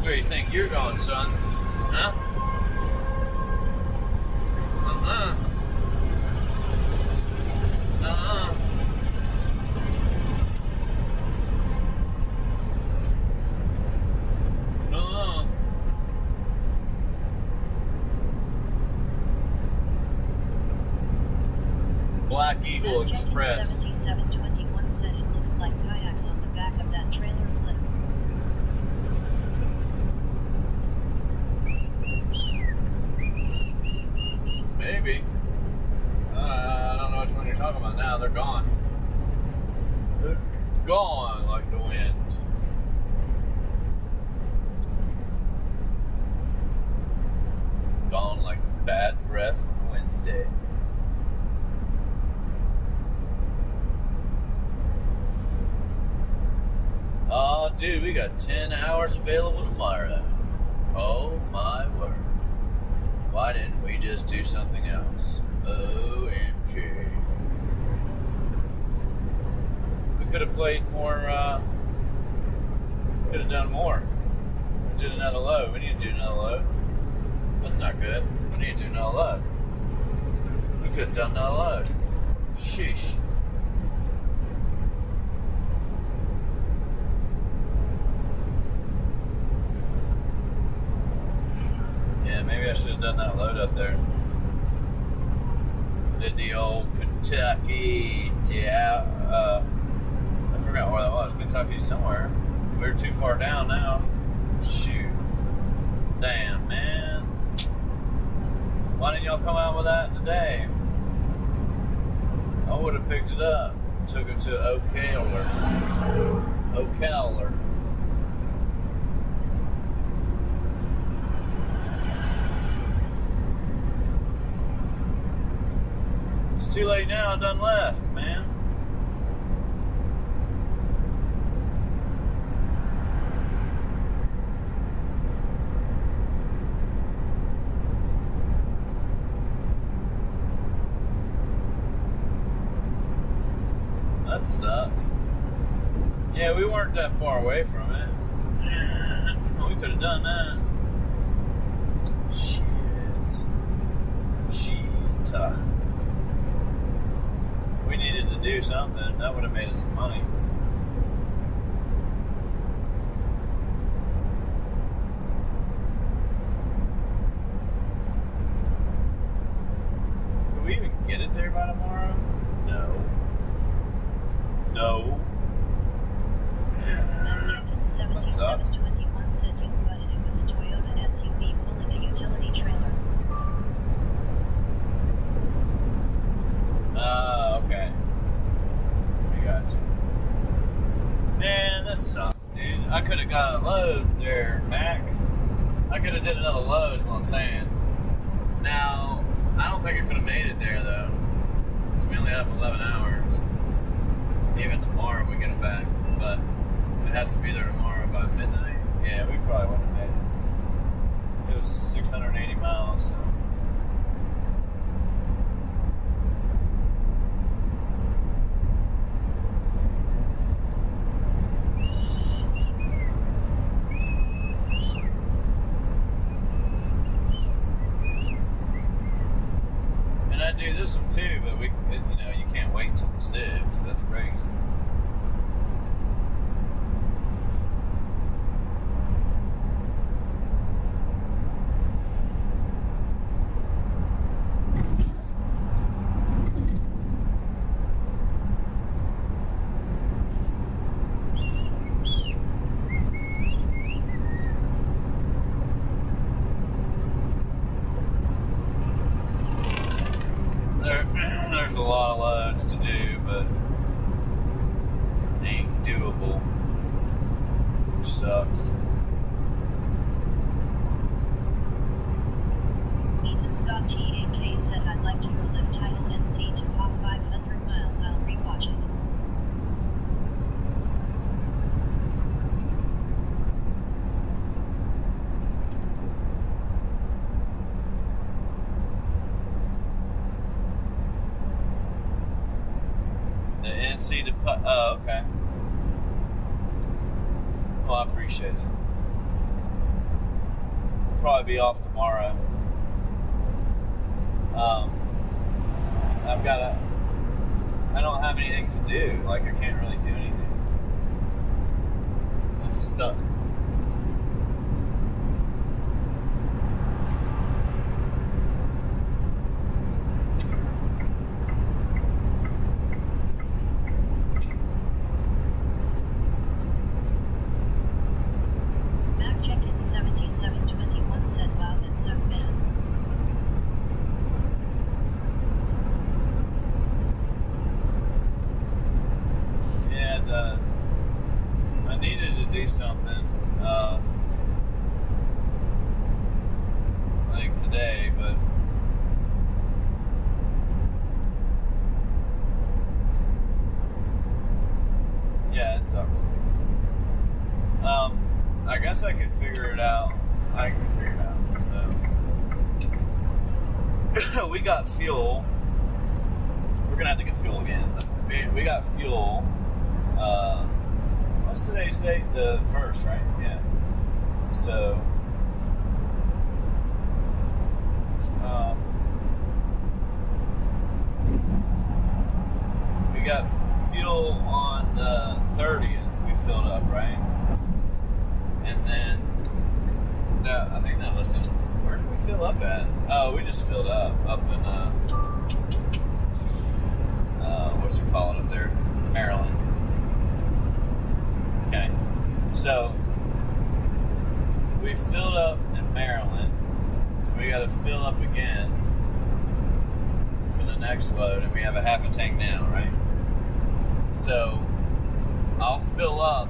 Where do you think you're going, son? Huh? Black Eagle Express. 7721 said it looks like kayaks on the back of that trailer Gone like the wind. Gone like bad breath on Wednesday. Oh, dude, we got 10 hours available tomorrow. Oh, my word. Why didn't we just do something else? OMG. We could have played more, could have done more. We did another load. We need to do another load. That's not good. We need to do another load. We could have done another load. Sheesh. Yeah, maybe I should have done that load up there. Did the old Kentucky I forgot where that was. Kentucky somewhere. We're too far down now. Shoot. Damn, man. Why didn't y'all come out with that today? I would have picked it up. Took it to Ocala. It's too late now. I done left, man. That sucks. Yeah, we weren't that far away from it. We could have done that. Shit. We needed to do something. That would have made us some money. Can we even get it there by tomorrow? No. Jenkins 7721 said you but it was a Toyota SUV pulling a utility trailer. Okay. I got you. Man, that sucks, dude. I could have got a load there, Mac. I could have did another load, is what I'm saying. Now, I don't think I could have made it there, though. It's we only have 11 hours. Even tomorrow we get it back. But it has to be there tomorrow by midnight. Yeah, we probably wouldn't have made it. It was 680 miles, so. I do this one too, but you can't wait till the 6th. That's crazy. There's a lot of loads to do, but ain't doable, which sucks. Ethan Scott TAK said I'd like to relive titled NC to pop 500 miles. I'll rewatch it. NC to put. Oh, okay. Well, I appreciate it. I'll probably be off tomorrow. I don't have anything to do. Like, I can't really do anything. I'm stuck. Mac Jenkins 7721 said wow, that sucked, man. Yeah, it does. 70 something, like today, but yeah, it sucks. I guess I could figure it out. I can figure it out. So we got fuel. We're gonna have to get fuel again. But we got fuel. What's today's date? The 1st, right? Yeah. So we got fuel on the 30th. We filled up, right? And then I think that was it. Where did we fill up at? Oh, we just filled up in what's it called up there? Maryland. Okay. So we filled up in Maryland. We got to fill up again for the next load, and we have a half a tank now, right? So I'll fill up,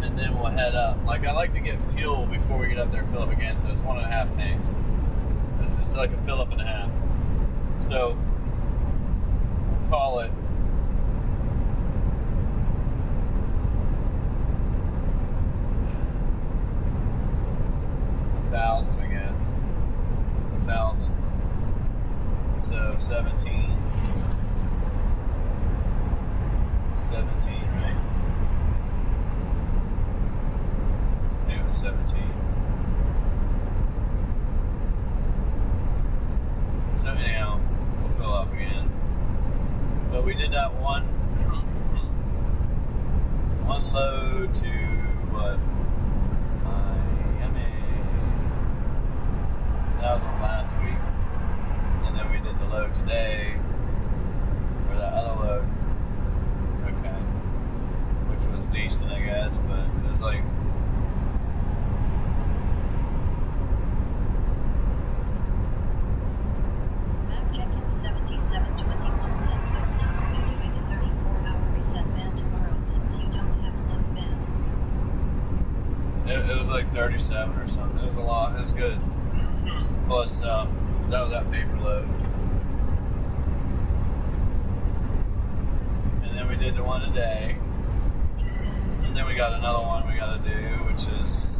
and then we'll head up. Like, I like to get fuel before we get up there and fill up again, so it's 1.5 tanks. It's like a fill up and a half. So we'll call it 1,000, I guess. 1,000. So 17. 17, right? I think it was 17. So anyhow, we'll fill up again. But we did that one load to what? Miami. That was on last week. And then we did the load today. Or that other load. Okay. Which was decent, I guess, but it was like Map check-in 7721 said so now are you doing a 34-hour reset ban tomorrow since you don't have a load ban? it was like 37 or something. It was a lot. It was good. Plus, that was that paper load. And then we did the one today. And then we got another one we got to do, which is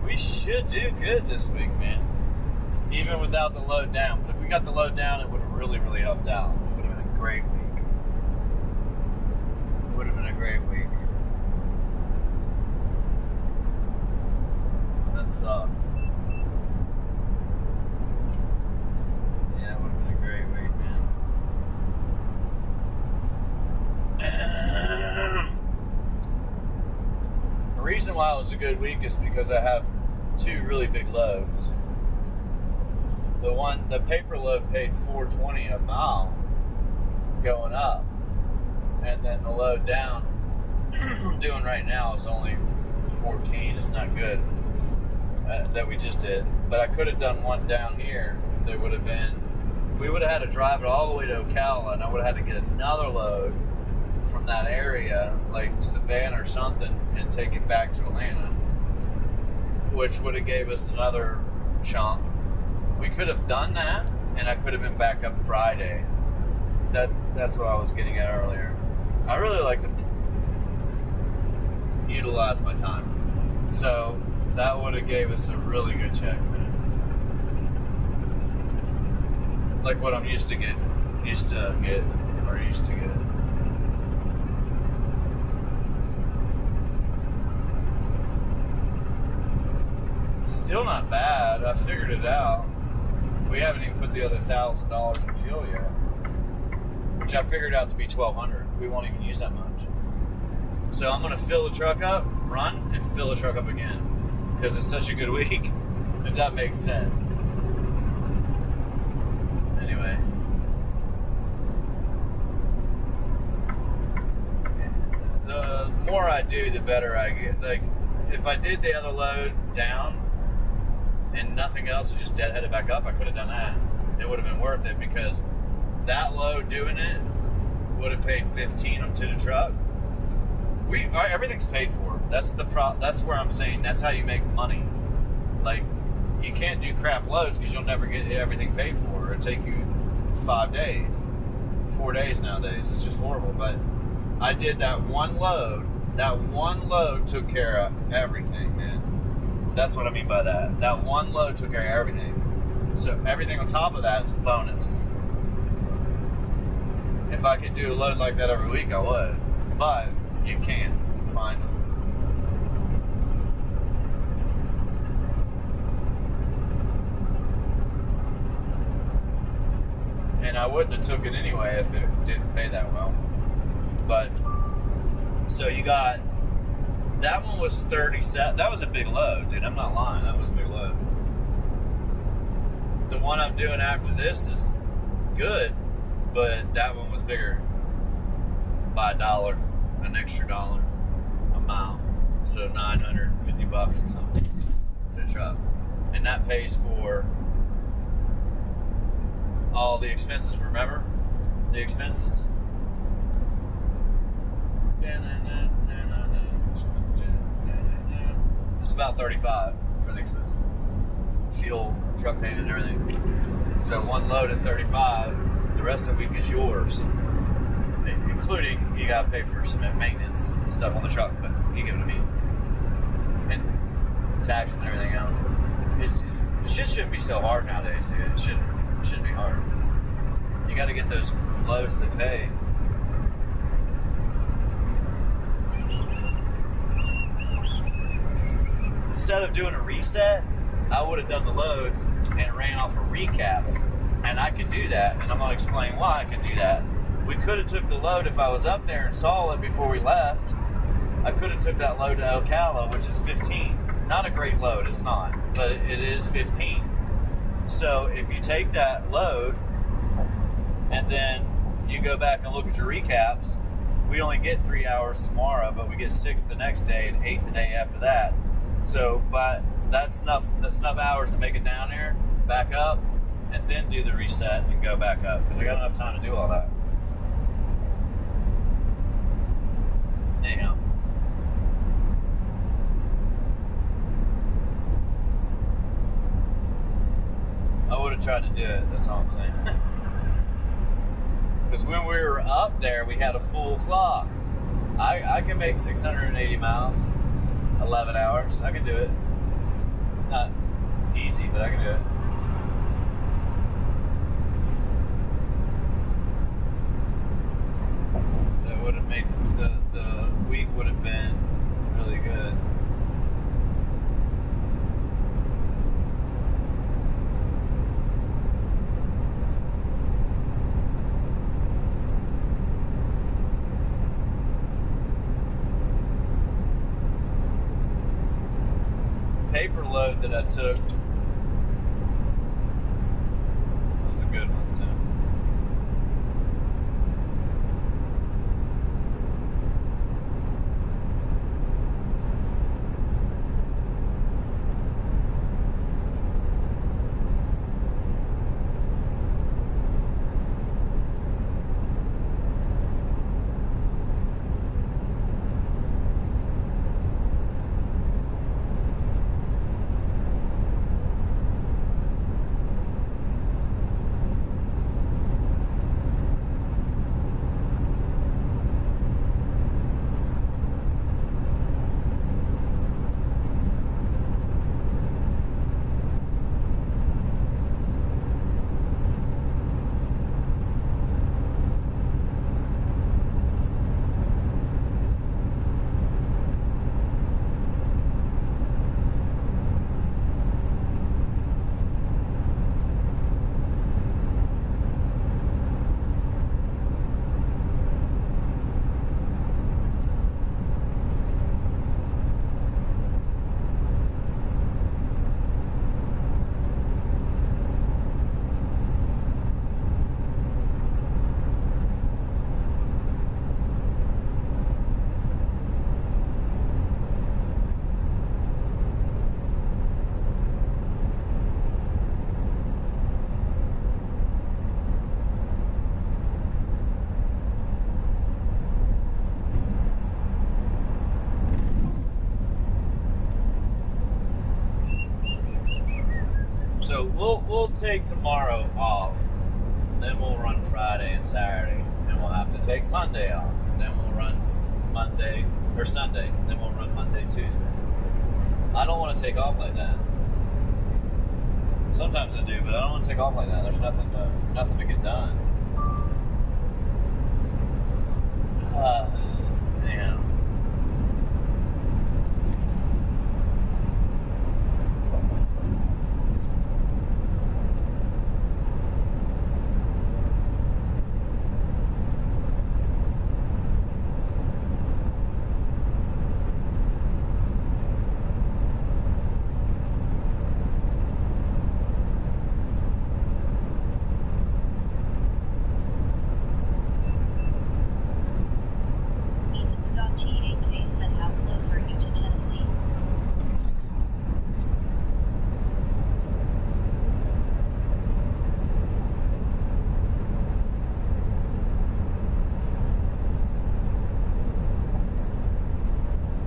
we should do good this week, man. Even without the load down. But if we got the load down, it would have really, really helped out. It would have been a great week. It would have been a great week. That sucks. Yeah, it would have been a great week, man. The reason why it was a good week is because I have 2 really big loads. The paper load paid $4.20 a mile going up, and then the load down I'm doing right now is only 14. It's not good that we just did, but I could have done one down here. There would have been, we would have had to drive it all the way to Ocala, and I would have had to get another load from that area, like Savannah or something, and take it back to Atlanta, which would have gave us another chunk. We could have done that, and I could have been back up Friday. That's what I was getting at earlier. I really like to utilize my time. So that would have gave us a really good check, man. Like what I'm used to get. Still not bad. I figured it out. We haven't even put the other $1,000 in fuel yet, which I figured out to be $1,200. We won't even use that much. So I'm gonna fill the truck up, run, and fill the truck up again, because it's such a good week. If that makes sense. Anyway. The more I do, the better I get. Like, if I did the other load down, and nothing else, and just deadheaded back up, I could have done that. It would have been worth it, because that load doing it would have paid $15 to the truck. Everything's paid for. That's where I'm saying that's how you make money. Like, you can't do crap loads because you'll never get everything paid for. It'll take you 5 days, 4 days nowadays. It's just horrible. But I did that one load. That one load took care of everything, man. That's what I mean by that. That one load took care of everything. So everything on top of that is a bonus. If I could do a load like that every week, I would. But you can't find them. And I wouldn't have took it anyway if it didn't pay that well. But, so you got, that one was 37, that was a big load, dude, I'm not lying, that was a big load. The one I'm doing after this is good, but that one was bigger by $1, an extra $1 a mile. So $950 or something to the truck. And that pays for all the expenses, remember? The expenses? It's about $35 for the expenses. Fuel, truck payment, and everything. So one load at $35, the rest of the week is yours. Including, you gotta pay for some maintenance and stuff on the truck, but you give it to me. And taxes and everything else. Shit shouldn't be so hard nowadays, dude. It shouldn't be hard. You gotta get those loads that pay. Instead of doing a reset, I would have done the loads and ran off of recaps. And I could do that, and I'm gonna explain why I can do that. We could have took the load if I was up there and saw it before we left. I could have took that load to Ocala, which is 15. Not a great load, it's not, but it is 15. So if you take that load and then you go back and look at your recaps, we only get 3 hours tomorrow, but we get 6 the next day and 8 the day after that. So, but that's enough hours to make it down there, back up, and then do the reset and go back up, because I got enough time to do all that. Anyhow. I would have tried to do it, that's all I'm saying. Because when we were up there, we had a full clock. I can make 680 miles, 11 hours. I can do it. It's not easy, but I can do it. So it would have made the week would have been really good. Paper load that I took was a good one, so. So we'll take tomorrow off, then we'll run Friday and Saturday, and we'll have to take Monday off, and then we'll run Monday or Sunday, and then we'll run Monday, Tuesday. I don't want to take off like that. Sometimes I do, but I don't want to take off like that. There's nothing to get done. Anyhow. Ethan Scott T8K said, how close are you to Tennessee?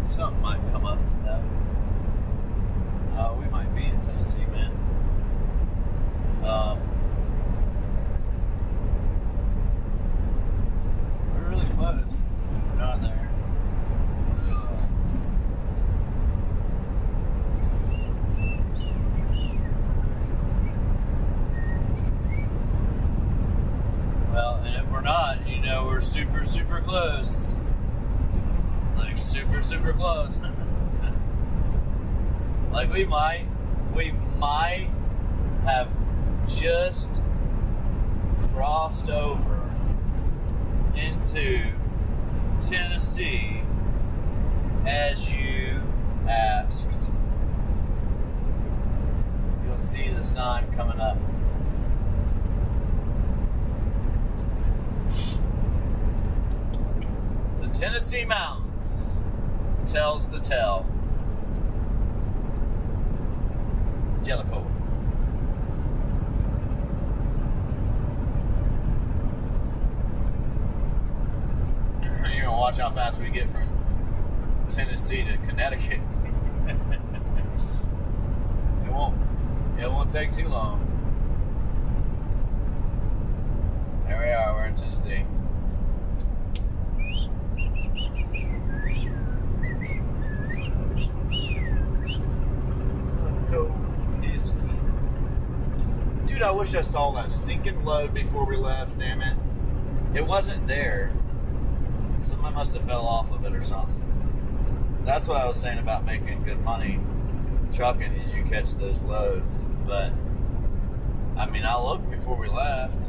Something might come up though. We might be in Tennessee, man. We're really close. We're not there. Well, and if we're not, we're super, super close. Like super, super close. Like we might have just crossed over into Tennessee as you asked. You'll see the sign coming up. The Tennessee Mountains tells the tale. Jellicoe. You're gonna watch how fast we get from Tennessee to Connecticut. It won't take too long. There we are, we're in Tennessee. Dude, I wish I saw that stinking load before we left, damn it. It wasn't there. Someone must have fell off of it or something. That's what I was saying about making good money trucking is you catch those loads. But, I mean, I looked before we left.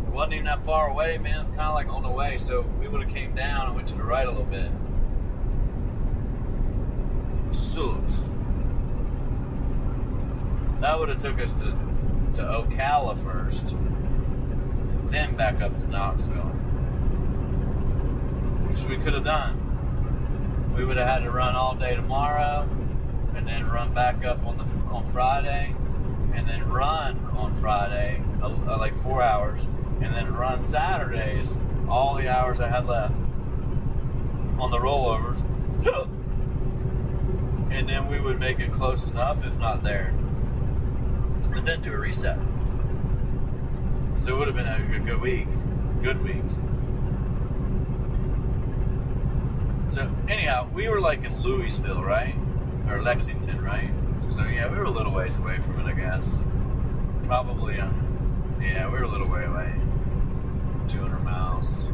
It wasn't even that far away, man. It's kind of like on the way. So we would have came down and went to the right a little bit. Sucks. That would have took us to Ocala first, and then back up to Knoxville, which we could have done. We would have had to run all day tomorrow, and then run back up on Friday, and then run on Friday like 4 hours, and then run Saturdays all the hours I had left on the rollovers, and then we would make it close enough, if not there. And then do a reset. So it would have been a good week. Good week. So anyhow, we were like in Louisville, right? Or Lexington, right? So yeah, we were a little ways away from it, I guess. Probably, yeah, we were a little way away. 200 miles.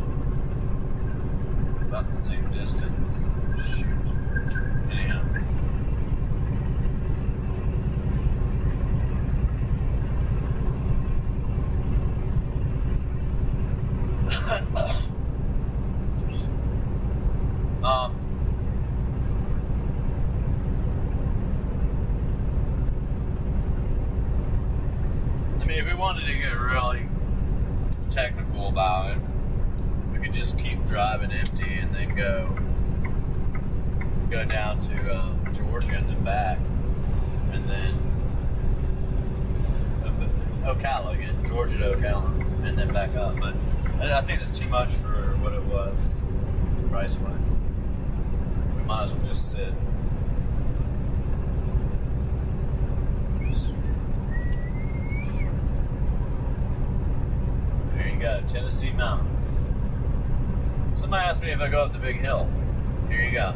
About the same distance. Shoot. Anyhow. I mean, if we wanted to get really technical about it, we could just keep driving empty and then go down to Georgia and then back, and then Ocala again, Georgia to Ocala, and then back up. But I think that's too much for what it was, price-wise. We might as well just sit. Tennessee mountains. Somebody asked me if I go up the big hill. Here you go.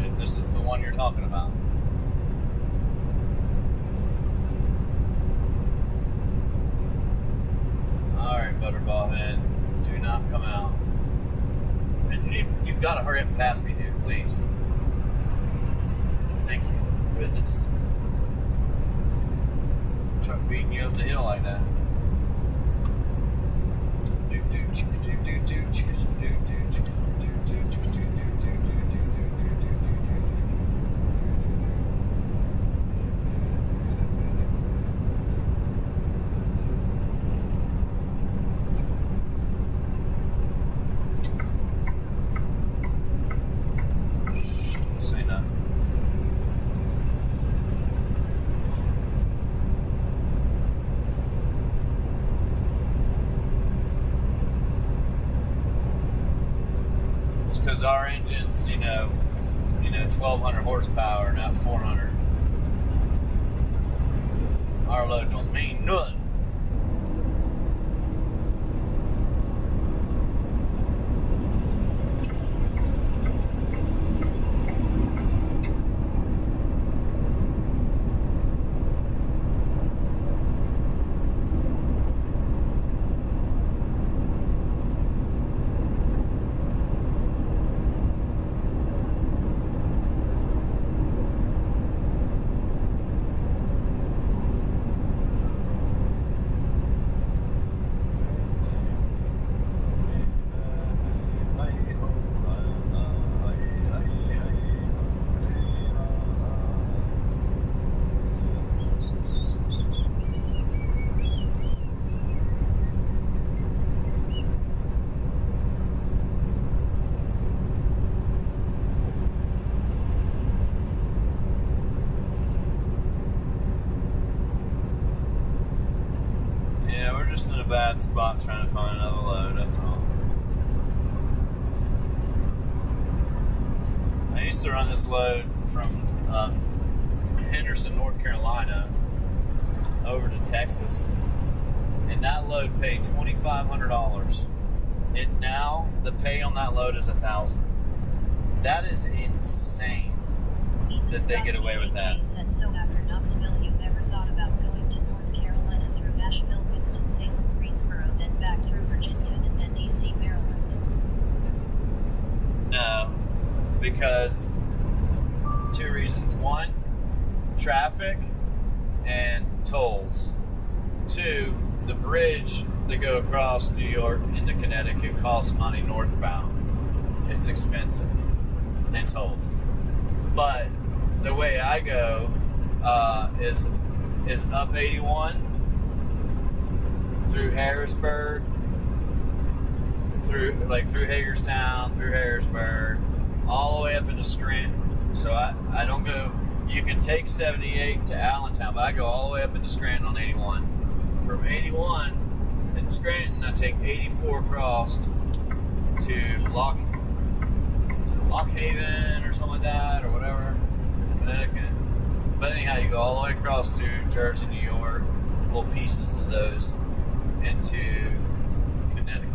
If this is the one you're talking about. Alright, Butterball Head. Do not come out. And you've got to hurry up and pass me, dude, please. Thank you. Goodness. Truck beating you up the hill like that. Say nothing. It's because our engine's, 1,200 horsepower, not 400. Our load don't mean nothing. Just in a bad spot trying to find another load, that's all. I used to run this load from Henderson, North Carolina over to Texas, and that load paid $2,500. And now the pay on that load is $1,000. That is insane that they get away with that. Said, so after Knoxville, you ever thought about going to North Carolina through Asheville, Winston-Salem, Greensboro, then back through Virginia, and then D.C., Maryland? No, because 2 reasons. 1, traffic and tolls. 2, the bridge that go across New York into Connecticut costs money northbound. It's expensive. And tolls. But the way I go is up 81 through Harrisburg, through Hagerstown, through Harrisburg, all the way up into Scranton. So I don't go. You can take 78 to Allentown, but I go all the way up into Scranton on 81. From 81 in Scranton, I take 84 across to Lockhaven or something like that, or whatever, Connecticut. But anyhow, you go all the way across through Jersey, New York, little pieces of those into Connecticut.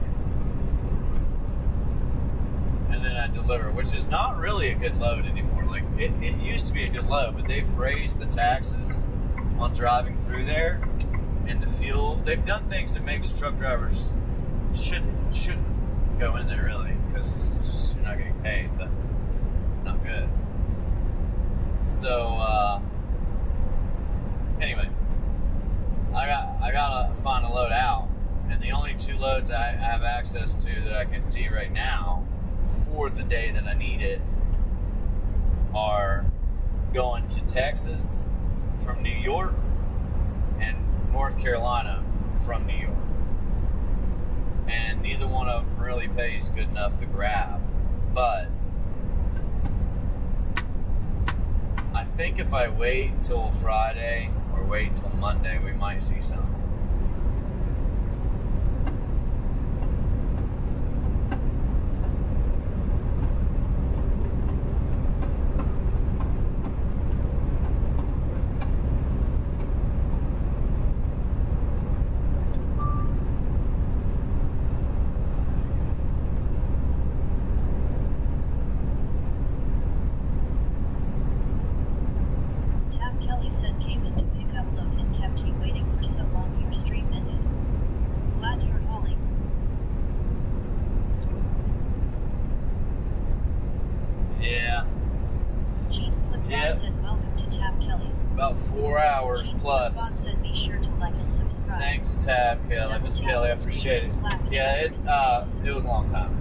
And then I deliver, which is not really a good load anymore. Like, it used to be a good load, but they've raised the taxes on driving through there and the fuel. They've done things that makes truck drivers shouldn't go in there, really, because it's just, you're not getting paid, but not good. So, anyway, I gotta find a load out, and the only 2 loads I have access to that I can see right now for the day that I need it are going to Texas from New York and North Carolina from New York. And neither one of them really pays good enough to grab. But I think if I wait till Friday or wait till Monday, we might see some. Yep. said welcome to Tab Kelly. About 4 hours Bot plus. said be sure to like and subscribe. Thanks, Tab Kelly. Double Miss tap Kelly, I the screen appreciate to it. slap each Yeah, other in the face. it was a long time.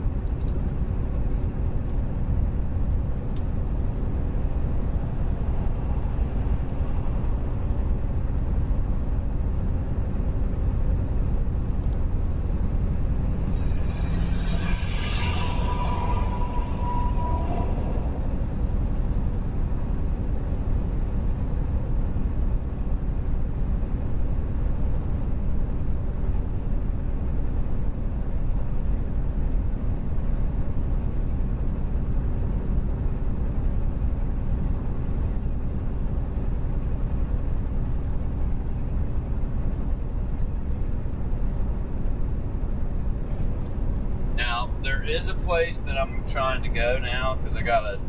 Now, there is a place that I'm trying to go now because I gotta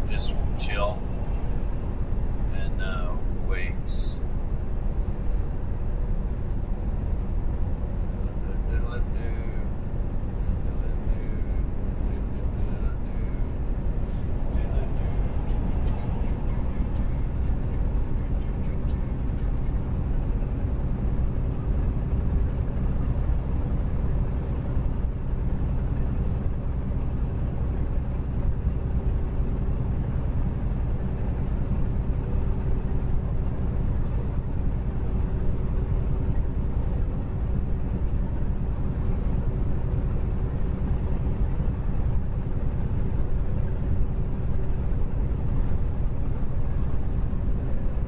just chill and wait.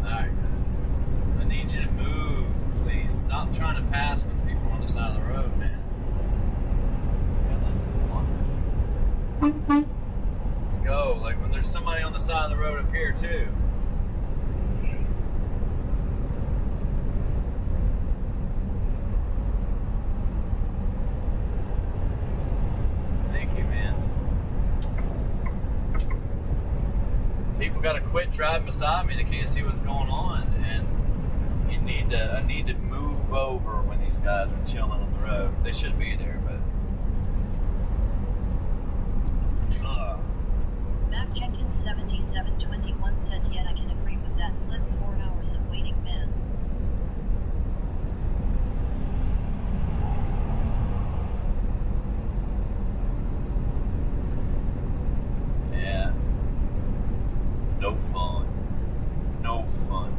Alright, guys. I need you to move, please. Stop trying to pass when people are on the side of the road, man. Let's go. Like when there's somebody on the side of the road up here, too. Thank you, man. People gotta quit driving beside me. They can't see what's going on, and I need to move over when these guys are chilling on the road. They should be there, but. Mac Jenkins 7721 said, "Yet I can agree with that. Flip 4 hours of waiting, man." Yeah. No fun. No fun.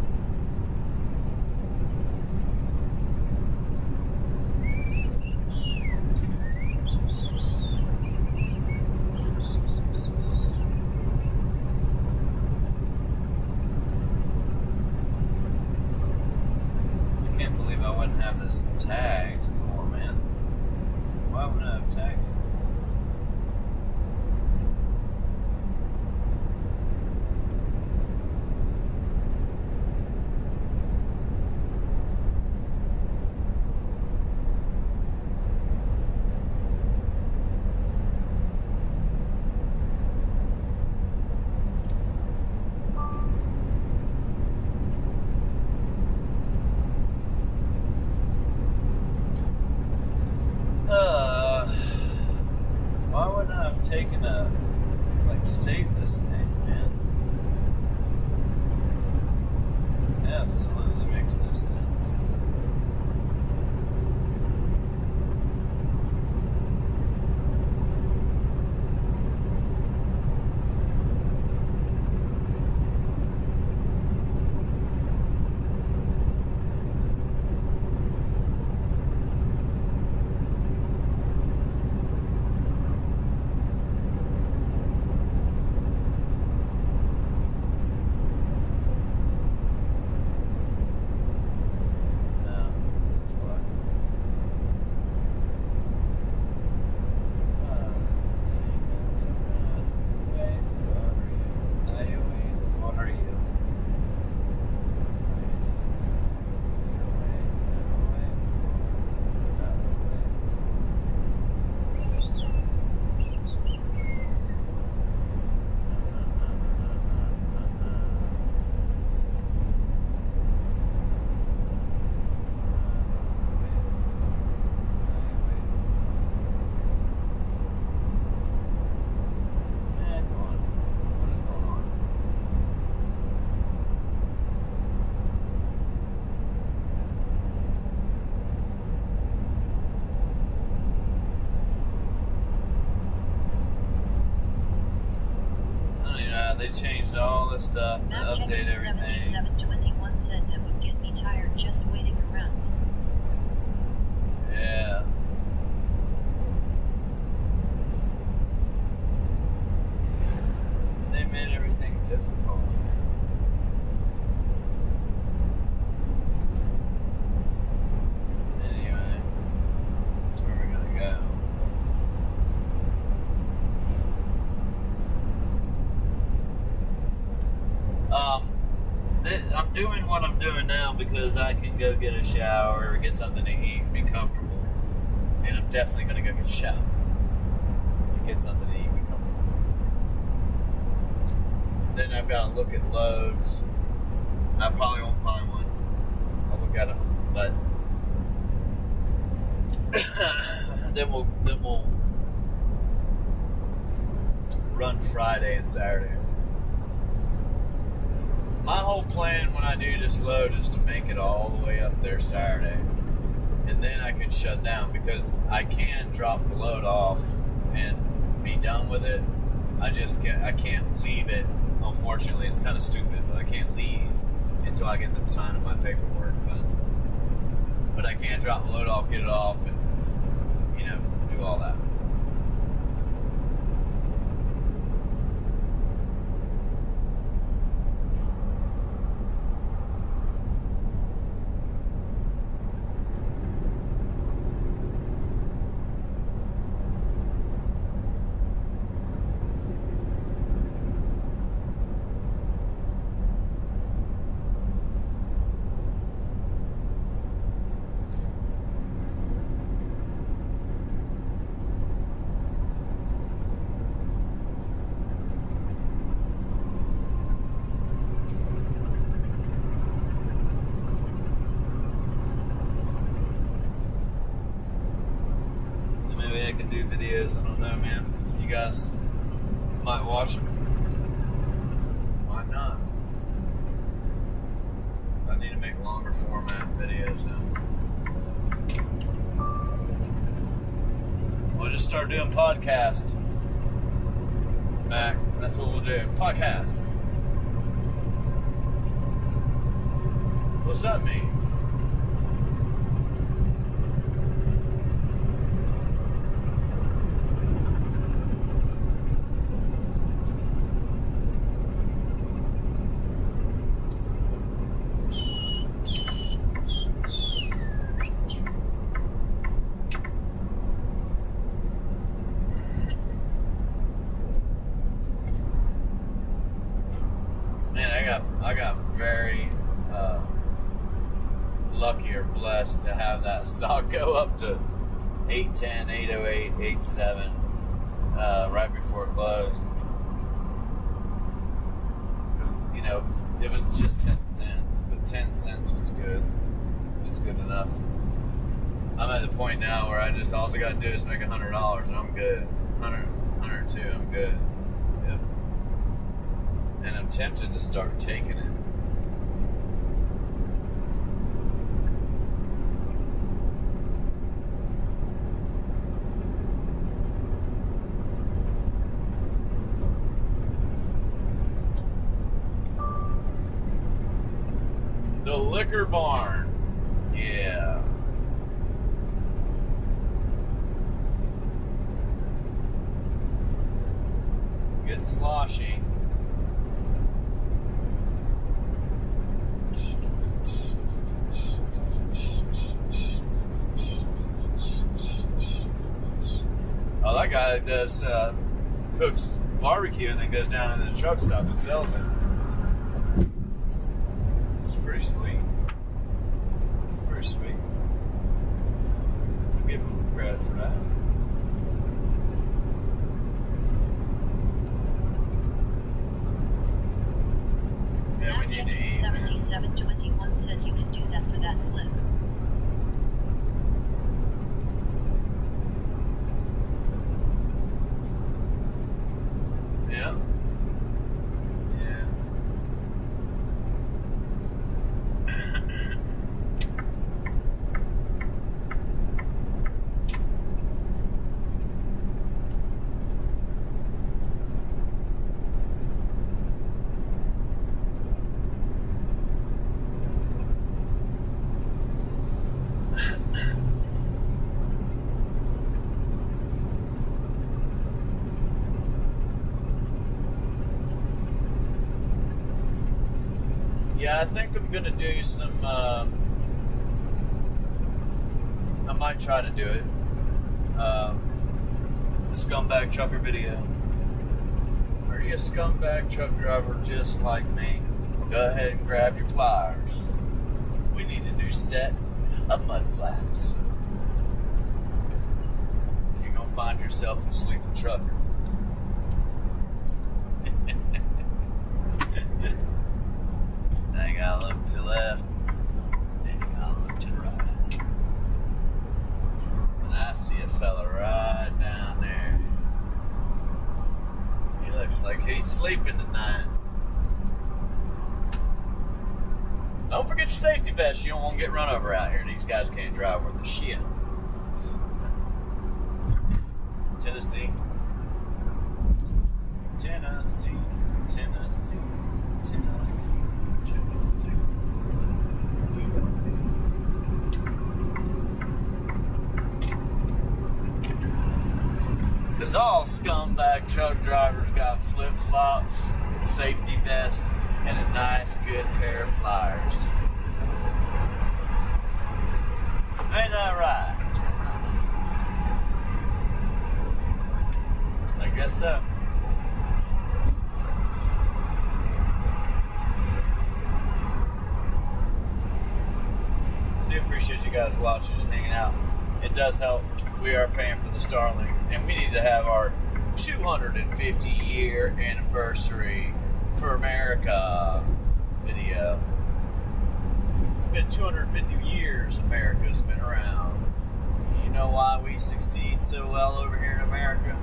I can't believe I wouldn't have this tagged for, man. Why wouldn't I have tagged it? They changed all this stuff to Map update checking everything. 7721 said that would get me tired just waiting around. Yeah. They made everything difficult. Anyway, that's where we're gonna go. I'm doing what I'm doing now because I can go get a shower or get something to eat and be comfortable. And I'm definitely gonna go get a shower and get something to eat and be comfortable. Then I've got to look at loads. I probably won't find one. I'll look at them, but then we'll run Friday and Saturday. My whole plan when I do this load is to make it all the way up there Saturday, and then I can shut down because I can drop the load off and be done with it. I can't leave it. Unfortunately, it's kind of stupid, but I can't leave until I get them signing my paperwork. But I can drop the load off, get it off, and do all that. Maybe I can do videos. I don't know, man. You guys might watch them. Why not? I need to make longer format videos now. We'll just start doing podcasts. Back. That's what we'll do. Podcasts. What's that mean? I got very lucky or blessed to have that stock go up to 810, 808, 87 right before it closed. Because, it was just 10 cents, but 10 cents was good. It was good enough. I'm at the point now where all I got to do is make $100 and I'm good. 102, I'm good. Yep. And I'm tempted to start taking it. The liquor barn. Yeah. Get sloshy. Oh, that guy does cooks barbecue and then goes down into the truck stop and sells it. It's pretty sweet. It's pretty sweet. I'll give him credit for that. Yeah, we need to eat. 7721 said you can do that for that flip. Yeah. Yeah. Yeah, I think I'm gonna do some. I might try to do it. Scumbag trucker video. Are you a scumbag truck driver just like me? Go ahead and grab your pliers. We need a new set of mud flaps. You're gonna find yourself a sleeping trucker. Now you gotta look to the left, then you gotta look to the right. And I see a fella right down there. He looks like he's sleeping tonight. Don't forget your safety vest. You don't want to get run over out here. These guys can't drive worth a shit. Tennessee. Tennessee. Tennessee. Tennessee. Tennessee. Because all scumbag truck drivers got flip-flops, safety vest, and a nice, good pair of pliers. Ain't that right? I guess so. I do appreciate you guys watching and hanging out. It does help. We are paying for the Starlink, and we need to have our 250-year anniversary for America video. It's been 250 years America's been around. You know why we succeed so well over here in America?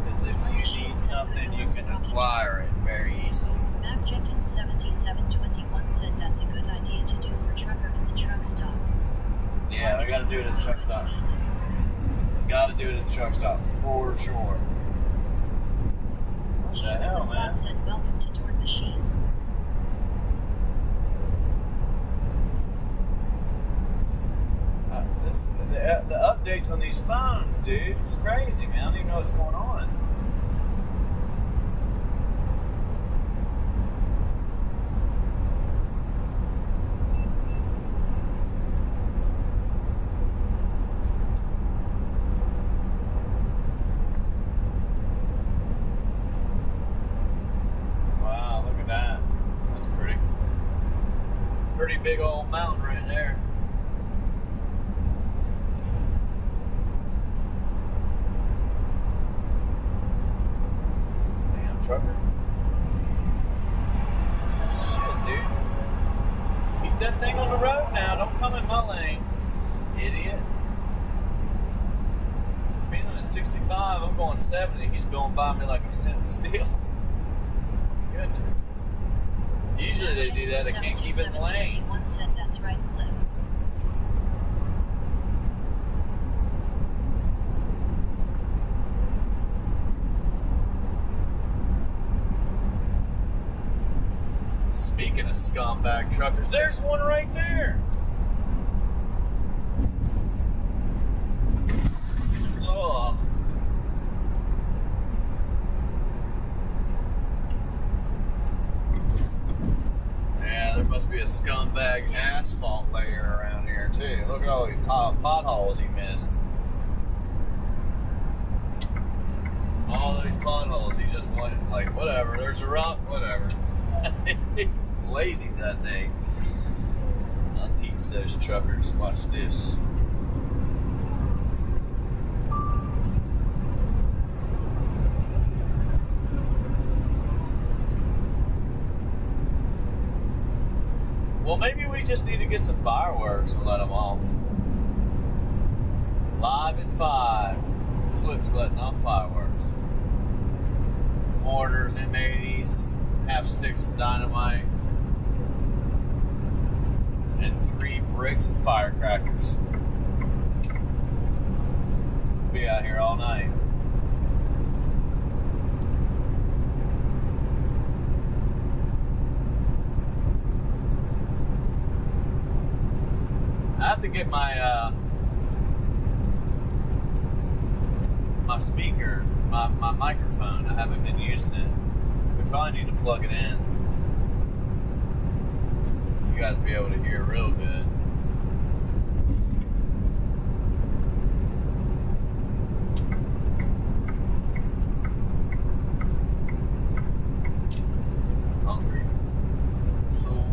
Because if you need something, you can acquire it very easily. Mac Jenkins 7721 said that's a good idea to do for trucker in the truck stop. Yeah, we gotta do it at the truck stop. Gotta do it at the truck stop for sure. What the hell, man? Said welcome to Door Machine. The updates on these phones, dude, it's crazy, man. I don't even know what's going on. Wow, look at that. That's pretty. Pretty big old mountain right there. Trucker. Shit, dude. Keep that thing on the road now. Don't come in my lane, idiot. Speeding at 65, I'm going 70. He's going by me like I'm sitting still. Goodness. Usually they do that. They can't keep it in the lane. Said that's right, Cliff. Speaking of scumbag truckers, there's one right there. Oh. Yeah, there must be a scumbag asphalt layer around here too. Look at all these potholes he missed. All these potholes he just went like, whatever, there's a rock, whatever. He's lazy that day. I'll teach those truckers. Watch this. Well, maybe we just need to get some fireworks and let them off. Live at 5. Flip's letting off fireworks. Mortars, M80s. Half sticks of dynamite, and 3 bricks of firecrackers. Be out here all night. I have to get my my speaker, my microphone. I haven't been using it. Probably need to plug it in. you guys be able to hear real good. Hungry. So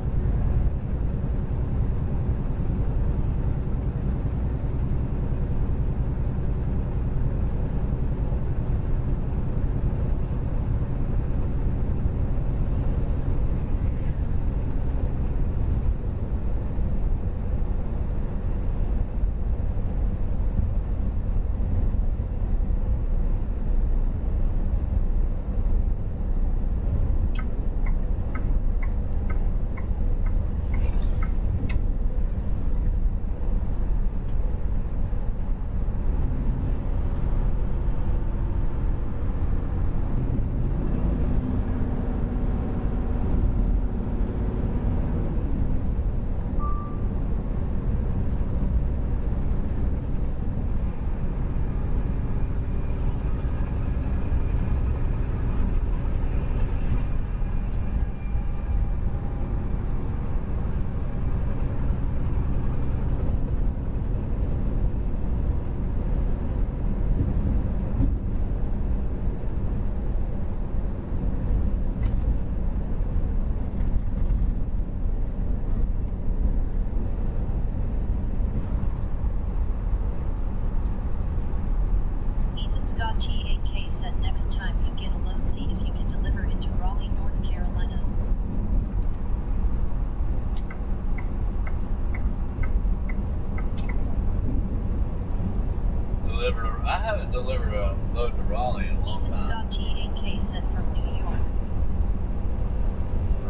Ethan Scott T8K said next time you get a load, see if you can deliver into Raleigh, North Carolina. I haven't delivered a load to Raleigh in a long Ethan time. Scott T8K said from New York.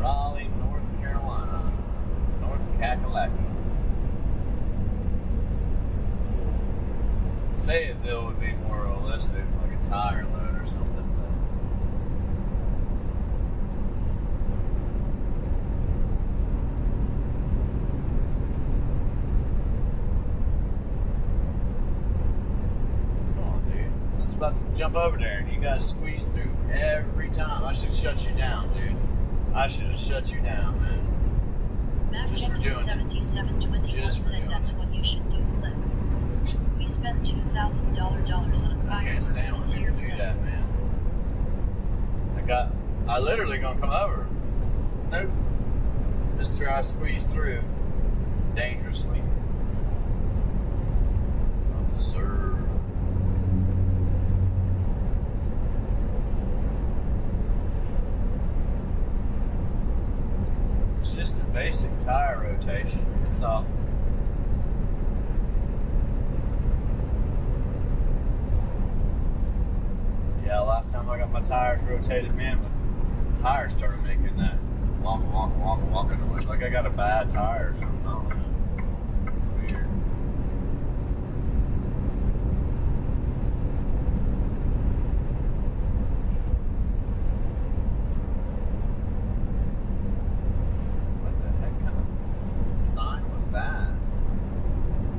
Raleigh, North Carolina. North Kakalaki. Fayetteville would be more realistic, like a tire load or something. Come on, dude. I was about to jump over there and you guys squeeze through every time. I should shut you down, dude. I should have shut you down, man. Mac Just for doing it. 7721 Just for said doing that's it. what you should do, Cliff. We spent $2,000 on a I can't fireworks stand when this year. people do that, man. I literally gonna come over. Nope. Just try to squeeze through dangerously. Absurd. It's just a basic tire rotation. It's all. Yeah, last time I got my tires rotated, man, the tires started making that wonka noise. Like I got a bad tire or something. I don't know. It's weird. What the heck kind of sign was that?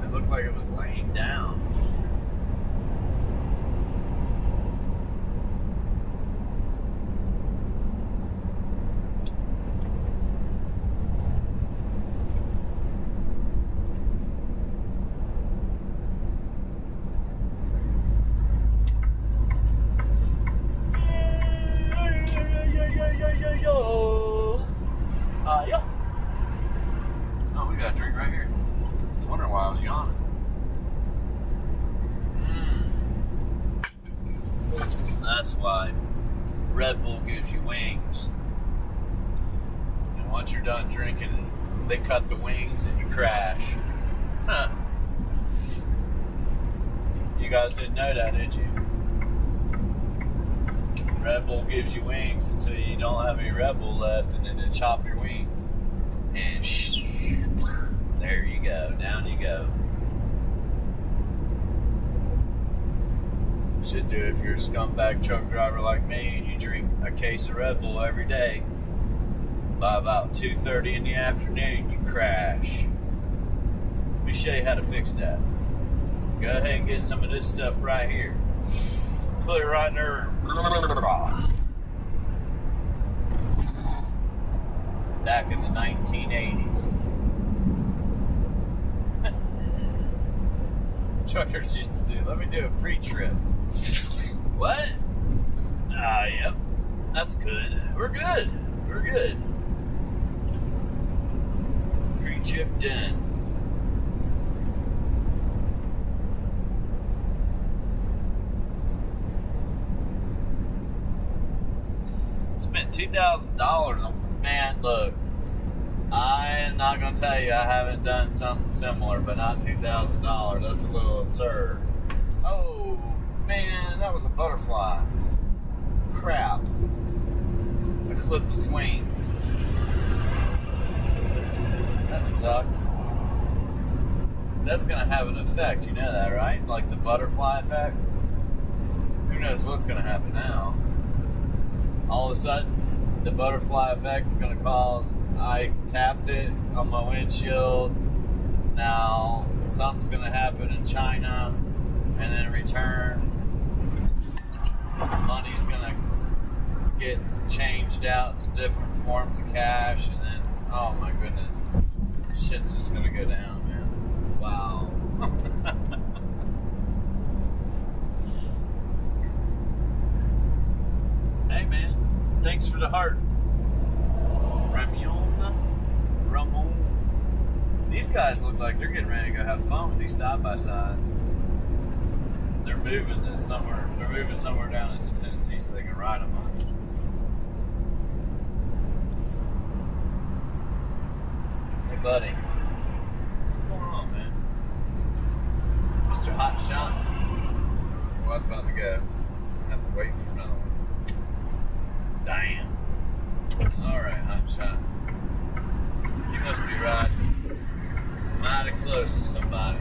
It looked like it was laying down. Yo. Oh, we got a drink right here. I was wondering why I was yawning. That's why Red Bull gives you wings. And once you're done drinking, they cut the wings and you crash. Huh. You guys didn't know that, did you? Red Bull gives you wings until you don't have any Red Bull left, and then they chop your wings. And there you go. Down you go. Should do if you're a scumbag truck driver like me and you drink a case of Red Bull every day. By about 2:30 in the afternoon, you crash. Let me show you how to fix that. Go ahead and get some of this stuff right here. Put it right in there. back in the 1980s. Truckers used to do, let me do a pre-trip. What? Yep. That's good. We're good. We're good. Pre-trip done. Spent $2,000 on, man, look, I am not going to tell you I haven't done something similar, but not $2,000. That's a little absurd. Oh, man, that was a butterfly. Crap. I clipped its wings. That sucks. That's going to have an effect, you know that, right? Like the butterfly effect. Who knows what's going to happen now? All of a sudden, the butterfly effect is going to cause, I tapped it on my windshield. Now, something's going to happen in China, and then in return, money's going to get changed out to different forms of cash, and then, oh my goodness, shit's just going to go down, man. Wow. Hey, man, thanks for the heart. Ramon. These guys look like they're getting ready to go have fun with these side-by-sides. They're moving somewhere. They're moving somewhere down into Tennessee so they can ride them on. Hey, buddy. What's going on, man? Mr. Hot Shot. Well, I was about to go. I have to wait for another one. Damn. Alright, Hot Shot. You must be riding mighty close to somebody.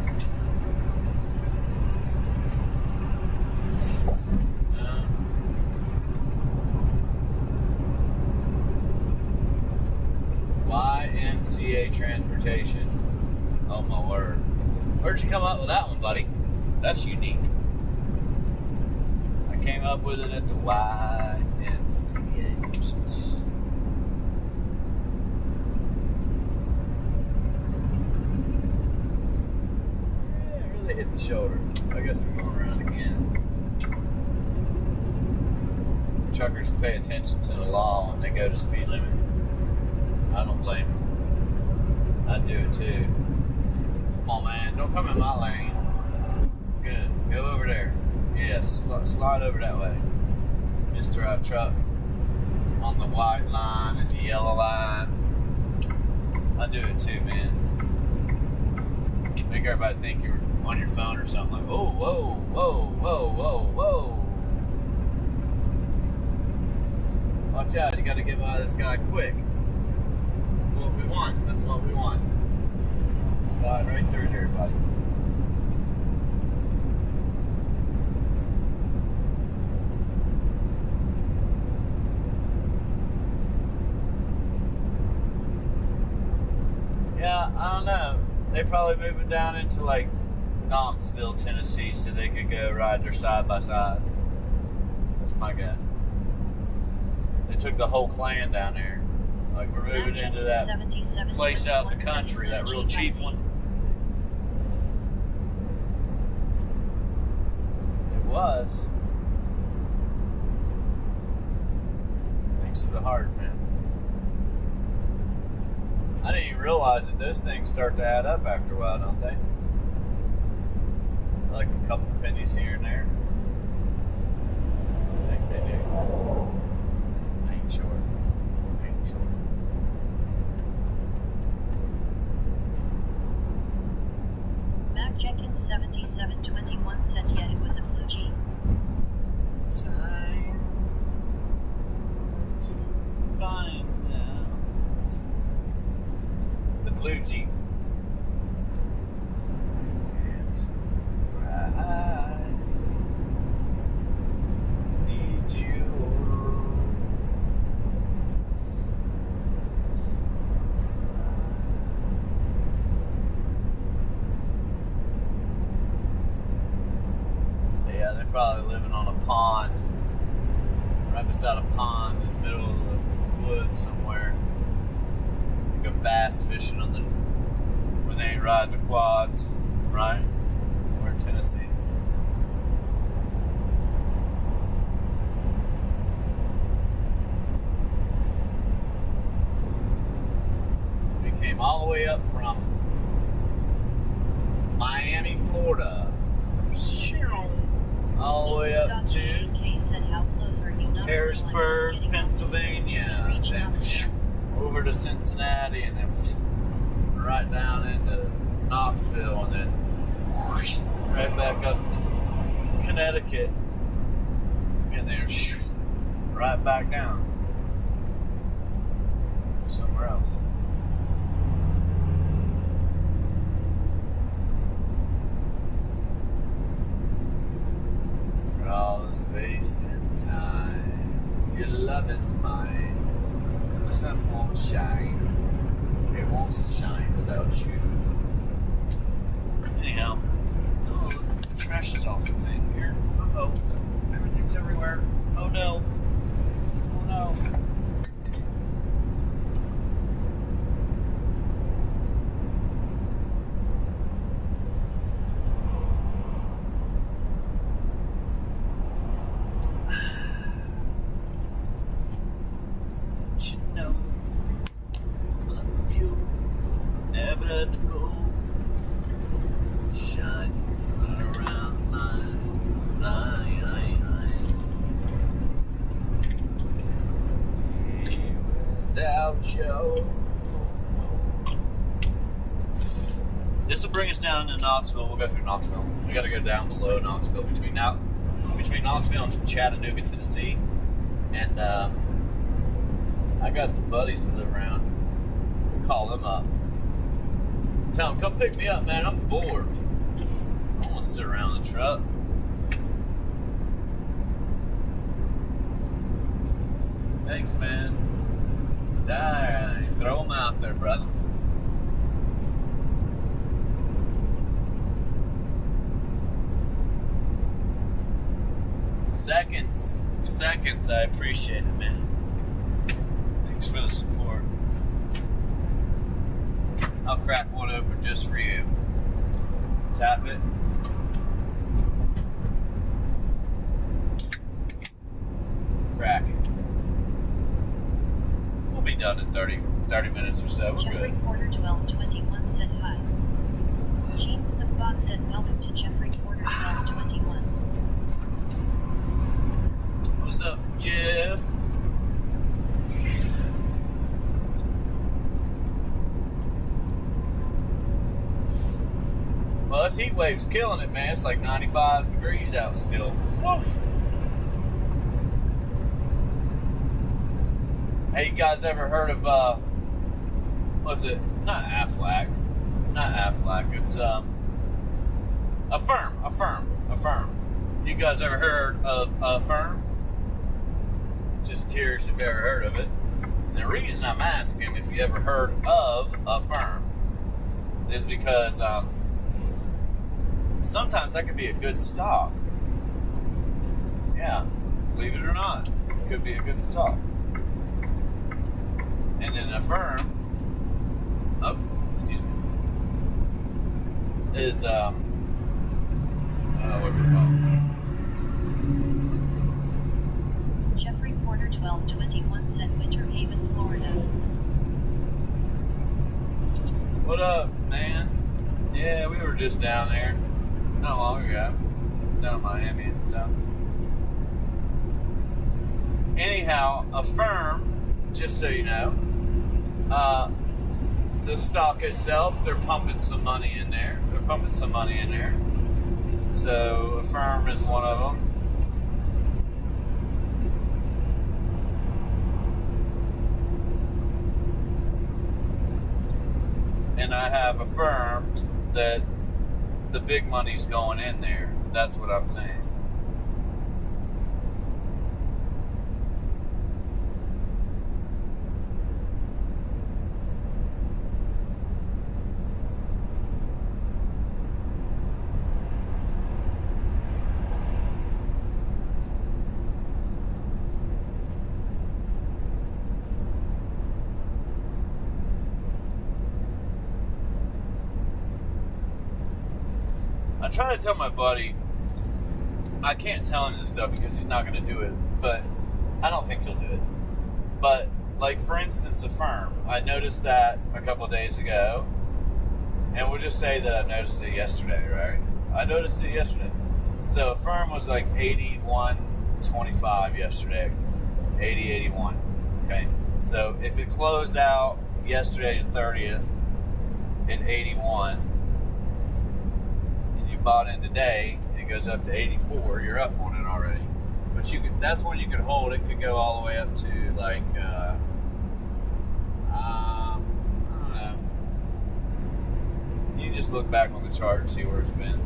YMCA Transportation. Oh my word. Where'd you come up with that one, buddy? That's unique. I came up with it at the YMCA. Yeah, really hit the shoulder. I guess I'm going around again. Truckers pay attention to the law when they go to speed limit. I don't blame them. I do it too. Come on, man. Don't come in my lane. Good. Go over there. Yes, slide over that way. Mr. I truck on the white line and the yellow line. I do it too, man. Make everybody think you're on your phone or something. Like, oh, whoa, whoa, whoa, whoa, whoa. Watch out, you gotta get by this guy quick. That's what we want. That's what we want. Slide right through here, buddy. Yeah, I don't know. They probably moving down into like Knoxville, Tennessee, so they could go ride their side by sides. That's my guess. They took the whole clan down there. Like we're moving into that place out in the country, that real cheap one. It was. Thanks to the heart, man. I didn't even realize that those things start to add up after a while, don't they? Like a couple pennies here and there. I think they do. I ain't sure. Mac Jenkins 7721 said yeah, it was a blue Jeep. Time to find out. The blue Jeep. Can't ride. Need you. Yeah, they're probably living on a pond. Right beside a pond in the middle of the woods somewhere. bass fishing on the when they ain't riding the quads, right? We're in Tennessee. We came all the way up from Miami, Florida, all the way up to Harrisburg, Pennsylvania, then over to Cincinnati, and then right down into Knoxville, and then right back up to Connecticut, and then right back down somewhere else. For all the space and time, your love is mine. The sun won't shine. It won't shine without you. Anyhow, oh, the trash is off the thing here. Uh-oh. Everything's everywhere. Oh no. Oh no. You know, love you, never let go. Shine around my without you. This will bring us down to Knoxville. We'll go through Knoxville. We got to go down below Knoxville between Knoxville and Chattanooga, Tennessee, and I got some buddies that live around. We'll call them up. Tell them, come pick me up, man. I'm bored. I don't want to sit around the truck. Thanks, man. Die. Throw them out there, brother. Seconds. I appreciate it, man. Thanks for the support. I'll crack one open just for you. Tap it. Crack it. We'll be done in 30 minutes or so. We're Jeffrey good. Porter 1221 said hi. Gene Flipbot said welcome to Jeffrey Porter 1221. What's up, Jeff? Well, this heat wave's killing it, man. It's like 95 degrees out still. Woof. Hey, you guys ever heard of, what's it? Not Aflac. It's, Affirm. You guys ever heard of Affirm? Just curious if you ever heard of it. And the reason I'm asking if you ever heard of Affirm is because, sometimes that could be a good stock. Yeah, believe it or not, it could be a good stock. And then Affirm, is what's it called? Jeffrey Porter 1221 said Winter Haven, Florida. What up, man? Yeah, we were just down there not long ago, down in Miami and stuff. Anyhow, Affirm, just so you know, the stock itself, they're pumping some money in there. So Affirm is one of them. And I have affirmed that the big money's going in there. That's what I'm saying. I try to tell my buddy, I can't tell him this stuff because he's not going to do it, but I don't think he'll do it. But, like, for instance, a firm. I noticed that a couple of days ago, and we'll just say that I noticed it yesterday, right? I noticed it yesterday. So a firm was like 81.25 yesterday. 80.81. Okay. So if it closed out yesterday the 30th at 81, and you bought in today, it goes up to 84, you're up on it already. But that's when you could hold. It could go all the way up to like I don't know. You just look back on the chart and see where it's been.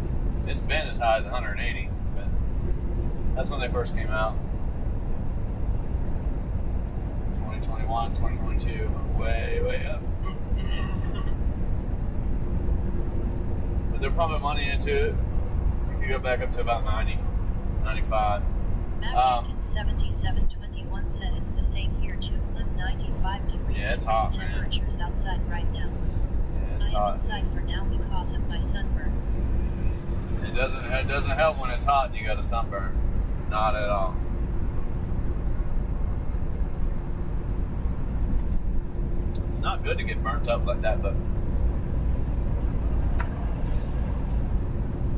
It's been as high as 180. But that's when they first came out. 2021, 2022, way up. But they're pumping money into it. You could go back up to about 90, 95. Magic 7721 said it's the same here too. Live 95 degrees. Yeah, it's hot, man. Temperatures outside right now. Yeah, it's I am hot. inside for now because of my sunburn. It doesn't help when it's hot and you got a sunburn. Not at all. It's not good to get burnt up like that, but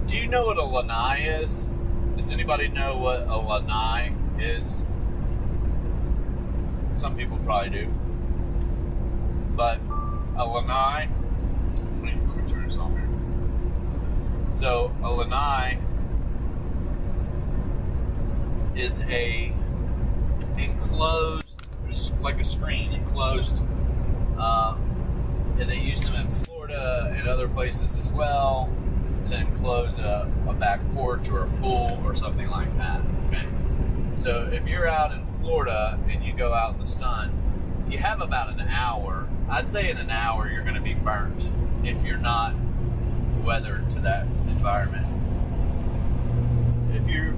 do you know what a lanai is? Does anybody know what a lanai is? Some people probably do. But a lanai, let me turn this off here. So a lanai is a enclosed, like a screen, enclosed, and they use them in Florida and other places as well to enclose a back porch or a pool or something like that. Okay. So if you're out in Florida and you go out in the sun, you have about an hour. I'd say in an hour you're going to be burnt if you're not weathered to that environment. If you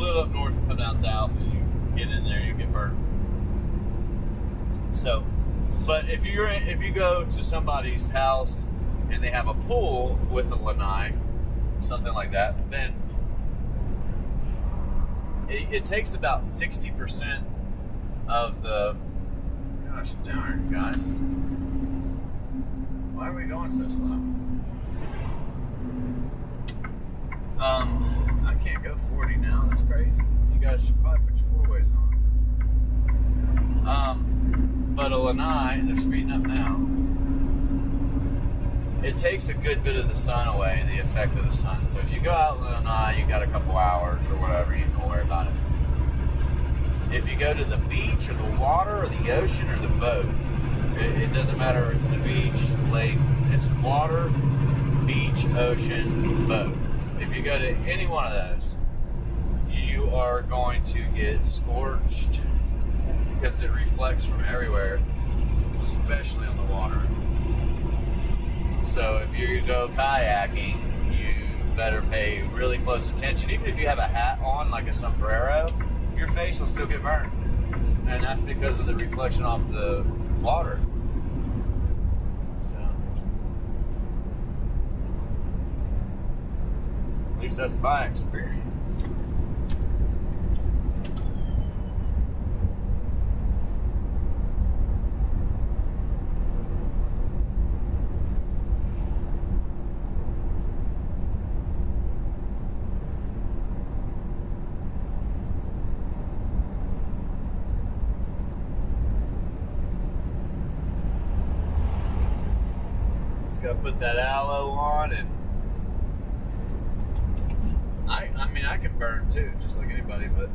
live up north and come down south and you get in there, you get burnt. So, but if you go to somebody's house and they have a pool with a lanai, something like that, then it takes about 60% of the. Gosh darn, guys. Why are we going so slow? I can't go 40 now. That's crazy. You guys should probably put your four-ways on. But a lanai, they're speeding up now. It takes a good bit of the sun away, the effect of the sun. So if you go out in the lanai, you got a couple hours or whatever, you don't worry about it. If you go to the beach or the water or the ocean or the boat, it doesn't matter if it's the beach, lake, it's water, beach, ocean, boat. If you go to any one of those, you are going to get scorched because it reflects from everywhere, especially on the water. So if you go kayaking, you better pay really close attention. Even if you have a hat on, like a sombrero, your face will still get burned. And that's because of the reflection off the water. So, at least that's my experience. Got to put that aloe on, and I mean I can burn too, just like anybody, but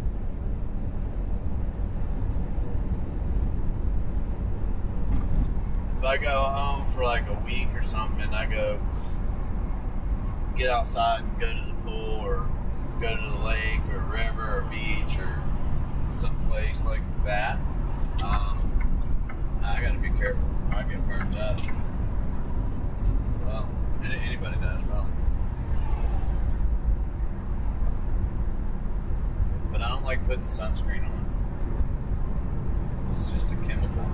if I go home for like a week or something and I go get outside and go to the pool or go to the lake or river or beach or someplace like that, I got to be careful. I get burnt up. Well, anybody does, probably. But I don't like putting sunscreen on. It's just a chemical.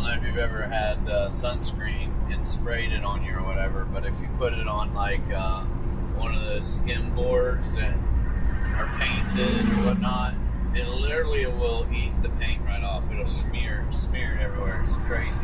don't know if you've ever had sunscreen and sprayed it on you or whatever, but if you put it on like one of those skim boards that are painted or whatnot, it literally will eat the paint right off. It'll smear it everywhere. It's crazy.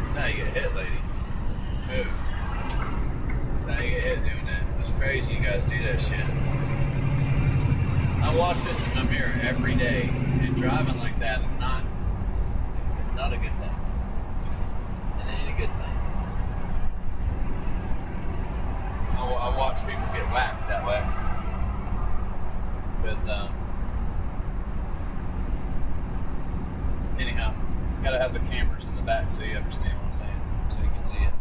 That's how you get hit, lady. Move. That's how you get hit doing that. That's crazy you guys do that shit. I watch this in the mirror every day, and driving like that is not, it's not a good thing. It ain't a good thing. I watch people get whacked that way. Because, anyhow, gotta have the cameras in the back so you understand what I'm saying, so you can see it.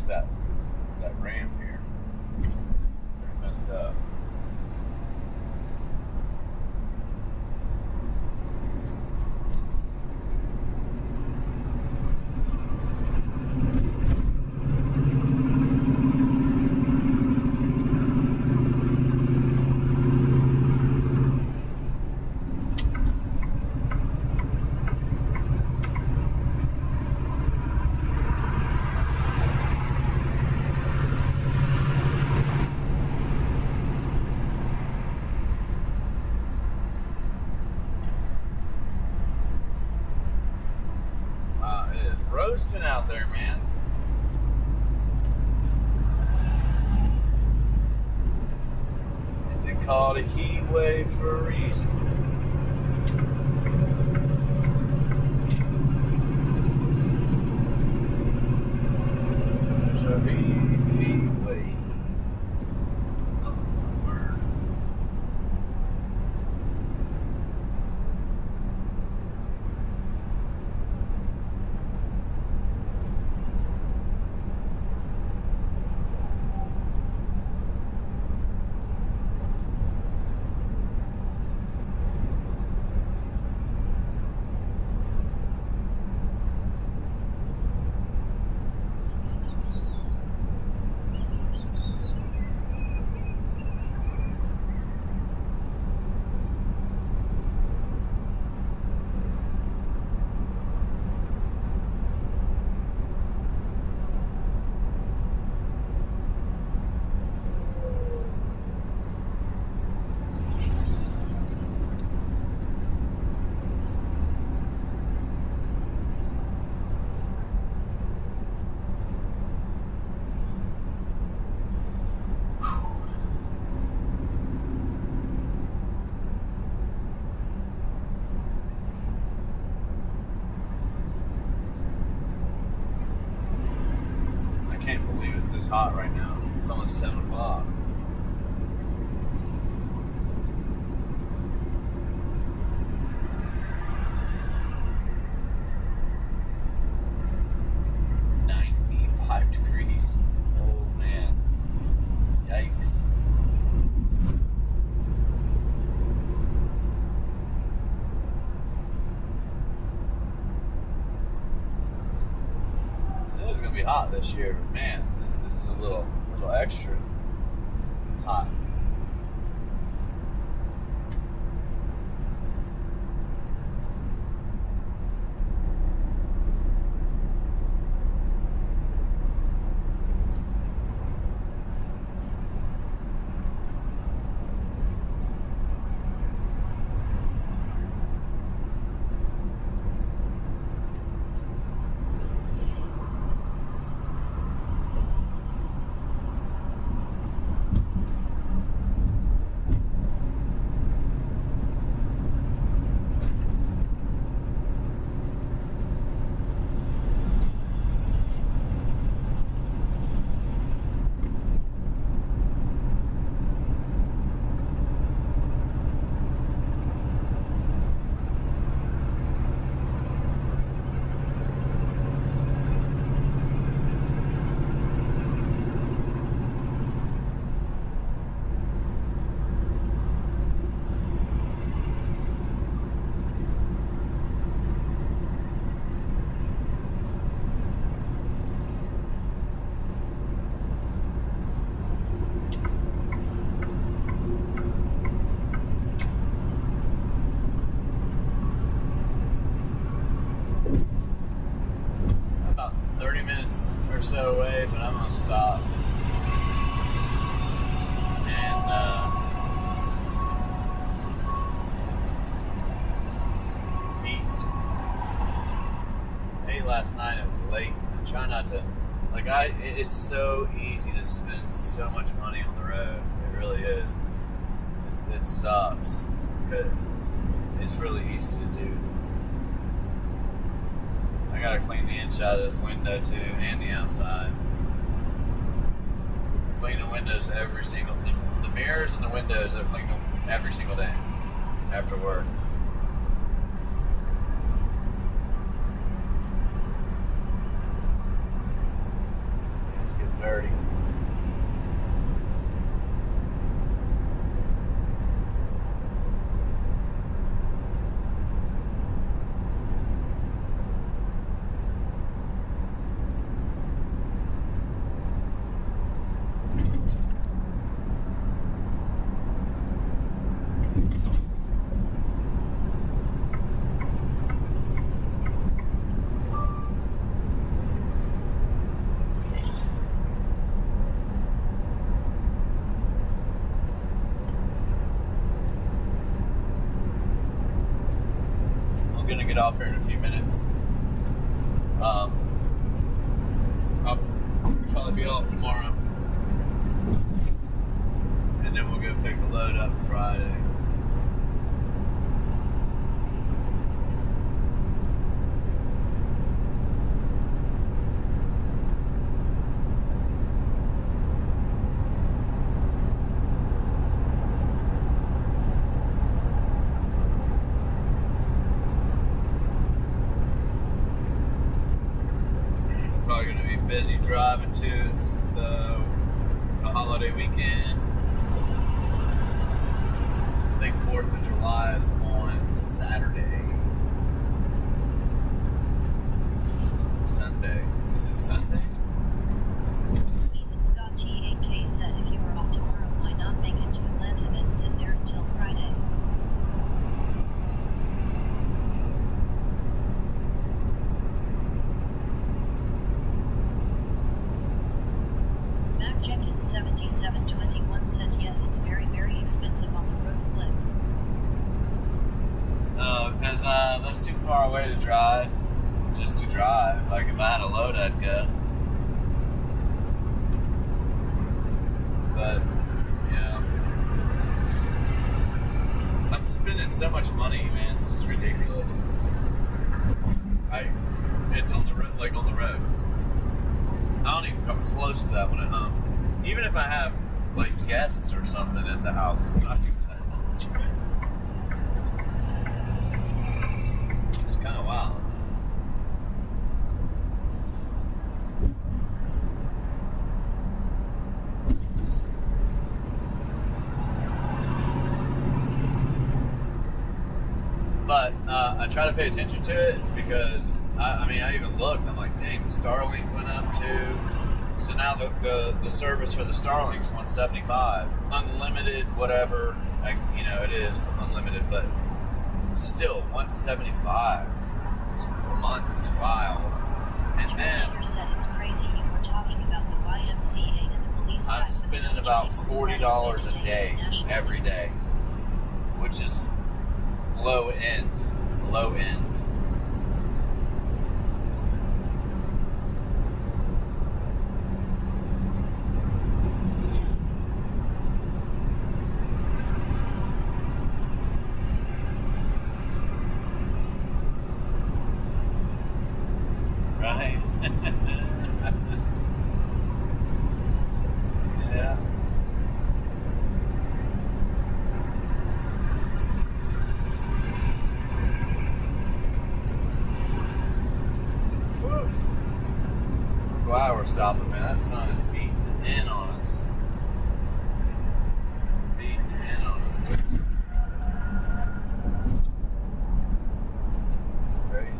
That ramp here. Pretty messed up. Roasting out there, man. And they call it a heat wave for a reason. this hot right now. It's almost 7 o'clock. Degrees. Oh man. Yikes. It was gonna be hot this year, but man, this is a little extra hot. Or so away, but I'm gonna stop and eat. I ate last night. It was late. I try not to. It's so easy to spend so much money on the road. It really is. It sucks, but it's really easy to do. I gotta clean the inside of this window too, and the outside. Clean the windows every single, the mirrors and the windows, I clean them every single day after work. It's getting dirty. Off here in a few minutes. I'll probably be off tomorrow, and then we'll go pick the load up Friday. Probably going to be busy driving too. It's the holiday weekend. I think 4th of July is on Saturday. Sunday. Is it Sunday? Ethan Scott T8K said if you are off tomorrow, why not make it to Atlanta then sit there until Friday? Jenkins 7721 said yes, it's very, very expensive on the road flip. Oh, because that's too far away to drive, just to drive. Like if I had a load, I'd go. But, yeah. I'm spending so much money, man, it's just ridiculous. It's on the road, on the road. I don't even come close to that when I hum. Even if I have like guests or something at the house, it's not even that much. It's kind of wild. But I try to pay attention to it because I even looked. I'm like, dang, the Starlink went up too. So now the service for the Starlink's $175, unlimited, whatever. It is unlimited, but still $175 a month is wild. And then said it's crazy you were talking about the YMCA and the police. I'm spending about $40 a day every day, which is low end. Right? Yeah. Glad we're stopping, man. That sun is beating in on us. It's crazy.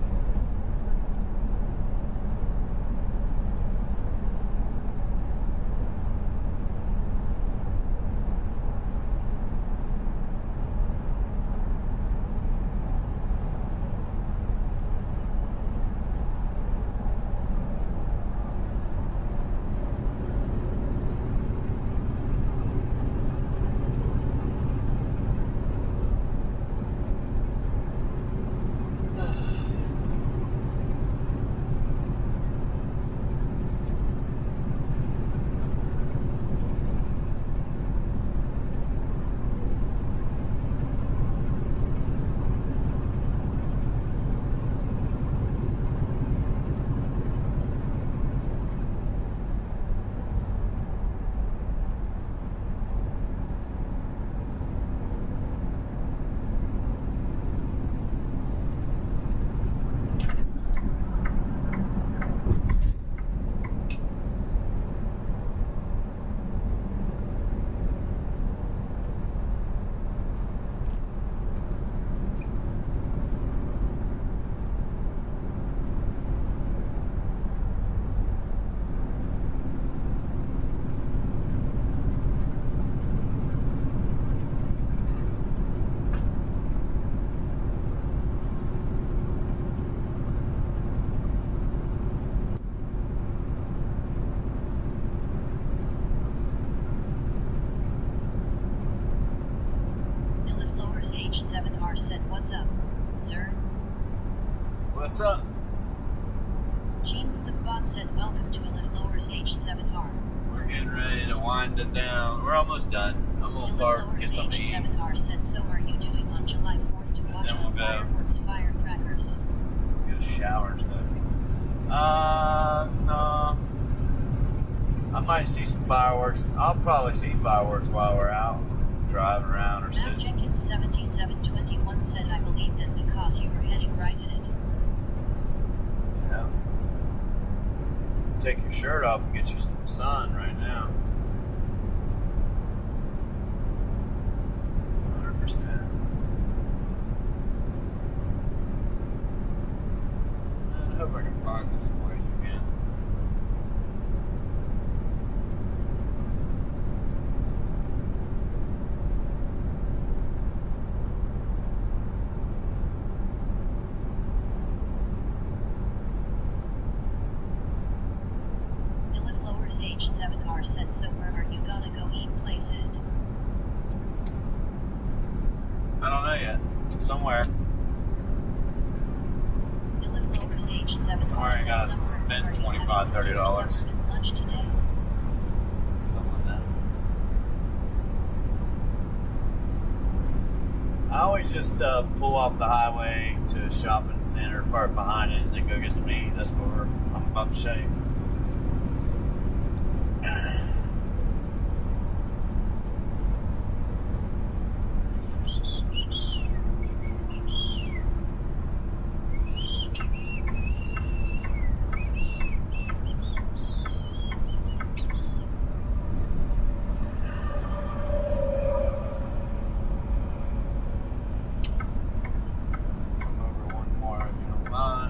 H7R said, "What's up, sir?" What's up? Gene the bot said, "Welcome to Elite Lowers H7R." We're getting ready to wind it down. We're almost done. I'm gonna park, get something to eat. H7R said, "So are you doing on July 4th to watch Then we'll go. fireworks, firecrackers?" Get a shower and stuff. No. I might see some fireworks. I'll probably see fireworks while we're out driving around or Matt sitting. Jenkins 7721 said, "I believe that because you were heading right at it." Yeah. Take your shirt off and get you some sun right now. 100%. Man, I hope I can find this place again. H7R said, "So where are you gonna go eat place it?" I don't know yet. Somewhere. Somewhere I gotta spend $25, $30. Lunch today? Something like that. I always just pull off the highway to a shopping center, park behind it, and then go get some meat. That's what I'm about to show you.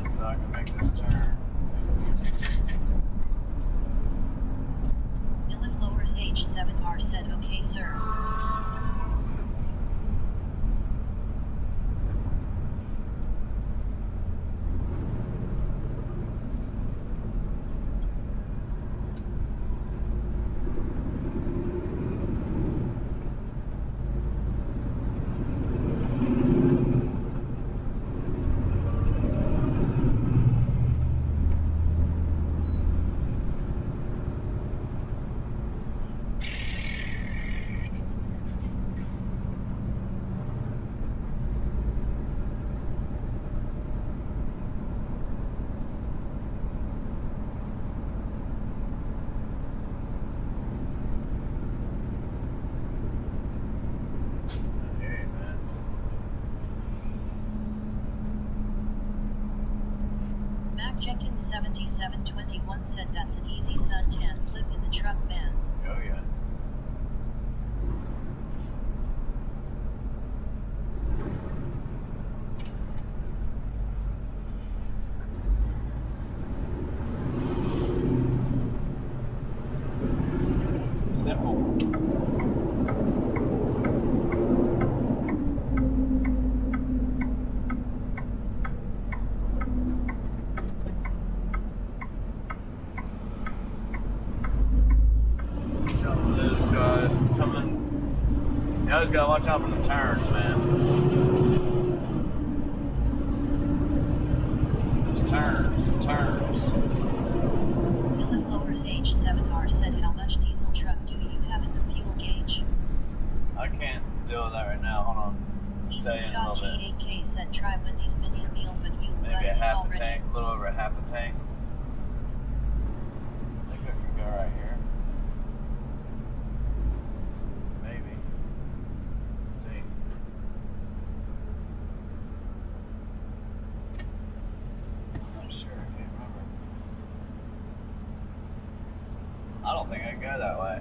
So I can make this turn. Illith lowers H7R said okay sir. Jenkins 7721 said that's an easy suntan flip in the truck man. Oh yeah. Simple. You always gotta watch out for the turns, man. It's those turns and turns. Illith lowers H7R said how much diesel truck do you have in the fuel gauge? I can't deal with that right now. Hold on. I'll tell you in a Scott little bit. T8K said try Wendy's minion meal, but you Maybe a half a tank, a little over a half a tank. I think I can go right here. Maybe. Let's see. I'm not sure. I can't remember. I don't think I can go that way.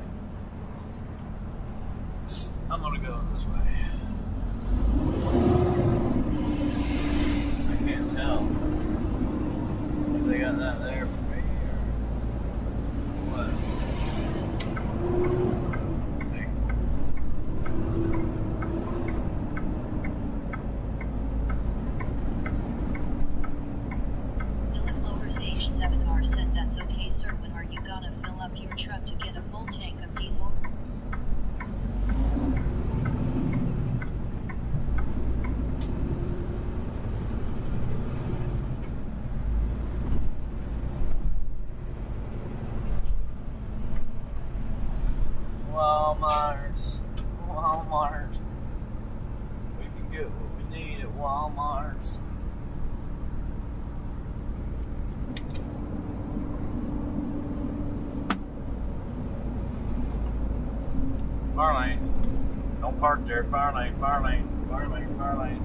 I'm gonna go this way. I can't tell. If they got that there for me or what? Let's see. Illith lowers H7R said that's okay sir. When are you gonna fill up your truck to get a full tank of diesel? Walmart. We can get what we need at Walmart. Fire lane. Don't park there. Fire lane, fire lane, fire lane, fire lane.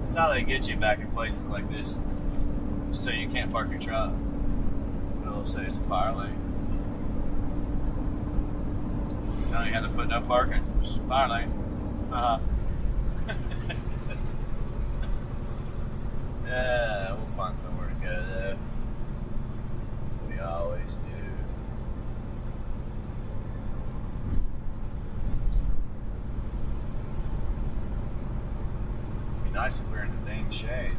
That's how they get you back in places like this. So you can't park your truck. It'll say it's a fire lane. Now you have to put no parking. Just fire lane. Yeah, we'll find somewhere to go though. We always do. It'd be nice if we were in the dang shade.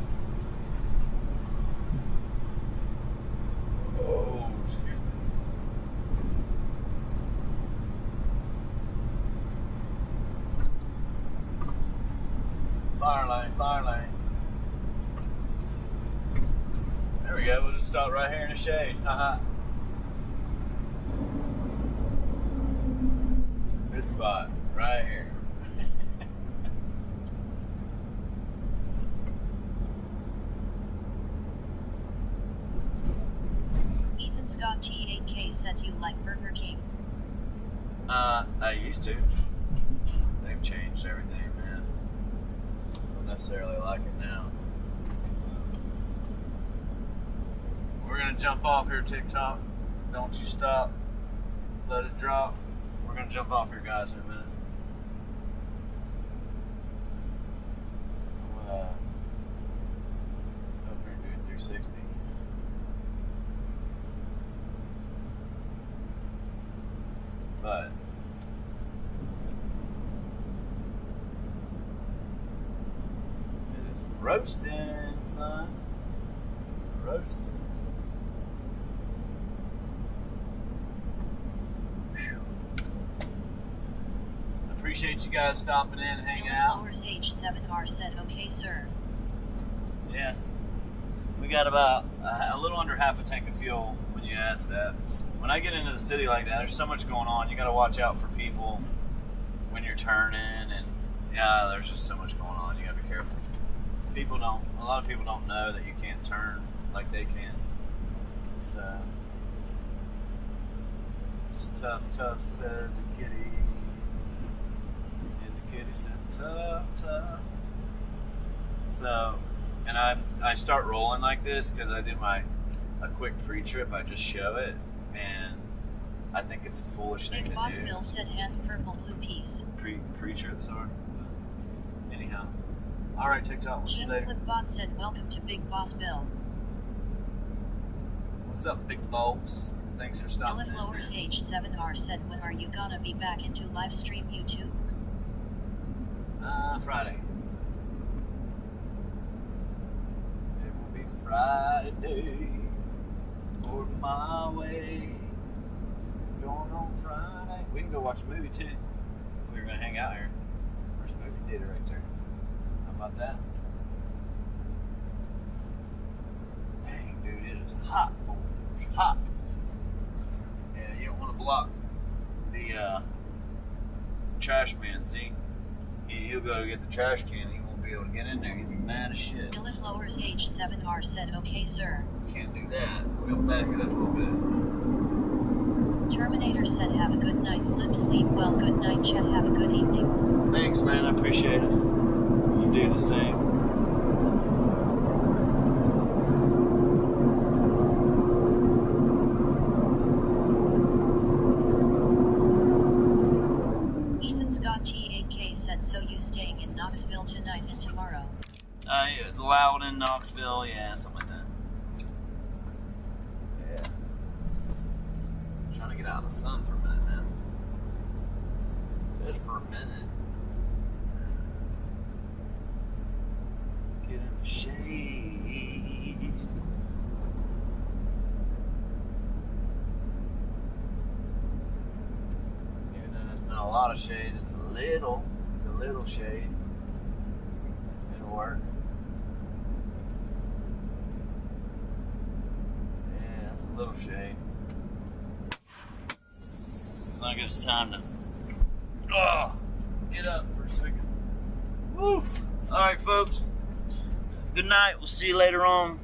Oh, excuse me. Fire lane, fire lane. There we go, we'll just stop right here in the shade. It's a good spot, right here. AK said you like Burger King. I used to. They've changed everything, man. I don't necessarily like it now. So, we're gonna jump off here, TikTok. Don't you stop. Let it drop. We're gonna jump off here, guys, in a minute. Up here and do 360. But it is roasting, son. Roasting. Whew. Appreciate you guys stopping in and hanging out. Lowers H7R said, okay, sir. Yeah. We got about a little under half a tank of fuel when you ask that. When I get into the city like that, there's so much going on. You got to watch out for people when you're turning, and yeah, there's just so much going on. You got to be careful. A lot of people don't know that you can't turn like they can. So, it's tough, said the kitty. And the kitty said, tough. So, and I start rolling like this because I do a quick pre-trip. I just show it, and I think it's a foolish thing Big to Boss do. Bill said hand purple blue piece. Pre-trips are. But anyhow, all right, TikTok. We'll see you Jim later. Flipbot said welcome to Big Boss Bill. What's up, big balls? Thanks for stopping Lilith in. Lowers man. H7R said, when are you gonna be back into live stream YouTube? Friday. It will be Friday. Over my way. Going on Friday. We can go watch a movie too. If we were gonna hang out here. There's a movie theater right there. How about that? Dang, dude, it is hot. It's hot. Yeah, you don't want to block the trash man. See, he'll go get the trash can. He won't be able to get in there. He'll be mad as shit. Lilith Lowers H7R said, okay, sir. Can't do that. We'll back it up a little bit. Terminator said, have a good night. Flip sleep well. Good night, Chet. Have a good evening. Thanks, man. I appreciate it. You do the same. Ethan Scott T8K said, so you staying in Knoxville tonight and tomorrow? Loudon, Knoxville, yeah, something like that. Yeah. Trying to get out of the sun for a minute, man. Just for a minute. Get in the shade. Even though there's not a lot of shade, it's a little shade. It'll work. Yeah, that's a little shade. I think it's time to get up for a second. Woof. All right, folks. Good night. We'll see you later on.